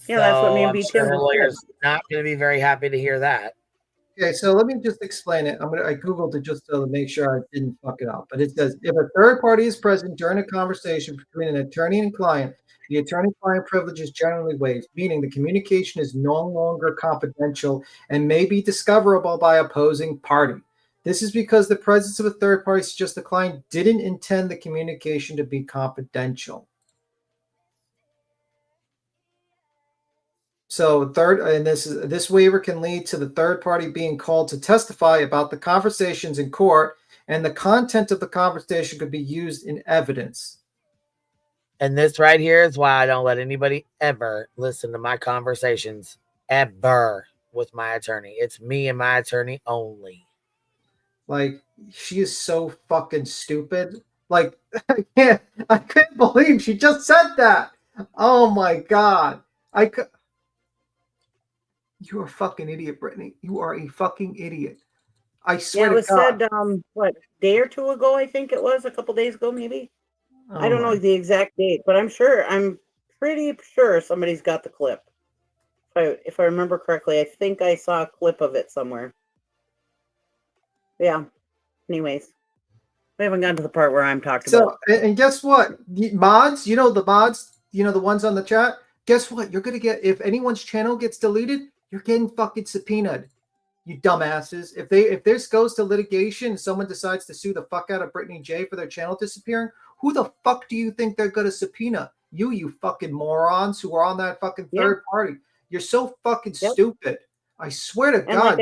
Yeah, that's what me and I'm B. sure her Tim lawyer's not going to be very happy to hear that. Okay, so let me just explain it. I Googled it just to make sure I didn't fuck it up. But it says, if a third party is present during a conversation between an attorney and client, the attorney-client privilege is generally waived, meaning the communication is no longer confidential and may be discoverable by opposing party. This is because the presence of a third party suggests the client didn't intend the communication to be confidential. So this waiver can lead to the third party being called to testify about the conversations in court, and the content of the conversation could be used in evidence. And this right here is why I don't let anybody ever listen to my conversations ever with my attorney. It's me and my attorney only. Like, she is so fucking stupid. Like, I couldn't believe she just said that. Oh my God. You're a fucking idiot, Brittany. You are a fucking idiot. I swear it was to God. said, what, a day or two ago, I think it was, a couple days ago, maybe. Oh I don't know the exact date, but I'm pretty sure somebody's got the clip. If I remember correctly, I think I saw a clip of it somewhere. Yeah. Anyways, we haven't gotten to the part where I'm talking about. And guess what? Mods, the mods, the ones on the chat, guess what? You're going to get, if anyone's channel gets deleted, you're getting fucking subpoenaed. You dumbasses. If this goes to litigation and someone decides to sue the fuck out of Brittany J for their channel disappearing, who the fuck do you think they're going to subpoena? You fucking morons who are on that fucking third party. You're so fucking stupid. I swear to God.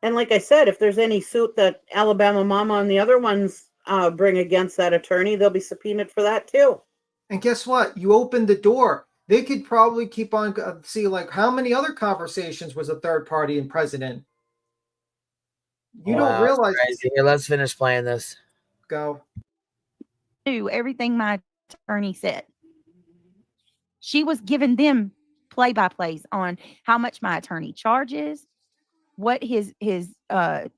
Like I said, if there's any suit that Alabama Mama and the other ones bring against that attorney, they'll be subpoenaed for that too. And guess what? You opened the door. They could probably keep on see, like, how many other conversations was a third party and president? You don't realize. Crazy. Here, let's finish playing this. Go. Do everything my attorney said. She was giving them play-by-plays on how much my attorney charges, what his what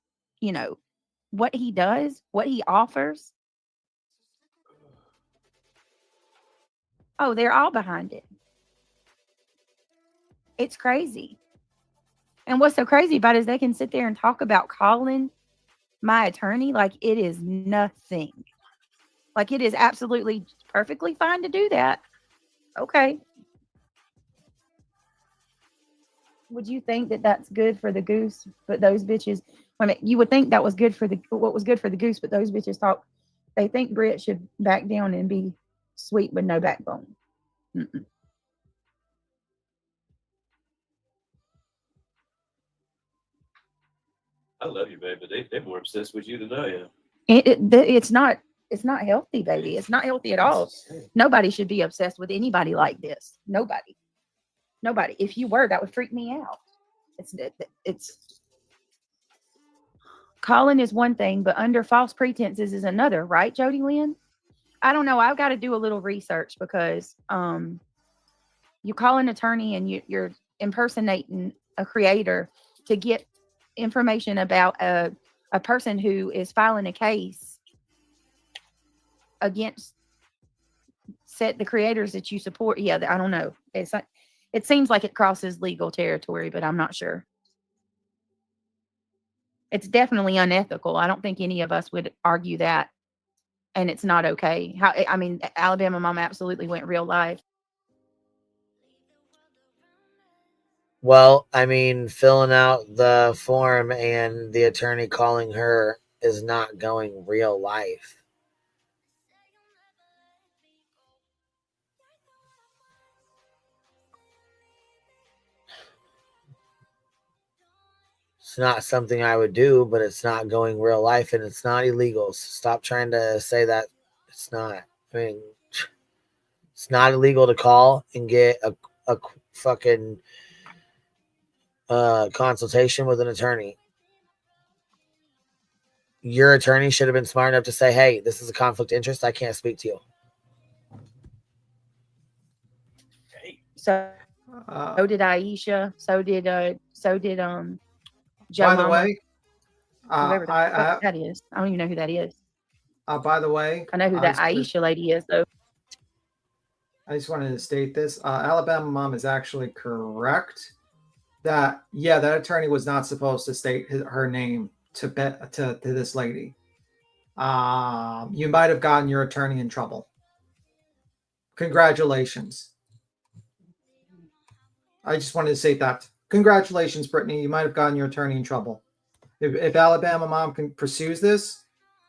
he does, what he offers. Oh, they're all behind it. It's crazy. And what's so crazy about it is they can sit there and talk about calling my attorney like it is nothing. Like, it is absolutely perfectly fine to do that. Okay. Would you think that that's good for the goose? But those bitches, I mean, you would think that was good for what was good for the goose, but those bitches they think Britt should back down and be sweet with no backbone. Mm-mm. I love you, baby, but they're more obsessed with you than I am. It's not healthy, baby. It's not healthy at all. Nobody should be obsessed with anybody like this. Nobody. If you were, that would freak me out. It's calling is one thing, but under false pretenses is another, right, Jody Lynn? I don't know. I've got to do a little research because you call an attorney and you're impersonating a creator to get information about a person who is filing a case against the creators that you support. Yeah, I don't know. It seems like it crosses legal territory, but I'm not sure. It's definitely unethical. I don't think any of us would argue that. And it's not okay. I mean, Alabama mom absolutely went real life. Well, I mean, filling out the form and the attorney calling her is not going real life. It's not something I would do, but it's not going real life and it's not illegal. So stop trying to say that it's not. I mean, it's not illegal to call and get a fucking consultation with an attorney. Your attorney should have been smart enough to say, hey, this is a conflict of interest. I can't speak to you. So did Aisha. So did Joe By the Mama. way, Whoever the fuck that is. I don't even know who that is. By the way, I know who that Aisha lady is, though. I just wanted to state this. Alabama mom is actually correct that, yeah, that attorney was not supposed to state her name to this lady. You might have gotten your attorney in trouble. Congratulations. I just wanted to say that. Congratulations, Brittany. You might have gotten your attorney in trouble. If Alabama mom pursues this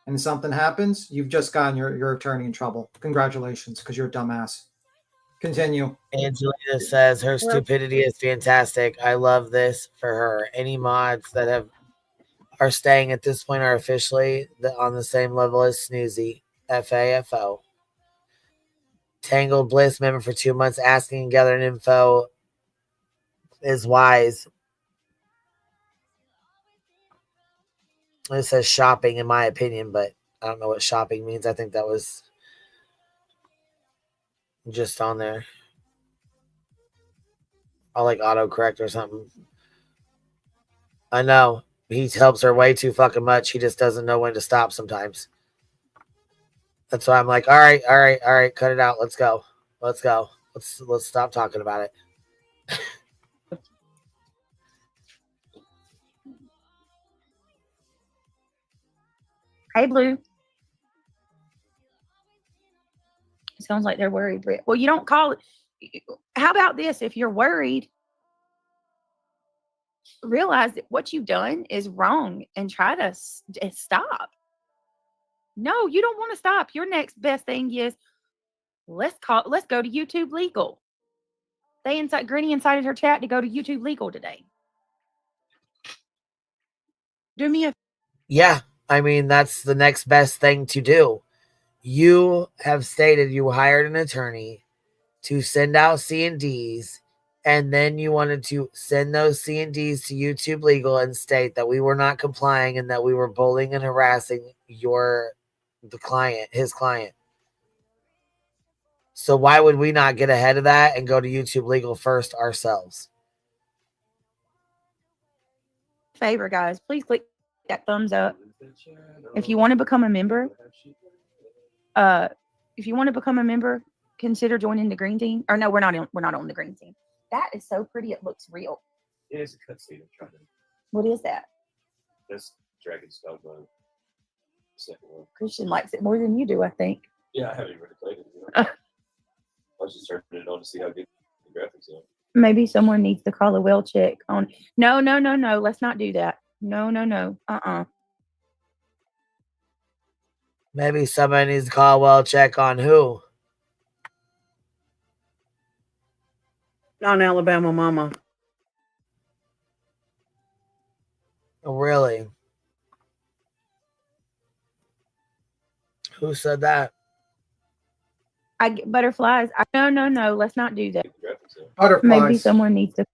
and something happens, you've just gotten your attorney in trouble. Congratulations, because you're a dumbass. Continue. Angelina says her stupidity is fantastic. I love this for her. Any mods that are staying at this point are officially on the same level as Snoozy. FAFO. Tangled Bliss member for 2 months asking and gathering info is wise. It says shopping in my opinion, but I don't know what shopping means. I think that was just on there. I'll like autocorrect or something. I know. He helps her way too fucking much. He just doesn't know when to stop sometimes. That's why I'm like, all right, cut it out. Let's go. Let's stop talking about it. Hey, Blue. It sounds like they're worried, Britt. Well, you don't call it. How about this? If you're worried, realize that what you've done is wrong and try to stop. No, you don't want to stop. Your next best thing is let's go to YouTube Legal. Granny incited her chat to go to YouTube Legal today. Do me a Yeah, I mean that's the next best thing to do. You have stated you hired an attorney to send out C&Ds, and then you wanted to send those C&Ds to YouTube Legal and state that we were not complying and that we were bullying and harassing his client. So why would we not get ahead of that and go to YouTube Legal first ourselves? favor, guys. Please click that thumbs up. If you want to become a member, consider joining the green team. Or no, we're not on the green team. That is so pretty. It looks real. It is a cutscene. What is that? That's Dragon's Dogma. Second one. Christian likes it more than you do, I think. Yeah, I haven't even really played it. I was just turning it on to see how good the graphics are. Maybe someone needs to call a well check on. No. Let's not do that. No. Maybe somebody needs to call a well check on who? On Alabama Mama. Really? Who said that? I get butterflies. No. Let's not do that. Butterflies. Maybe someone needs to.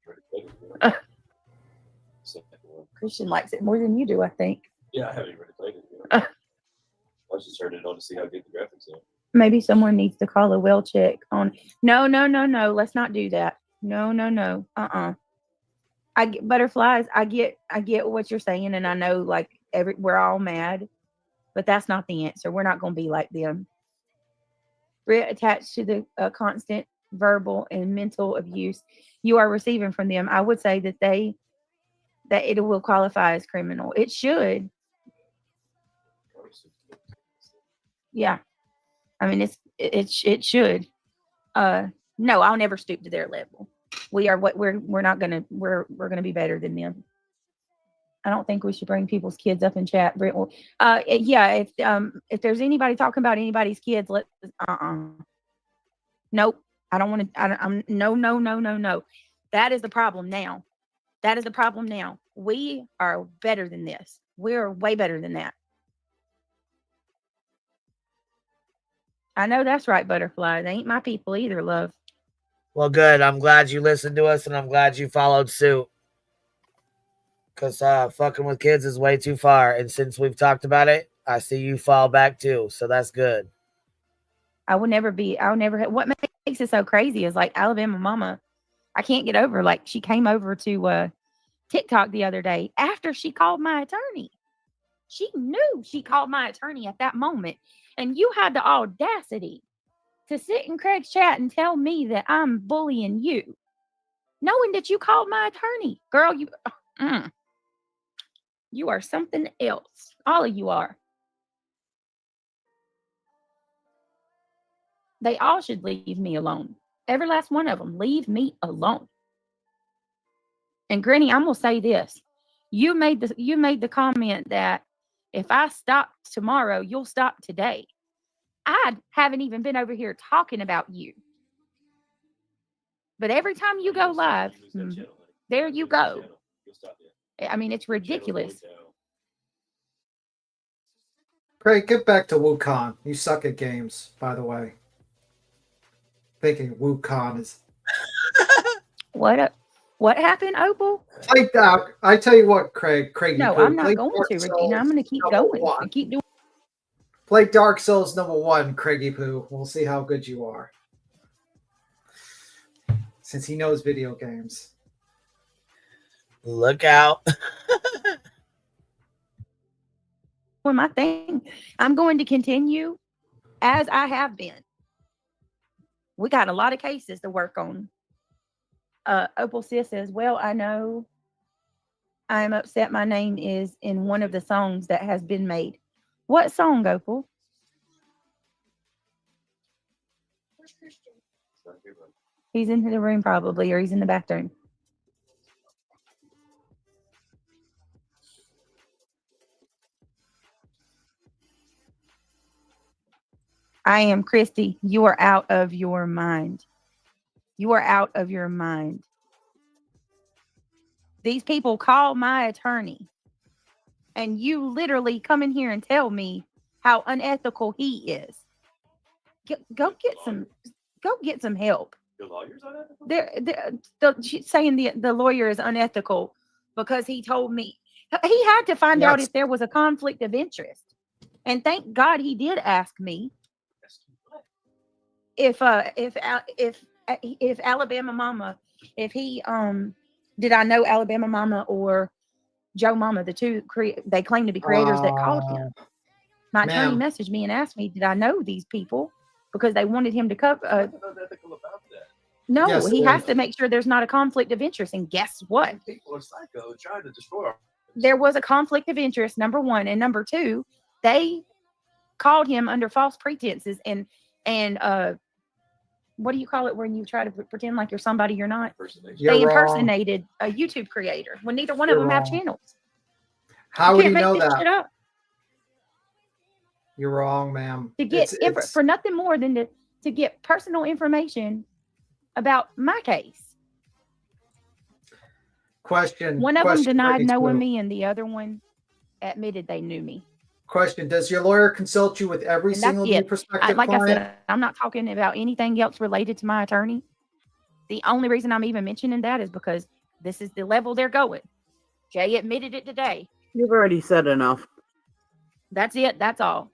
Christian likes it more than you do, I think. Yeah, I haven't even really played it. I was just turning it on to see how good the graphics are. Maybe someone needs to call a well check on. No. Let's not do that. No. I get butterflies. I get what you're saying, and I know like we're all mad, but that's not the answer. We're not going to be like them. We're attached to the constant verbal and mental abuse you are receiving from them, I would say that it will qualify as criminal. It should. Yeah. I mean, it should. No, I'll never stoop to their level. We're gonna be better than them. I don't think we should bring people's kids up in chat. Yeah, if there's anybody talking about anybody's kids, nope. I don't want to. I'm no. That is the problem now. That is the problem now. We are better than this. We're way better than that. I know that's right, Butterfly. They ain't my people either, love. Well, good. I'm glad you listened to us, and I'm glad you followed suit. Because fucking with kids is way too far. And since we've talked about it, I see you fall back too. So that's good. What makes it so crazy is like Alabama Mama, I can't get over. Like, she came over to TikTok the other day after she called my attorney. She knew she called my attorney at that moment. And you had the audacity to sit in Craig's chat and tell me that I'm bullying you, knowing that you called my attorney. Girl, you are something else. All of you are. They all should leave me alone. Every last one of them. Leave me alone. And Granny, I'm gonna say this. You made the comment that if I stop tomorrow, you'll stop today. I haven't even been over here talking about you. But every time you go live, there you go. I mean, it's ridiculous. Craig, get back to Wukong. You suck at games, by the way. Thinking Wukong is... What happened, Opal? Play Dark. I tell you what, Craig. No, I'm not going to, Regina. I'm going to keep going and keep doing. Play Dark Souls #1, Craigie Poo. We'll see how good you are. Since he knows video games. Look out. Well, my thing, I'm going to continue as I have been. We got a lot of cases to work on. Opal Sis says, well, I know I'm upset my name is in one of the songs that has been made. What song, Opal? He's in the room probably, or he's in the bathroom. I am Christy. You are out of your mind. You are out of your mind. These people call my attorney, and you literally come in here and tell me how unethical he is. Go get some help. Your lawyer's unethical? She's saying the lawyer is unethical because he told me he had to find out if there was a conflict of interest, and thank God he did ask me if Alabama Mama, if he did I know Alabama Mama or Joe Mama, the two they claim to be creators that called him. My attorney messaged me and asked me, did I know these people? Because they wanted him to cover. No, yes, he has to make sure there's not a conflict of interest. And guess what? People are psycho trying to destroy. There was a conflict of interest, number one. And number two, they called him under false pretenses and what do you call it when you try to pretend like you're somebody you're not? They impersonated a YouTube creator when neither one of them have channels. How would you know that? You're wrong, ma'am. To get for nothing more than to get personal information about my case. One of them denied knowing me, and the other one admitted they knew me. Question: does your lawyer consult you with every single new prospective client? I said, I'm not talking about anything else related to my attorney. The only reason I'm even mentioning that is because this is the level they're going. Jay admitted it today. You've already said enough. That's it. That's all.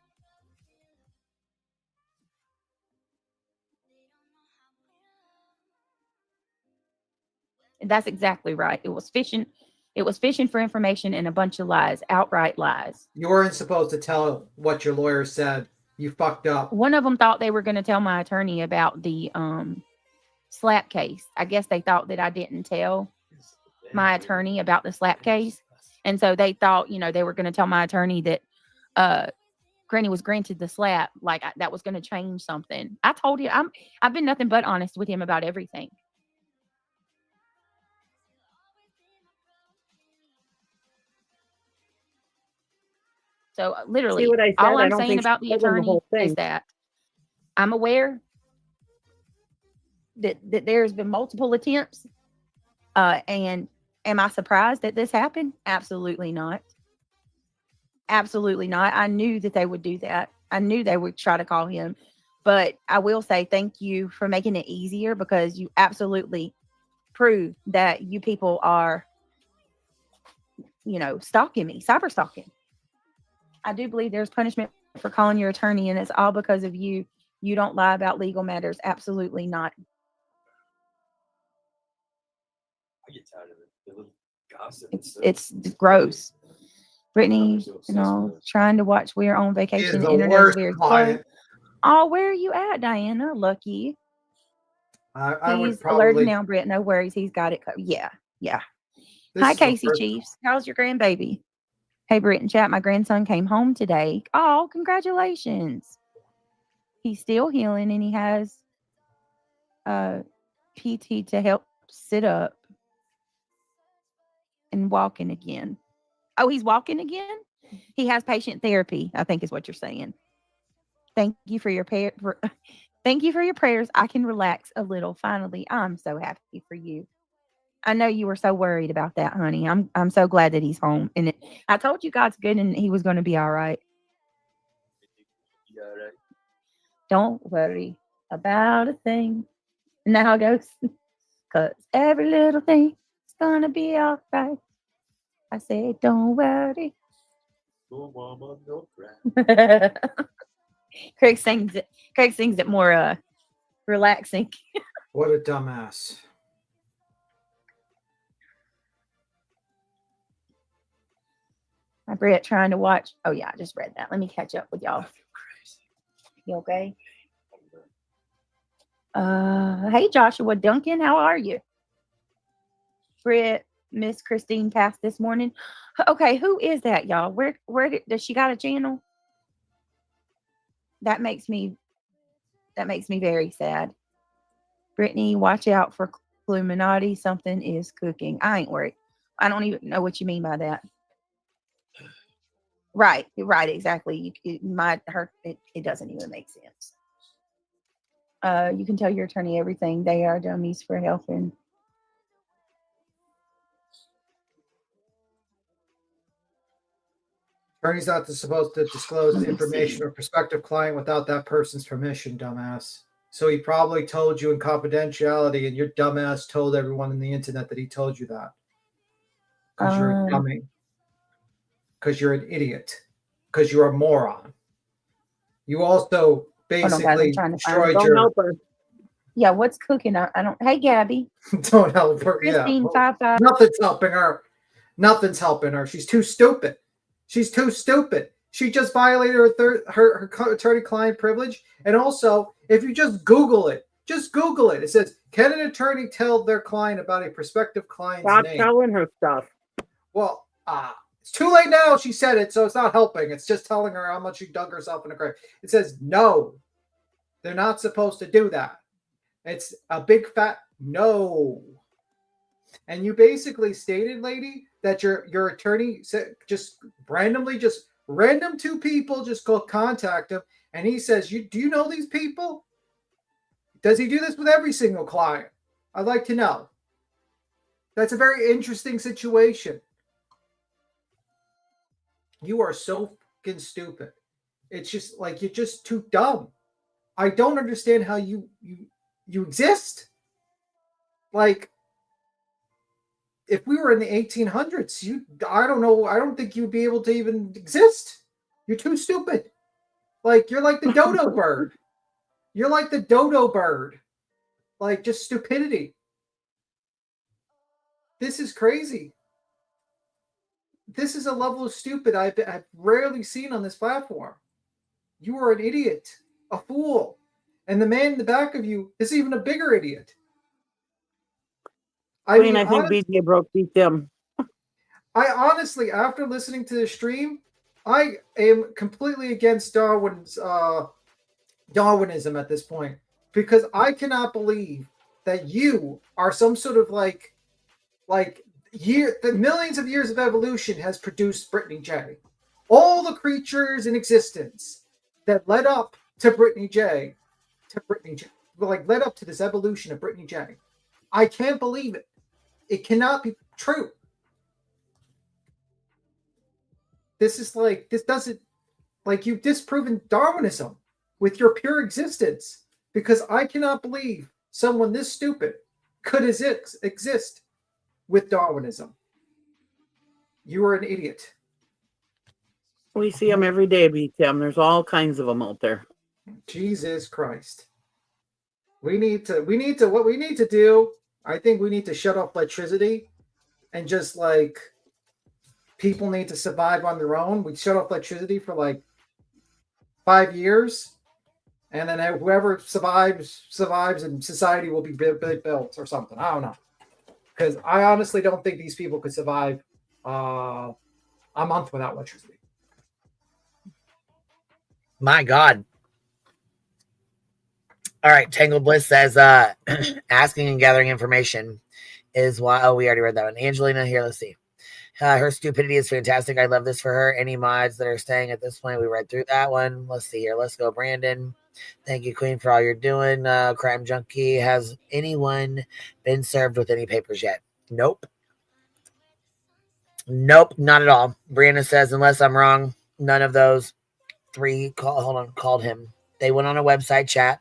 And that's exactly right. It was fishing. It was fishing for information and a bunch of lies, outright lies. You weren't supposed to tell what your lawyer said. You fucked up. One of them thought they were going to tell my attorney about the slap case. I guess they thought that I didn't tell my attorney about the slap case. And so they thought, they were going to tell my attorney that Granny was granted the slap, like that was going to change something. I told you, I've been nothing but honest with him about everything. So literally, See what I said? all I I'm don't saying think she about the told him the attorney whole is thing. that I'm aware that there's been multiple attempts. And am I surprised that this happened? Absolutely not. Absolutely not. I knew that they would do that. I knew they would try to call him. But I will say thank you for making it easier, because you absolutely prove that you people are, stalking me, cyber stalking. I do believe there's punishment for calling your attorney, and it's all because of you. You don't lie about legal matters. Absolutely not. I get tired of it. The little gossip. It's gross. Brittany, trying to watch. We're on He is vacation. The the internet is worst very slow. client. Oh, where are you at, Diana? Lucky. I would He's alerted probably. now, Britt. No worries. He's got it covered. Yeah. This Hi, is the Casey first- Chiefs. How's your grandbaby? Hey, Britt and chat. My grandson came home today. Oh, congratulations. He's still healing, and he has PT to help sit up and walking again. Oh, he's walking again? He has patient therapy, I think is what you're saying. Thank you for your thank you for your prayers. I can relax a little. Finally, I'm so happy for you. I know you were so worried about that, honey. I'm so glad that he's home. And I told you God's good and he was going to be all right. You all right? Don't worry about a thing. And now it goes, because every little thing is going to be all right. I said, don't worry. Oh, mama, don't cry. Craig sings it more relaxing. What a dumbass. My Brett trying to watch. Oh yeah, I just read that. Let me catch up with y'all. You okay? Hey Joshua Duncan, how are you? Britt, Miss Christine passed this morning. Okay, who is that, y'all? Where does she got a channel? That makes me very sad. Brittany, watch out for Illuminati. Something is cooking. I ain't worried. I don't even know what you mean by that. Right, exactly. It might hurt. It doesn't even make sense. You can tell your attorney everything. They are dummies for helping. Attorney's not supposed to disclose Let the me information see. of a prospective client without that person's permission, dumbass. So he probably told you in confidentiality, and your dumbass told everyone on the internet that he told you that. Because you're a dummy. Because you're an idiot. Because you're a moron. You also basically destroyed Don't your. help her. Yeah, what's cooking? I don't. Hey, Gabby. Don't help her. Christine, yeah. 5'5". Nothing's helping her. Nothing's helping her. She's too stupid. She's too stupid. She just violated her attorney-client privilege. And also, if you just Google it. It says, can an attorney tell their client about a prospective client's Stop name? telling her stuff. Well, it's too late now. She said it, so it's not helping. It's just telling her how much she dug herself in a grave. It says, no, they're not supposed to do that. It's a big fat no. And you basically stated, lady, that your attorney said just random two people just go contact him, and he says, do you know these people? Does he do this with every single client? I'd like to know. That's a very interesting situation. You are so fucking stupid. It's just like you're just too dumb. I don't understand how you exist. Like, if we were in the 1800s, I don't know. I don't think you'd be able to even exist. You're too stupid. Like, you're like the dodo bird. You're like the dodo bird. Like, just stupidity. This is crazy. This is a level of stupid I've rarely seen on this platform. You are an idiot, a fool. And the man in the back of you is even a bigger idiot. I mean, I think BJ broke beat them. I honestly, after listening to the stream, I am completely against Darwinism at this point, because I cannot believe that you are some sort of like the millions of years of evolution has produced Brittany J. All the creatures in existence that led up to Brittany J, led up to this evolution of Brittany J. I can't believe it. It cannot be true. This doesn't, you've disproven Darwinism with your pure existence, because I cannot believe someone this stupid could exist with Darwinism. You are an idiot. We see them every day, beat them. There's all kinds of them out there. Jesus Christ. What we need to do, I think we need to shut off electricity and just people need to survive on their own. We shut off electricity for 5 years, and then whoever survives, and society will be built or something. I don't know. Because I honestly don't think these people could survive a month without electricity. My God. All right. Tangled Bliss says, asking and gathering information is why. Oh, we already read that one. Angelina, here, let's see. Her stupidity is fantastic. I love this for her. Any mods that are staying at this point, we read through that one. Let's see here. Let's go, Brandon. Thank you, Queen, for all you're doing. Crime Junkie, has anyone been served with any papers yet? Nope. Nope, not at all. Brianna says, unless I'm wrong, none of those three called him. They went on a website chat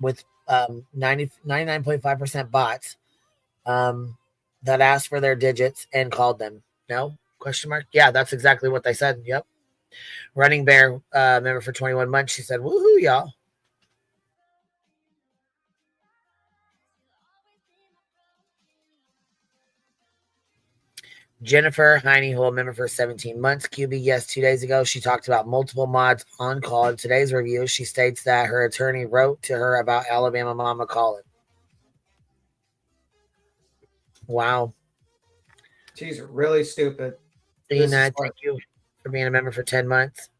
with 99.5% bots that asked for their digits and called them. No? Question mark? Yeah, that's exactly what they said. Yep. Running Bear, member for 21 months, she said, woohoo, y'all. Jennifer Hineyhole, member for 17 months. QB, yes, 2 days ago, she talked about multiple mods on call. In today's review, she states that her attorney wrote to her about Alabama Mama calling. Wow. She's really stupid. Dina, thank you for being a member for 10 months.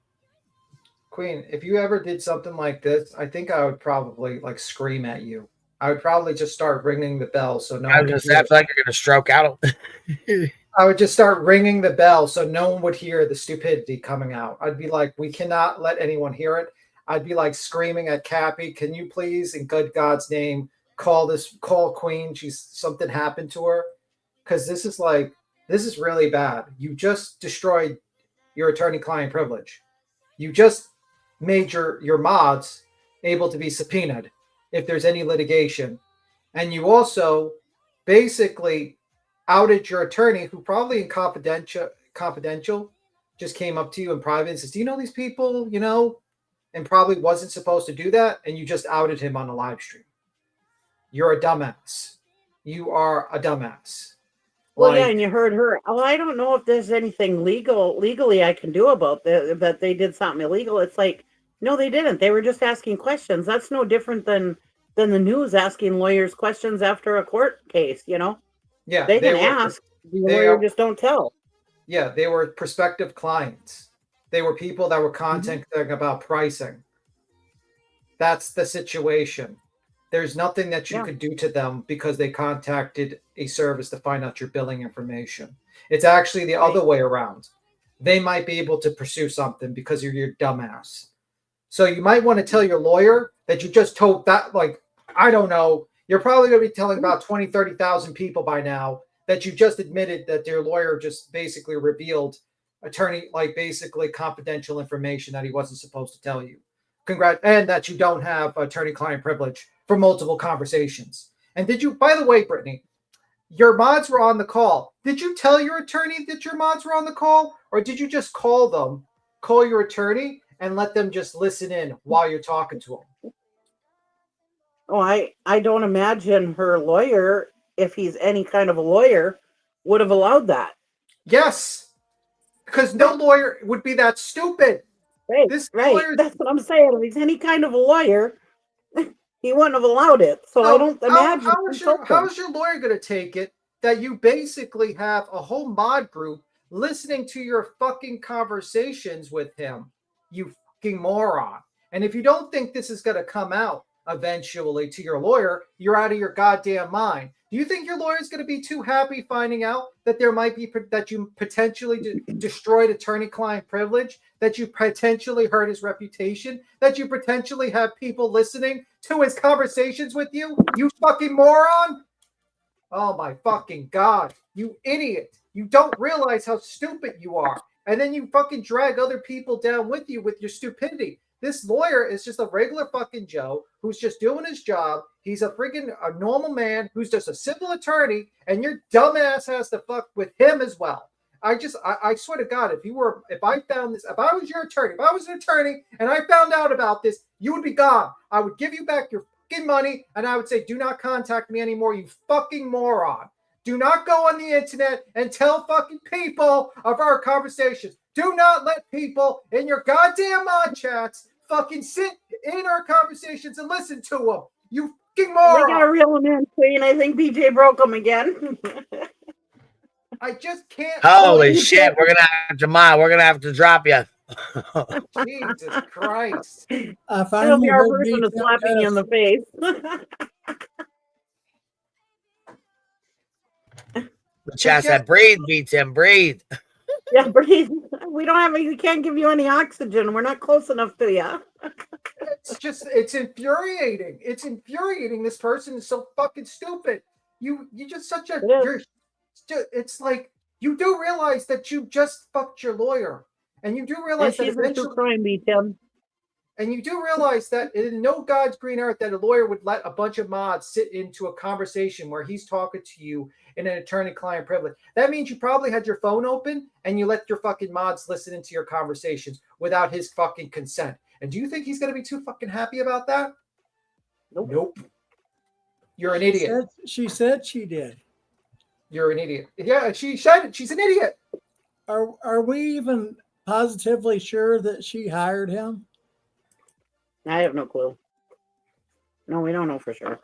Queen, if you ever did something like this, I think I would probably scream at you. I would probably just start ringing the bell so no one could hear. I feel like you're going to stroke out. I would just start ringing the bell so no one would hear the stupidity coming out. I'd be like, we cannot let anyone hear it. I'd be screaming at Cappy, can you please, in good God's name, call Queen? Something happened to her. Because this is really bad. You just destroyed your attorney-client privilege. You just made your mods able to be subpoenaed if there's any litigation. And you also basically outed your attorney, who probably in confidential just came up to you in private and says, do you know these people, and probably wasn't supposed to do that, and you just outed him on a live stream. You're a dumbass. You are a dumbass. Well, yeah, and you heard her. Oh, I don't know if there's anything legally I can do about that they did something illegal. It's no, they didn't. They were just asking questions. That's no different than the news asking lawyers questions after a court case, Yeah, they can ask. The lawyer just don't tell. Yeah, they were prospective clients. They were people that were contacting about pricing. That's the situation. There's nothing that you could do to them because they contacted a service to find out your billing information. It's actually the other way around. They might be able to pursue something because you're your dumbass. So you might want to tell your lawyer that you just told that, I don't know, you're probably going to be telling about 20, 30,000 people by now that you just admitted that your lawyer just basically revealed basically confidential information that he wasn't supposed to tell you. And that you don't have attorney-client privilege for multiple conversations. And did you, by the way, Brittany, your mods were on the call. Did you tell your attorney that your mods were on the call? Or did you just call your attorney and let them just listen in while you're talking to them? Oh, I don't imagine her lawyer, if he's any kind of a lawyer, would have allowed that. Yes, because no lawyer would be that stupid. Right, right. That's what I'm saying. If he's any kind of a lawyer. he wouldn't have allowed it. So I don't imagine. How is your lawyer going to take it that you basically have a whole mod group listening to your fucking conversations with him, you fucking moron? And if you don't think this is going to come out eventually to your lawyer, you're out of your goddamn mind. Do you think your lawyer is going to be too happy finding out that there might be that you potentially destroyed attorney-client privilege, that you potentially hurt his reputation, that you potentially have people listening to his conversations with you? You fucking moron! Oh my fucking God, you idiot. You don't realize how stupid you are. And then you fucking drag other people down with you with your stupidity. This lawyer is just a regular fucking Joe who's just doing his job. He's a normal man who's just a civil attorney, and your dumbass has to fuck with him as well. I swear to God, if I was your attorney, if I was an attorney and I found out about this, you would be gone. I would give you back your fucking money and I would say, do not contact me anymore, you fucking moron. Do not go on the internet and tell fucking people of our conversations. Do not let people in your goddamn mod chats fucking sit in our conversations and listen to them. You fucking moron. We gotta reel him in, Queen. I think BJ broke him again. I just can't. Holy shit! We're gonna have to drop you. Jesus Christ! It'll be our version of slapping you in the face. The chat said, "Breathe, beats him. Breathe." Yeah, breathe. We don't have. We can't give you any oxygen. We're not close enough to you. It's infuriating. It's infuriating. This person is so fucking stupid. You just such a. It's like you do realize that you just fucked your lawyer, and you do realize that eventually crime beat him. And you do realize that in no God's green earth that a lawyer would let a bunch of mods sit into a conversation where he's talking to you in an attorney-client privilege. That means you probably had your phone open and you let your fucking mods listen into your conversations without his fucking consent. And do you think he's going to be too fucking happy about that? Nope. You're an idiot. She said she did. You're an idiot. Yeah, she said it. She's an idiot. Are we even positively sure that she hired him? I have no clue. No, we don't know for sure.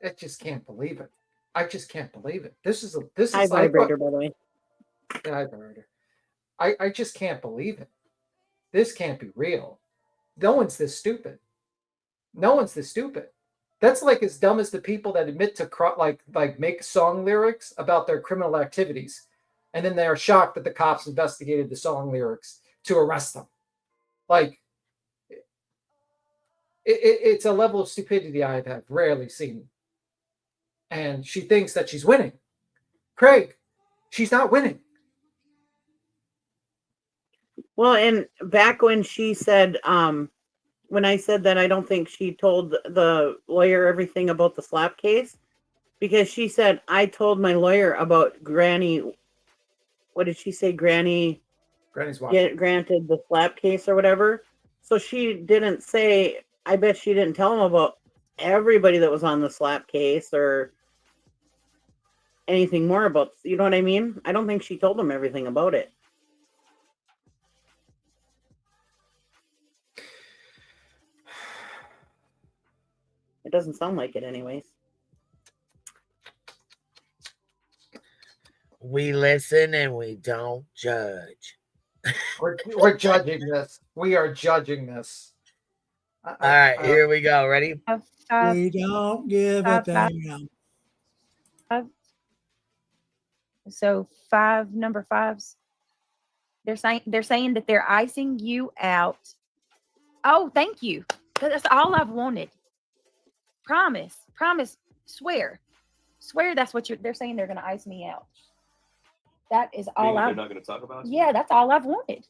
I just can't believe it. I just can't believe it. This is High vibrator, by the way. High vibrator. I just can't believe it. This can't be real. No one's this stupid. No one's this stupid. That's like as dumb as the people that admit to like make song lyrics about their criminal activities. And then they are shocked that the cops investigated the song lyrics to arrest them. Like, it's a level of stupidity I have rarely seen. And she thinks that she's winning. Craig, she's not winning. Well, and back when she said, when I said that I don't think she told the lawyer everything about the slap case, because she said, I told my lawyer about Granny. What did she say? Granny's watching. Granted the slap case or whatever. So she didn't say, I bet she didn't tell him about everybody that was on the slap case or anything more about, you know what I mean? I don't think she told him everything about it. It doesn't sound like it anyways. We listen and we don't judge. We're judging this. We are judging this. All right, here we go. Ready? We don't give a damn. So number fives. They're saying that they're icing you out. Oh, thank you. That's all I've wanted. Promise. Swear that's what they're saying. They're going to ice me out. That is all They're not going to talk about it? Yeah, that's all I've wanted.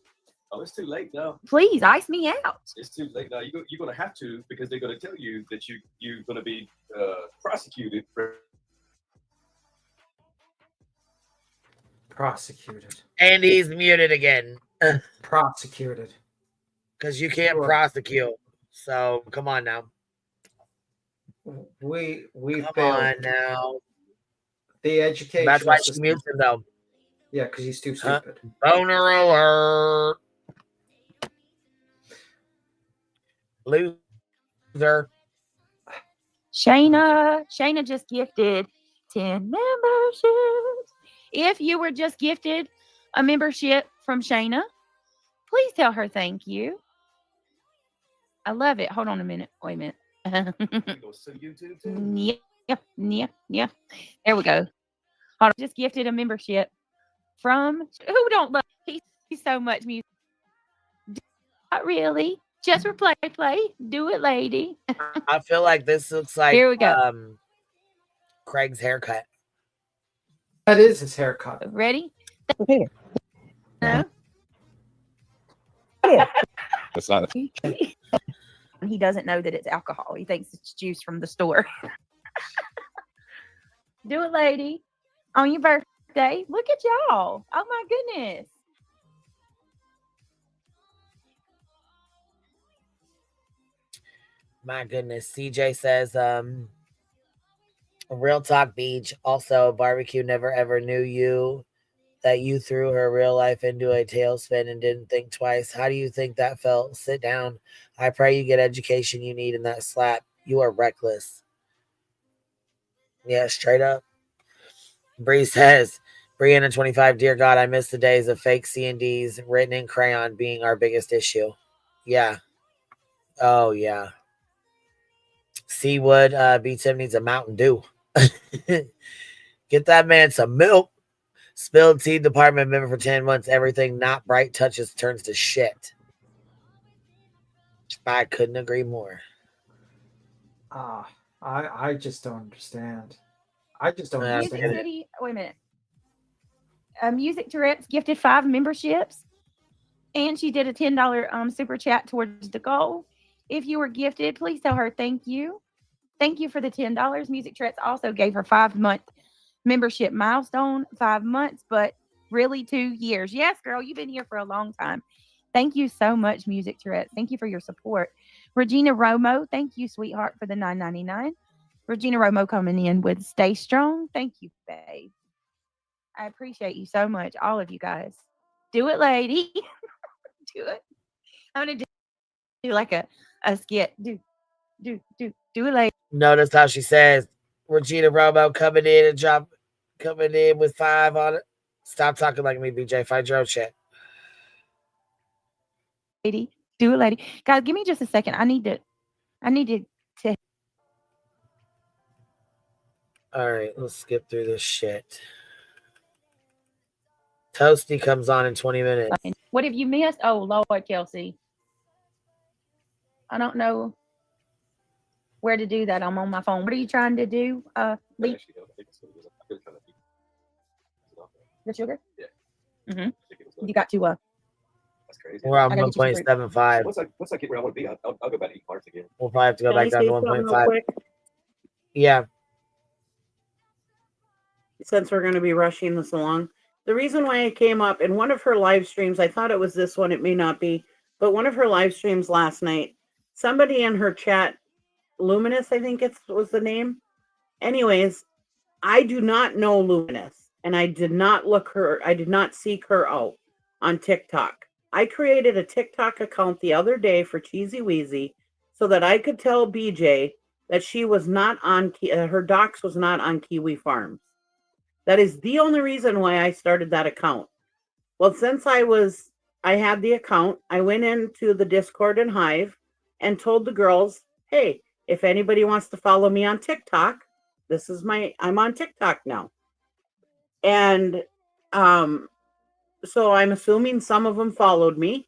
Oh, it's too late now. Please ice me out. It's too late now. You're going to have to, because they're going to tell you that you're going to be prosecuted. Prosecuted. And he's muted again. Prosecuted. Because you can't prosecute. So come on now. We come failed. On now. The education. That's why she mutes him though. Yeah, because he's too stupid. Boner alert. Loser. Shayna just gifted 10 memberships. If you were just gifted a membership from Shayna, please tell her thank you. I love it. Hold on a minute. Wait a minute. Yeah. There we go. Hold on. Just gifted a membership from who don't love he's so much music. Not really. Just for play. Do it, lady. I feel like this looks like Here we go. Craig's haircut. That is his haircut. Ready? Here. No. That's not. He doesn't know that it's alcohol. He thinks it's juice from the store. Do it, lady. On your birthday. Look at y'all. Oh my goodness. My goodness. CJ says, real talk beach. Also, barbecue never ever knew you. That you threw her real life into a tailspin and didn't think twice. How do you think that felt? Sit down. I pray you get education you need in that slap. You are reckless. Yeah, straight up. Bree says, Brianna 25, dear God, I miss the days of fake C&Ds written in crayon being our biggest issue. Yeah. Oh, yeah. Seawood, B-Tim needs a Mountain Dew. Get that man some milk. Spilled tea department member for 10 months. Everything not bright touches turns to shit. I couldn't agree more. I just don't understand. I just don't Music understand. City. Wait a minute. Music Tourette's gifted 5 memberships, and she did a $10 super chat towards the goal. If you were gifted, please tell her thank you. Thank you for the $10. Music Tourette's also gave her 5-month membership milestone. 5 months, but really 2 years. Yes, girl, you've been here for a long time. Thank you so much, Music Tourette's. Thank you for your support. Regina Romo, thank you, sweetheart, for the $9.99. Regina Romo coming in with Stay Strong. Thank you, babe. I appreciate you so much, all of you guys. Do it, lady. Do it. I'm gonna do like a skit. Do it, lady. Notice how she says Regina Romo coming in with 5 on it. Stop talking like me, BJ. Find your own shit. Lady. Do it, lady. Guys, give me just a second. I need to All right, let's skip through this shit. Toasty comes on in 20 minutes. What have you missed? Oh, Lord, Kelsey. I don't know where to do that. I'm on my phone. What are you trying to do, Lee? The sugar? Yeah. Mm-hmm. You got to That's crazy. We're on I gotta get you 1.75. Once I get where I want to be, I'll go back to eat parts again. We'll probably have to go Can I back down say to something real 1.5. quick? Yeah. Since we're going to be rushing this along, the reason why I came up in one of her live streams, I thought it was this one, it may not be, but one of her live streams last night, somebody in her chat, Luminous, I think it was the name. Anyways, I do not know Luminous, and I did not seek her out on TikTok. I created a TikTok account the other day for Cheesy Weezy so that I could tell BJ that she was not on, her docs was not on Kiwi Farms. That is the only reason why I started that account. Well, since I had the account, I went into the Discord and Hive and told the girls, hey, if anybody wants to follow me on TikTok, I'm on TikTok now. And so I'm assuming some of them followed me.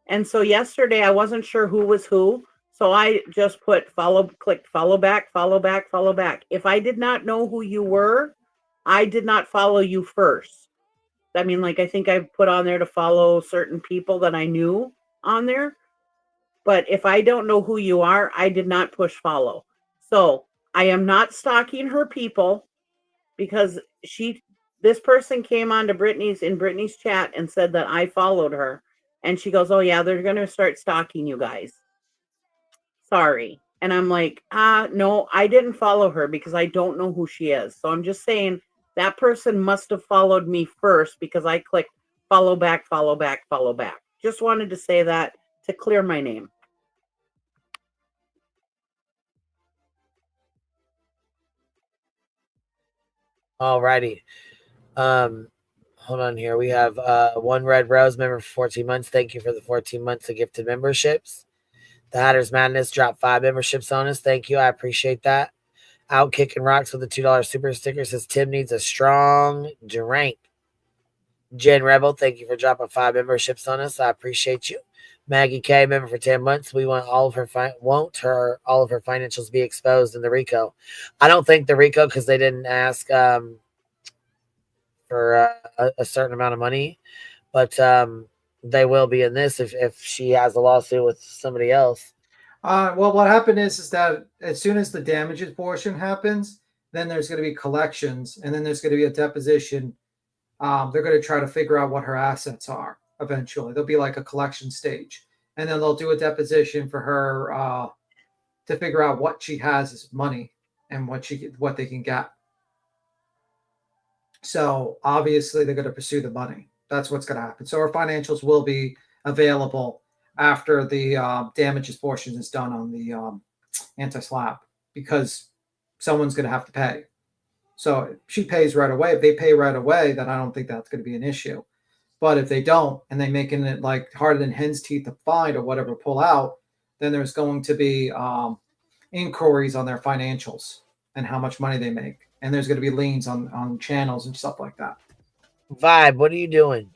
And so yesterday I wasn't sure who was who. So I just clicked follow back. If I did not know who you were, I did not follow you first. I mean, like, I think I put on there to follow certain people that I knew on there. But if I don't know who you are, I did not push follow. So I am not stalking her people because this person came on to Brittany's chat and said that I followed her. And she goes, oh yeah, they're going to start stalking you guys. Sorry. And I'm like, no, I didn't follow her because I don't know who she is. So I'm just saying that person must have followed me first because I clicked follow back. Just wanted to say that to clear my name. Alrighty. Hold on here. We have One Red Rose member for 14 months. Thank you for the 14 months of gifted memberships. The Hatters Madness dropped 5 memberships on us. Thank you. I appreciate that. Out Kicking Rocks with the $2 super sticker says Tim needs a strong drink. Jen Rebel, thank you for dropping 5 memberships on us. I appreciate you. Maggie K, member for 10 months. We want all of her all of her financials be exposed in the RICO. I don't think the RICO, because they didn't ask for a certain amount of money, but they will be in this if she has a lawsuit with somebody else. Well, what happened is that as soon as the damages portion happens, then there's going to be collections, and then there's going to be a deposition. They're going to try to figure out what her assets are eventually. There'll be like a collection stage, and then they'll do a deposition for her to figure out what she has as money and what they can get. So obviously they're going to pursue the money. That's what's going to happen. So her financials will be available after the damages portion is done on the anti-slap, because someone's going to have to pay. So if she pays right away. If they pay right away, then I don't think that's going to be an issue. But if they don't, and they're making it like harder than hen's teeth to find or whatever, pull out, then there's going to be inquiries on their financials and how much money they make. And there's going to be liens on channels and stuff like that. Vibe, what are you doing?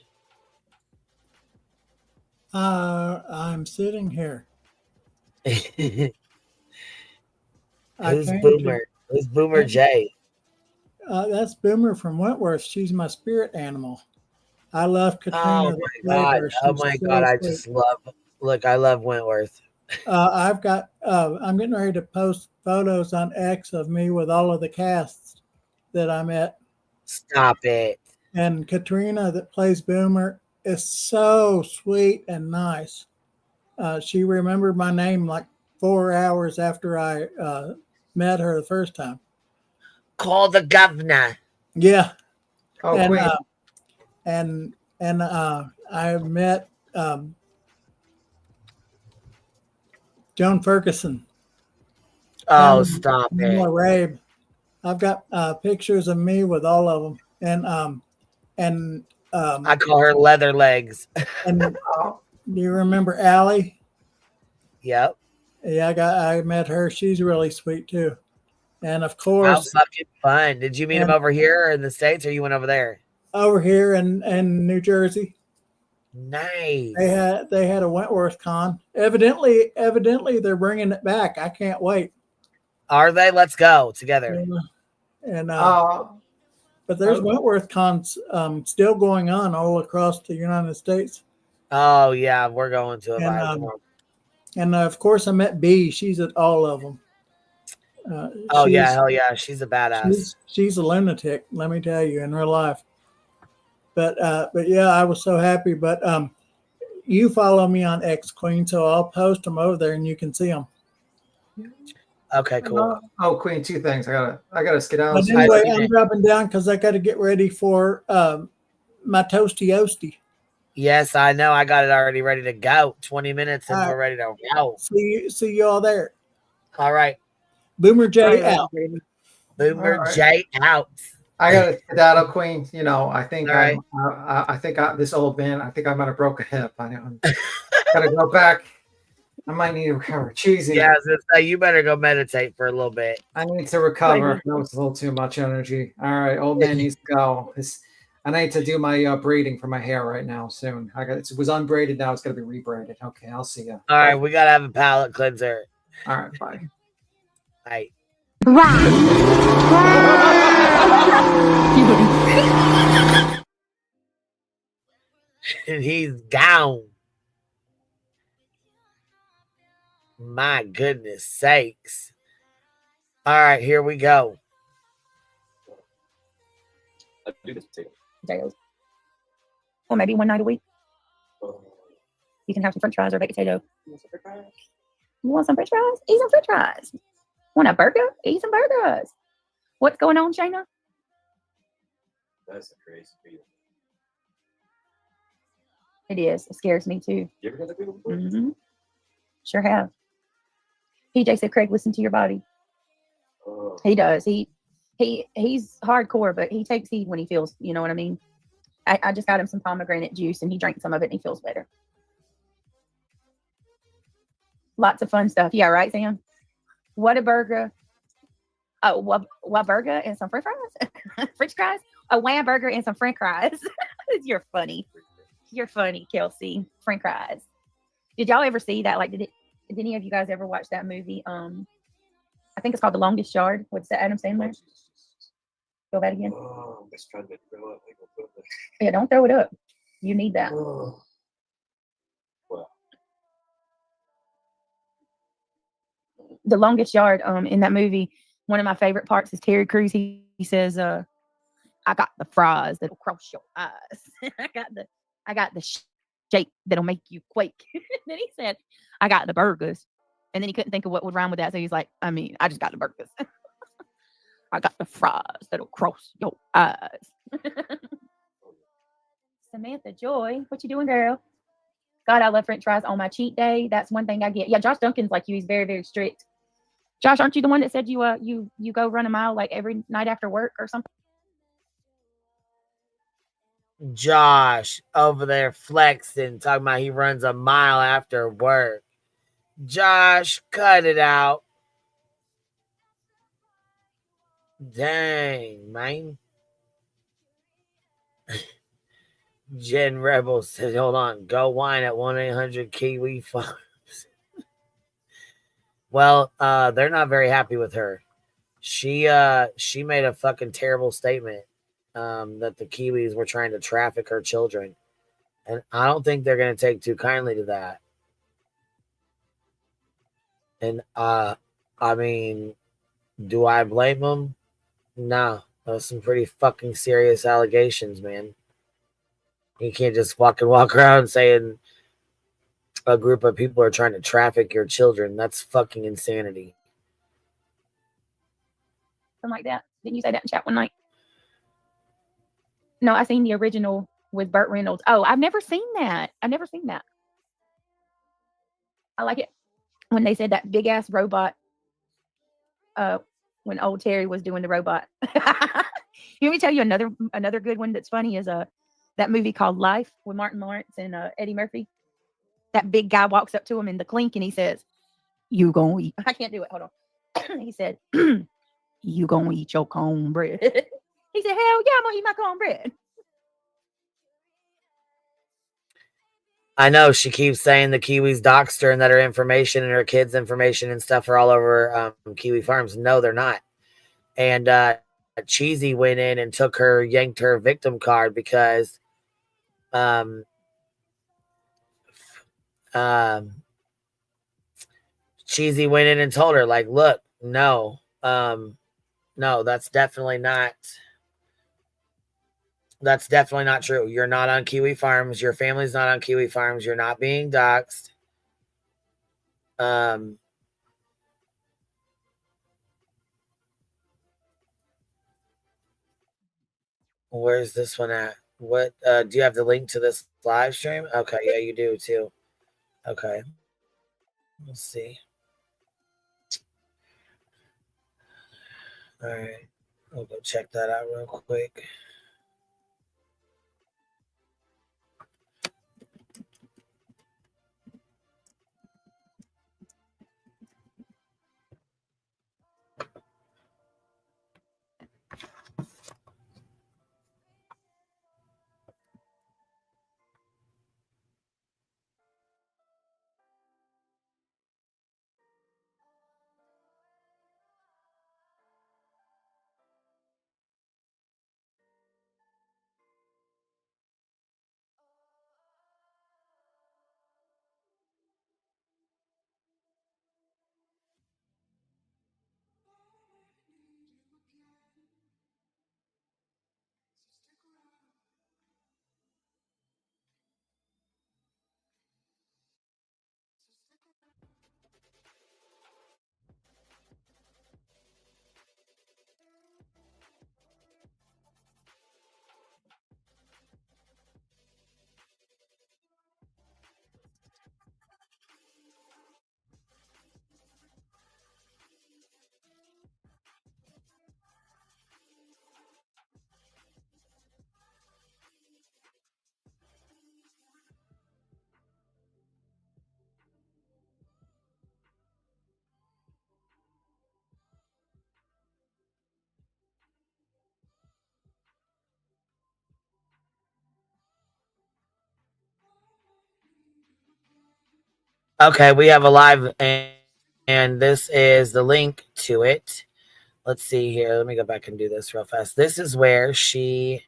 I'm sitting here. Who's came Boomer? Who's Boomer J? That's Boomer from Wentworth. She's my spirit animal. I love Katrina. Oh my god! Oh my god! I just love. Look, I love Wentworth. I'm getting ready to post photos on X of me with all of the casts that I met. Stop it. And Katrina, that plays Boomer, is so sweet and nice. She remembered my name like 4 hours after I met her the first time. Call the governor. Yeah. Oh, and I met Joan Ferguson. Oh, stop it. Rabe. I've got pictures of me with all of them. And I call her Leather Legs. And do you remember Allie? Yep. Yeah, I met her. She's really sweet too. And of course, how fucking fun. Did you meet him over here in the States, or you went over there? Over here in New Jersey. Nice. They had a Wentworth con. Evidently they're bringing it back. I can't wait. Are they? Let's go together. But there's Wentworth cons still going on all across the United States. Oh yeah, we're going to it. And of course I met B. She's at all of them. Hell yeah, she's a badass. She's a lunatic, let me tell you, in real life. But yeah, I was so happy. But you follow me on X Queen, so I'll post them over there and you can see them. Okay, cool. Queen, 2 things. I gotta skedaddle. But anyway, I'm dropping down because I got to get ready for my toasty oasty. Yes, I know. I got it already ready to go. 20 minutes and we're ready to go. See you all there. All right. Boomer J out. Boomer J out. I got a skedaddle, Queen. You know, I think this old man. I think I might have broke a hip. I gotta go back. I might need to recover. Cheesy. Yeah, you better go meditate for a little bit. I need to recover. That was a little too much energy. All right, old man needs to go. I need to do my braiding for my hair right now soon. It was unbraided, now it's gonna be rebraided. Okay, I'll see you. All right, we gotta have a palate cleanser. All right, bye. Bye. And he's gone. My goodness sakes. All right, here we go. I do this too. Potatoes. Or maybe one night a week. You can have some french fries or baked potato. You want some french fries? Eat some french fries. Want a burger? Eat some burgers. What's going on, Shayna? That's a crazy feeling. It is. It scares me too. You ever got that feeling before? Mm-hmm. Sure have. PJ said, Craig, listen to your body. He does. He He's hardcore, but he takes heed when he feels, you know what I mean? I just got him some pomegranate juice and he drank some of it and he feels better. Lots of fun stuff. Yeah, right, Sam? What a burger. Oh, what burger and some french fries? French fries? A wham burger and some french fries. You're funny. You're funny, Kelsey. French fries. Did y'all ever see that? Like, did any of you guys ever watch that movie? I think it's called The Longest Yard. What's that, Adam Sandler? Go that again. Oh, I'm just trying to throw up. Yeah, don't throw it up. You need that. Oh. Well, The Longest Yard. In that movie, one of my favorite parts is Terry Crews. He says, "I got the fries that'll cross your eyes. I got the shape that'll make you quake." Then he said, "I got the burgers," and then he couldn't think of what would rhyme with that, so he's like, I just got the burgers." I got the fries that'll cross your eyes. Samantha Joy, what you doing, girl? God, I love French fries on my cheat day. That's one thing I get. Yeah, Josh Duncan's like you. He's very, very strict. Josh, aren't you the one that said you go run a mile like every night after work or something? Josh over there flexing, talking about he runs a mile after work. Josh, cut it out. Dang, man. Jen Rebel said, hold on, go whine at 1-800 Kiwi Farms. Well, they're not very happy with her. She made a fucking terrible statement that the Kiwis were trying to traffic her children. And I don't think they're going to take too kindly to that. And I mean, do I blame them? No. Those some pretty fucking serious allegations, man. You can't just walk around saying a group of people are trying to traffic your children. That's fucking insanity. Something like that. Didn't you say that in chat one night? No, I seen the original with Burt Reynolds. Oh, I've never seen that. I like it when they said that big ass robot. When old Terry was doing the robot. Let me tell you another good one that's funny is that movie called Life with Martin Lawrence and Eddie Murphy. That big guy walks up to him in the clink and he says, "You gonna eat?" I can't do it. Hold on. He said, "You gonna eat your cornbread?" He said, "Hell yeah, I'm gonna eat my cornbread." I know she keeps saying the Kiwis doxed her and that her information and her kids' information and stuff are all over Kiwi Farms. No, they're not. And Cheesy went in and yanked her victim card because Cheesy went in and told her, like, look, no, that's definitely not true. You're not on Kiwi Farms. Your family's not on Kiwi Farms. You're not being doxxed. Where's this one at? What do you have the link to this live stream? Okay, yeah, you do too. Okay. Let's see. All right. I'll go check that out real quick. Okay, we have a live, and this is the link to it. Let's see here. Let me go back and do this real fast. This is where she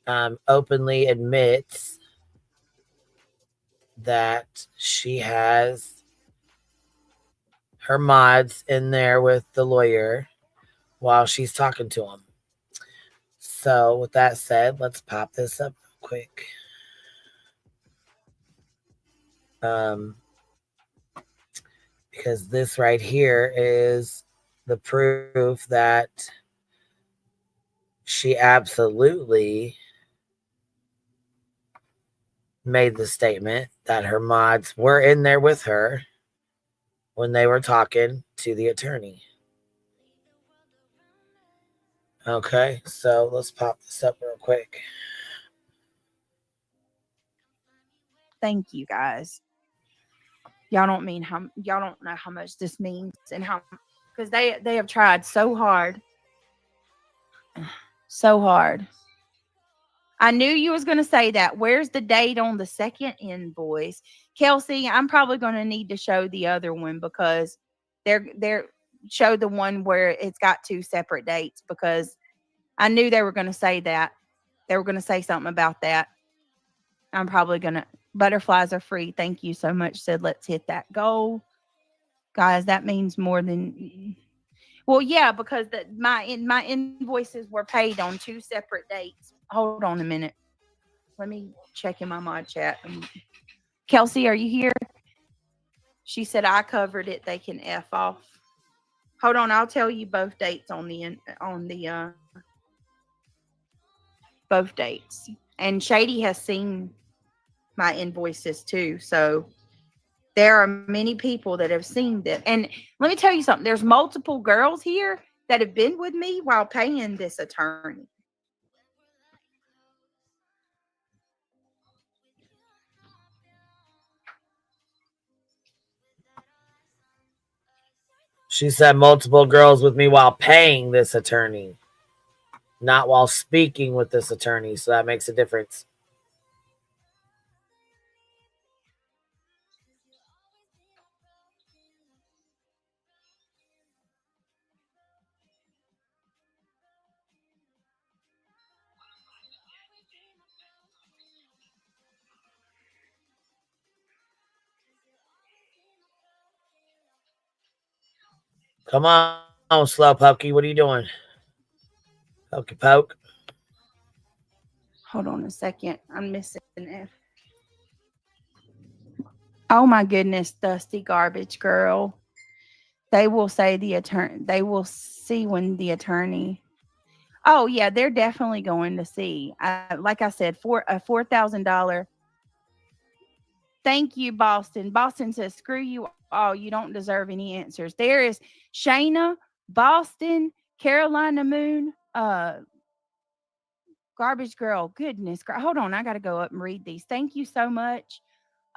openly admits that she has her mods in there with the lawyer while she's talking to him. So, with that said, let's pop this up real quick. Because this right here is the proof that she absolutely made the statement that her mods were in there with her when they were talking to the attorney. Okay, so let's pop this up real quick. Thank you guys. Y'all don't know how much this means and how, because they have tried so hard. So hard. I knew you was going to say that. Where's the date on the second invoice? Kelsey, I'm probably going to need to show the other one because they're show the one where it's got two separate dates, because I knew they were going to say that. They were going to say something about that. I'm probably going to, butterflies are free. Thank you so much. Said, let's hit that goal. Guys, that means more than, well, yeah, because my invoices were paid on two separate dates. Hold on a minute. Let me check in my mod chat. Kelsey, are you here? She said I covered it. They can F off. Hold on, I'll tell you both dates on the both dates. And Shady has seen my invoices too. So there are many people that have seen that. And let me tell you something. There's multiple girls here that have been with me while paying this attorney. She said multiple girls with me while paying this attorney, not while speaking with this attorney. So that makes a difference. Come on, slow pokey. What are you doing? Pokey poke. Hold on a second. I'm missing F. Oh my goodness, Dusty Garbage Girl. They will say the attorney. They will see when the attorney. Oh yeah, they're definitely going to see. Like I said, for a $4,000. Thank you, Boston. Boston says, "Screw you all. You don't deserve any answers." There is Shayna, Boston, Carolina Moon, Garbage Girl. Goodness, hold on. I got to go up and read these. Thank you so much.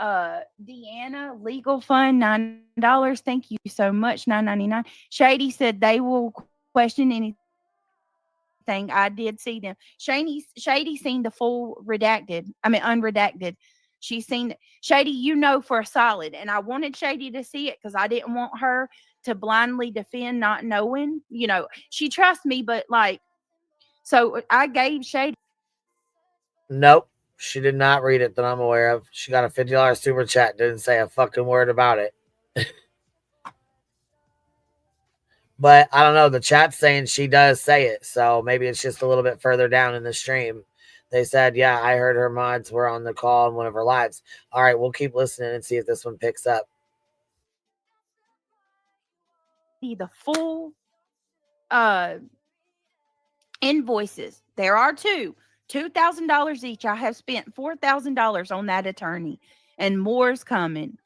Deanna, Legal Fund, $9. Thank you so much. $9.99. Shady said they will question anything. I did see them. Shady seen the full unredacted. She's seen Shady, for a solid. And I wanted Shady to see it because I didn't want her to blindly defend not knowing. She trusts me, but so I gave Shady. Nope. She did not read it that I'm aware of. She got a $50 super chat. Didn't say a fucking word about it. But I don't know. The chat's saying she does say it. So maybe it's just a little bit further down in the stream. They said, yeah, I heard her mods were on the call in one of her lives. All right, we'll keep listening and see if this one picks up. The full invoices. There are two. $2,000 each. I have spent $4,000 on that attorney, and more's coming.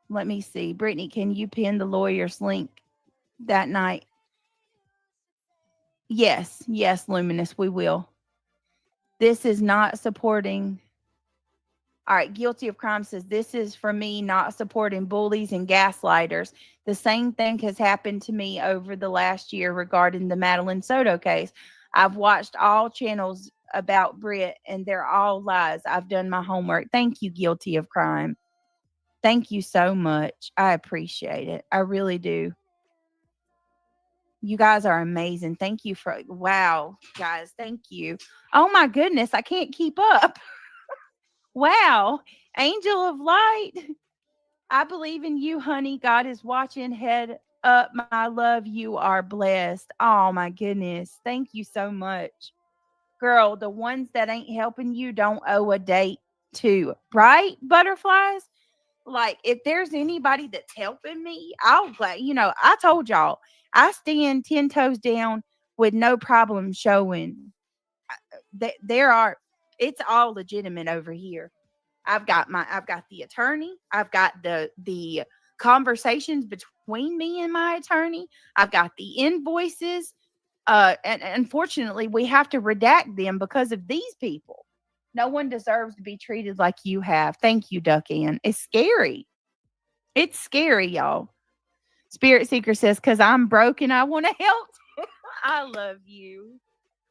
Let me see. Brittany, can you pin the lawyer's link that night? Yes, Luminous, we will. This is not supporting. All right, Guilty of Crime says, this is for me not supporting bullies and gaslighters. The same thing has happened to me over the last year regarding the Madeline Soto case. I've watched all channels about Brit, and they're all lies. I've done my homework. Thank you, guilty of crime. Thank you so much. I appreciate it. I really do. You guys are amazing. Thank you for, wow, guys. Thank you. Oh my goodness. I can't keep up. Wow. Angel of light. I believe in you, honey. God is watching. Head up, my love. You are blessed. Oh my goodness. Thank you so much. Girl, the ones that ain't helping you don't owe a date to, right? Butterflies? Like, if there's anybody that's helping me, I'll like, I told y'all, I stand 10 toes down with no problem showing that there are, it's all legitimate over here. I've got the attorney. I've got the conversations between me and my attorney. I've got the invoices. And unfortunately, we have to redact them because of these people. No one deserves to be treated like you have. Thank you, Duck Ann. It's scary. It's scary, y'all. Spirit Seeker says, because I'm broke and I want to help. I love you.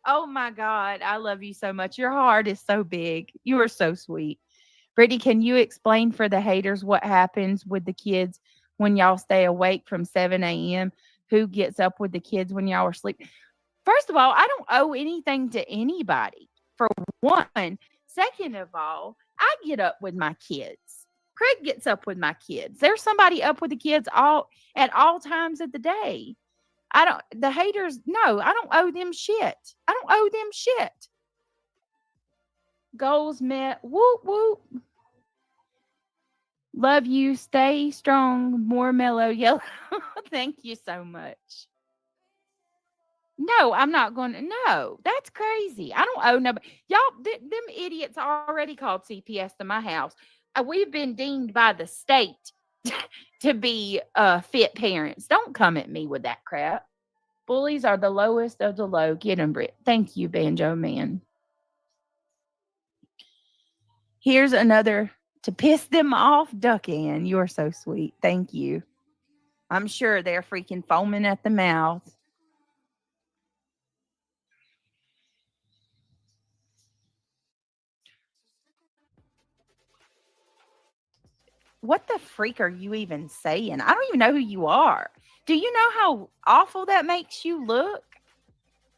Oh my God. I love you so much. Your heart is so big. You are so sweet. Brittany, can you explain for the haters what happens with the kids when y'all stay awake from 7 a.m.? Who gets up with the kids when y'all are asleep? First of all, I don't owe anything to anybody, for one. Second of all, I get up with my kids. Craig gets up with my kids. There's somebody up with the kids at all times of the day. The haters, no, I don't owe them shit. I don't owe them shit. Goals met. Whoop, whoop. Love you. Stay strong. More mellow yellow. Thank you so much. No, I'm not going to. No, that's crazy. I don't owe nobody. Y'all, them idiots already called CPS to my house. We've been deemed by the state to be fit parents. Don't come at me with that crap. Bullies are the lowest of the low. Get them, Brit. Thank you, Banjo Man. Here's another to piss them off, Duck Ann. You are so sweet. Thank you. I'm sure they're freaking foaming at the mouth. What the freak are you even saying? I don't even know who you are. Do you know how awful that makes you look?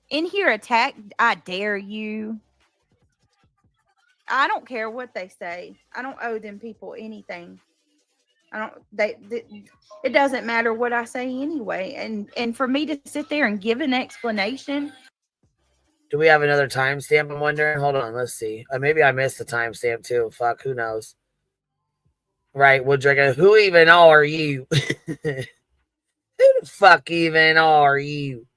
In here, attack. I dare you. I don't care what they say. I don't owe them people anything. It doesn't matter what I say anyway. And for me to sit there and give an explanation. Do we have another timestamp? I'm wondering. Hold on, let's see. Maybe I missed the timestamp too. Fuck, who knows? Right, Woodrick. Who even are you? Who the fuck even are you?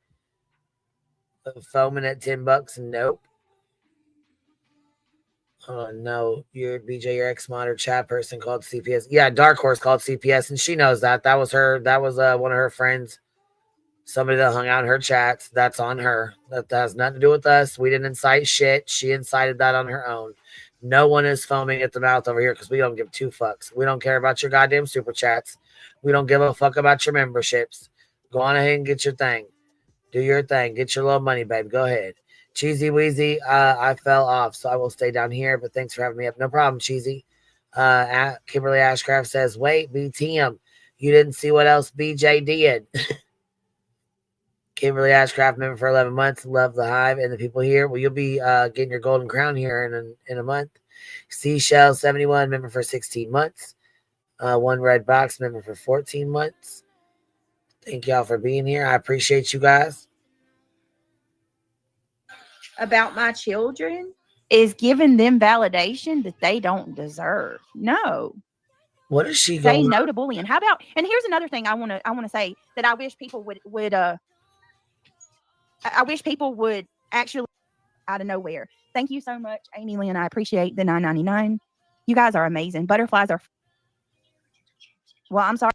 Foaming at $10? Nope. Oh no, you're BJ, your ex-mod or chat person called CPS. Yeah, Dark Horse called CPS, and she knows that. That was her. That was one of her friends. Somebody that hung out in her chats. That's on her. That has nothing to do with us. We didn't incite shit. She incited that on her own. No one is foaming at the mouth over here because we don't give two fucks. We don't care about your goddamn super chats. We don't give a fuck about your memberships. Go on ahead and get your thing. Do your thing. Get your little money, babe. Go ahead. Cheesy Weezy, I fell off, so I will stay down here, but thanks for having me up. No problem, Cheesy. Kimberly Ashcraft says, wait, BTM, you didn't see what else BJ did. Kimberly Ashcraft, member for 11 months. Love the hive and the people here. Well, you'll be getting your golden crown here in a month. Seashell 71, member for 16 months. One Red Box, member for 14 months. Thank y'all for being here. I appreciate you guys. About my children is giving them validation that they don't deserve. No. What is she going? Say no to bullying. How about? And here's another thing I want to say that I wish people would I wish people would actually out of nowhere. Thank you so much, Amy Lynn. I appreciate the $9.99. You guys are amazing. Butterflies are. Well, I'm sorry.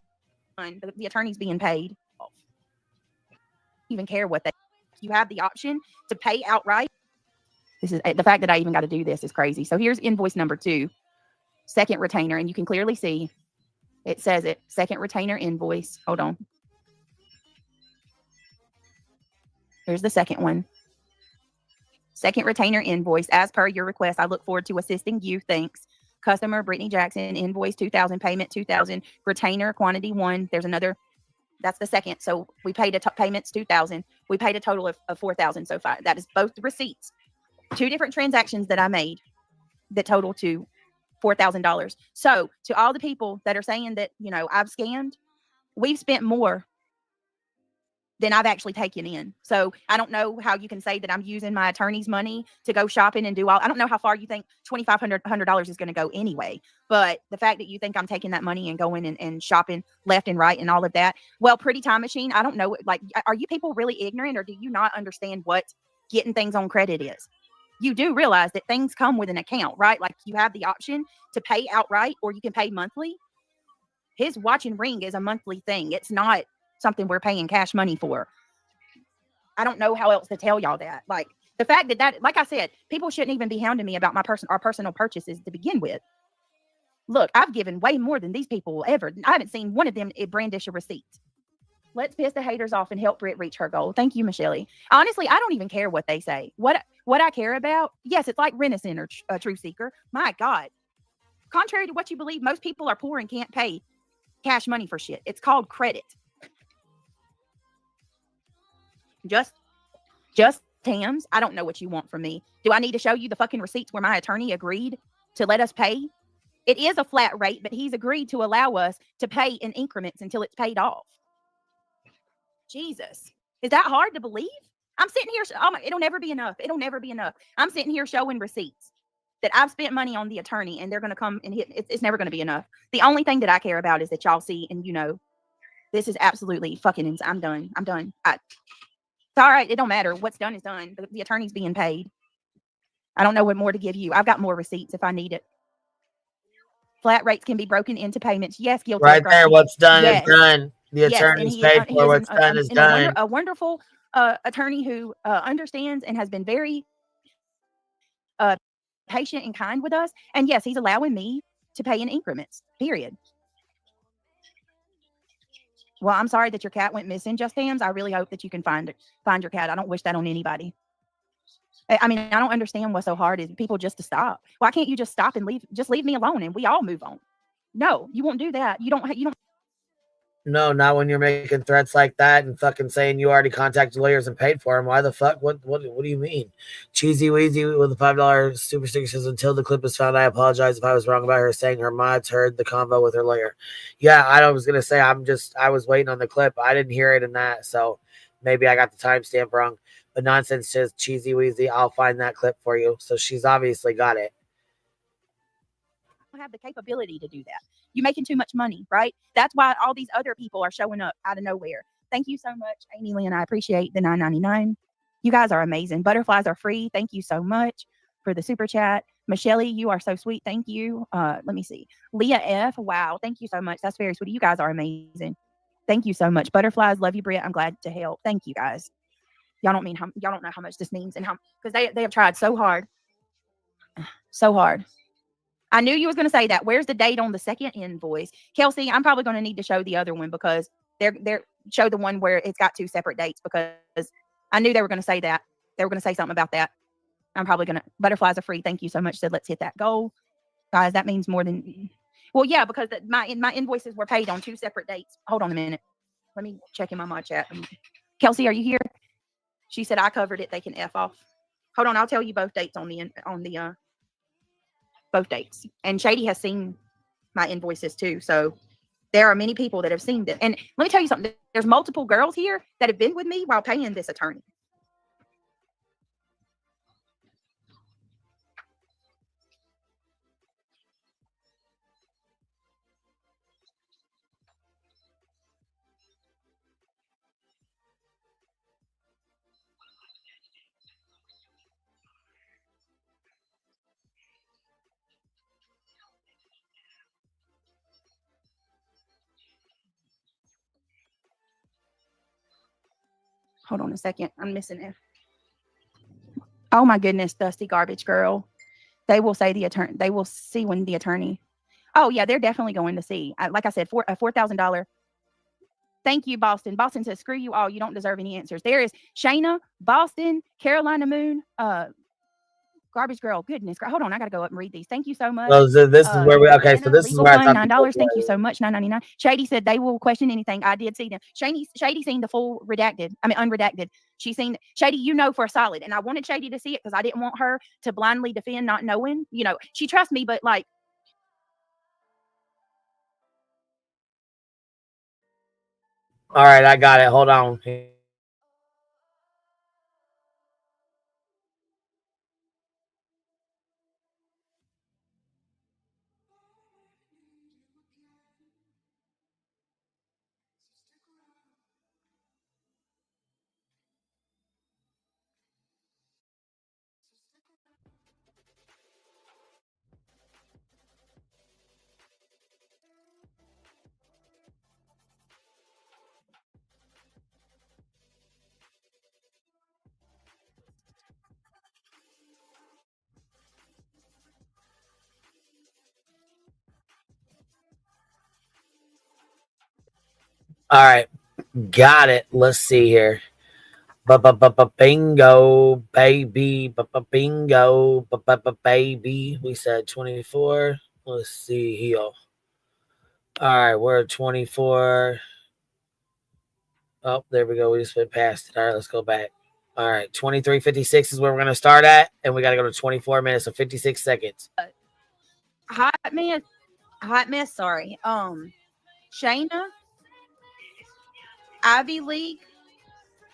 The attorney's being paid. Even care what they. You have the option to pay outright. This is the fact that I even got to do this is crazy. So here's invoice number 2, second retainer, and you can clearly see it says it. Second retainer invoice. Hold on. Here's the second one. Second retainer invoice. As per your request, I look forward to assisting you. Thanks. Customer Brittany Jackson, invoice 2,000, payment 2,000, retainer quantity 1. There's another. That's the second. So we paid payments 2,000. We paid a total of 4,000 so far. That is both the receipts. 2 different transactions that I made that total to $4,000. So to all the people that are saying that, you know, I've scammed, we've spent more than I've actually taken in. So I don't know how you can say that I'm using my attorney's money to go shopping and do all. I don't know how far you think $2,500 is going to go anyway. But the fact that you think I'm taking that money and going and shopping left and right and all of that. Well, Pretty Time Machine, I don't know. Like, are you people really ignorant, or do you not understand what getting things on credit is? You do realize that things come with an account, right? Like, you have the option to pay outright, or you can pay monthly. His watch and ring is a monthly thing. It's not something we're paying cash money for. I don't know how else to tell y'all that. Like, the fact that, like I said, people shouldn't even be hounding me about our personal purchases to begin with. Look, I've given way more than these people ever. I haven't seen one of them brandish a receipt. Let's piss the haters off and help Britt reach her goal. Thank you, Michelle. Honestly, I don't even care what they say. What I care about, yes, it's like Rent-A-Center or a True Seeker. My God. Contrary to what you believe, most people are poor and can't pay cash money for shit. It's called credit. Just Tams, I don't know what you want from me. Do I need to show you the fucking receipts where my attorney agreed to let us pay? It is a flat rate, but he's agreed to allow us to pay in increments until it's paid off. Jesus. Is that hard to believe? I'm sitting here. It'll never be enough. It'll never be enough. I'm sitting here showing receipts that I've spent money on the attorney, and they're going to come and hit. It's never going to be enough. The only thing that I care about is that y'all see, and you know, this is absolutely fucking insane. I'm done. It's all right. It don't matter. What's done is done. The attorney's being paid. I don't know what more to give you. I've got more receipts if I need it. Flat rates can be broken into payments. Yes, guilty. Right there. What's done is done. The attorney's paid for. What's done is done. A wonderful attorney who understands and has been very patient and kind with us. And yes, he's allowing me to pay in increments. Period. Well, I'm sorry that your cat went missing, Just Hams. I really hope that you can find your cat. I don't wish that on anybody. I mean, I don't understand what's so hard is people just to stop. Why can't you just stop and leave? Just leave me alone and we all move on. No, you won't do that. You don't. No, not when you're making threats like that and fucking saying you already contacted lawyers and paid for them. Why the fuck? What do you mean? Cheesy Weezy with a $5 super sticker says, until the clip is found, I apologize if I was wrong about her saying her mods heard the convo with her lawyer. Yeah, I was going to say, I was waiting on the clip. I didn't hear it in that. So maybe I got the timestamp wrong. But Nonsense says, Cheesy Weezy, I'll find that clip for you. So she's obviously got it. Have the capability to do that. You're making too much money, right? That's why all these other people are showing up out of nowhere. Thank you so much, Amy Lynn. I appreciate the $9.99. You guys are amazing. Butterflies are free. Thank you so much for the super chat. Michelle, you are so sweet. Thank you. Let me see. Leah F. Wow. Thank you so much. That's very sweet. You guys are amazing. Thank you so much. Butterflies, love you, Britt. I'm glad to help. Thank you guys. Y'all don't know how much this means and how, because they have tried so hard. So hard. I knew you was going to say that. Where's the date on the second invoice? Kelsey, I'm probably going to need to show the other one because they're show the one where it's got 2 separate dates, because I knew they were going to say that. They were going to say something about that. I'm probably going to, butterflies are free. Thank you so much. Said, let's hit that goal. Guys, that means more than, well, yeah, because my invoices were paid on 2 separate dates. Hold on a minute. Let me check in my mod chat. Kelsey, are you here? She said, I covered it. They can F off. Hold on. I'll tell you both dates on the both dates. And Shady has seen my invoices too. So there are many people that have seen them. And let me tell you something. There's multiple girls here that have been with me while paying this attorney. Hold on a second. I'm missing it. Oh my goodness, Dusty Garbage Girl. They will say the attorney. They will see when the attorney. Oh yeah, they're definitely going to see. Like I said, a $4,000. Thank you, Boston. Boston says, "Screw you all. You don't deserve any answers." There is Shayna, Boston, Carolina Moon, Garbage Girl. Goodness. Hold on. I got to go up and read these. Thank you so much. Well, so this is where we okay. So this is Legal where I Fund, thought $9. Thank you so much. $9.99. Shady said they will question anything. I did see them. Shady seen the full unredacted. She seen Shady, for a solid. And I wanted Shady to see it because I didn't want her to blindly defend not knowing. She trusts me, but like. All right, I got it. Hold on. All right, got it. Let's see here. Bingo, baby. Bingo, baby. We said 24. Let's see here. All right, we're at 24. Oh, there we go. We just went past it. All right, let's go back. All right, 23:56 is where we're going to start at, and we got to go to 24 minutes and 56 seconds. Hot mess. Sorry. Shayna, Ivy League.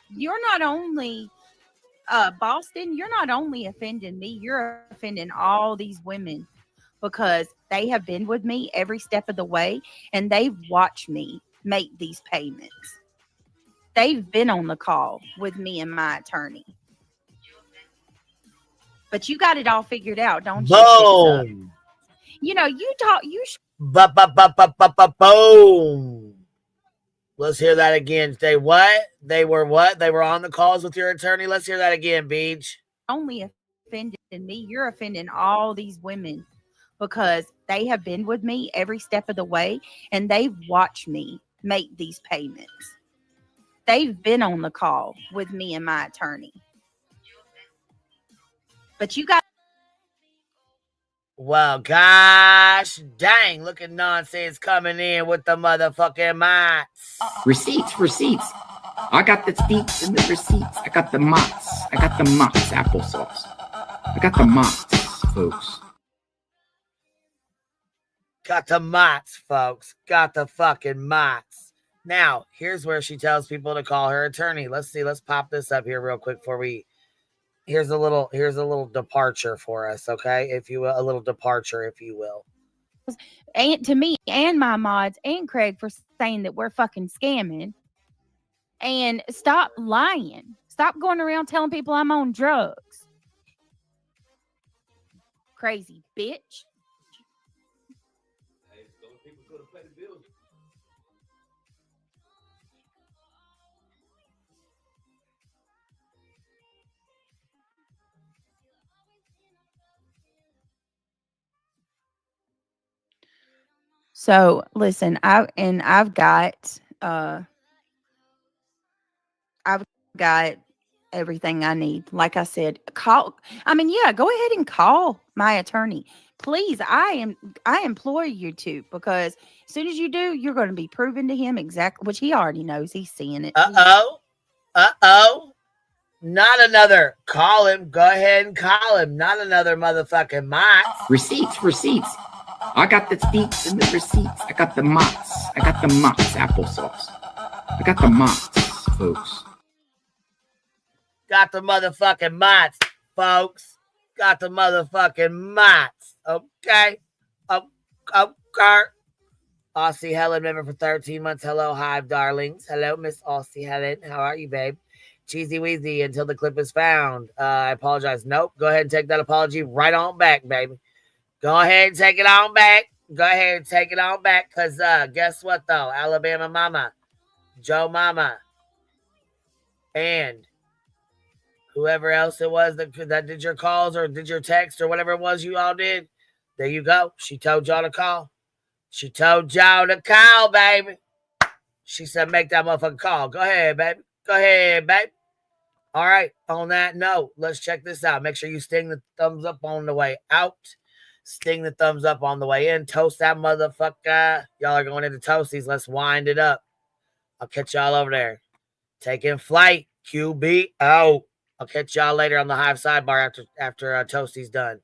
You're not only Boston. You're not only offending me. You're offending all these women because they have been with me every step of the way, and they've watched me make these payments. They've been on the call with me and my attorney. But you got it all figured out, don't you? Boom. Boom. Let's hear that again. They what? They were what? They were on the calls with your attorney. Let's hear that again, Beach. Only offending me. You're offending all these women because they have been with me every step of the way, and they've watched me make these payments. They've been on the call with me and my attorney. But you got. Well, gosh dang, look at nonsense coming in with the motherfucking mots. Receipts. I got the deets and the receipts. I got the mots. Applesauce. I got the mots, folks. Got the mots, folks. Got the fucking mots. Now, here's where she tells people to call her attorney. Let's see. Let's pop this up here real quick before we. Here's a little departure for us, okay? If you will, a little departure, if you will. And to me and my mods and Craig for saying that we're fucking scamming. And stop lying. Stop going around telling people I'm on drugs. Crazy bitch. So listen, I've got everything I need. Like I said, go ahead and call my attorney. Please, I implore you to, because as soon as you do, you're going to be proving to him exactly, which he already knows. He's seeing it. Not another. Call him. Go ahead and call him. Not another motherfucking mot. Receipts. I got the deets and the receipts. I got the mots. Applesauce. I got the mots, folks. Got the motherfucking mots, folks. Got the motherfucking mots. Okay. Aussie Helen, member for 13 months. Hello, Hive darlings. Hello, Miss Aussie Helen. How are you, babe? Cheesy Weezy until the clip is found. I apologize. Nope. Go ahead and take that apology right on back, baby. Go ahead and take it on back. Because guess what, though? Alabama Mama, Joe Mama, and whoever else it was that did your calls or did your text or whatever it was you all did, there you go. She told y'all to call. Baby. She said, make that motherfucking call. Go ahead, baby. All right. On that note, let's check this out. Make sure you sting the thumbs up on the way out. Sting the thumbs up on the way in. Toast that motherfucker. Y'all are going into Toasties. Let's wind it up. I'll catch y'all over there. Taking flight. QB out. I'll catch y'all later on the Hive sidebar after Toasty's done.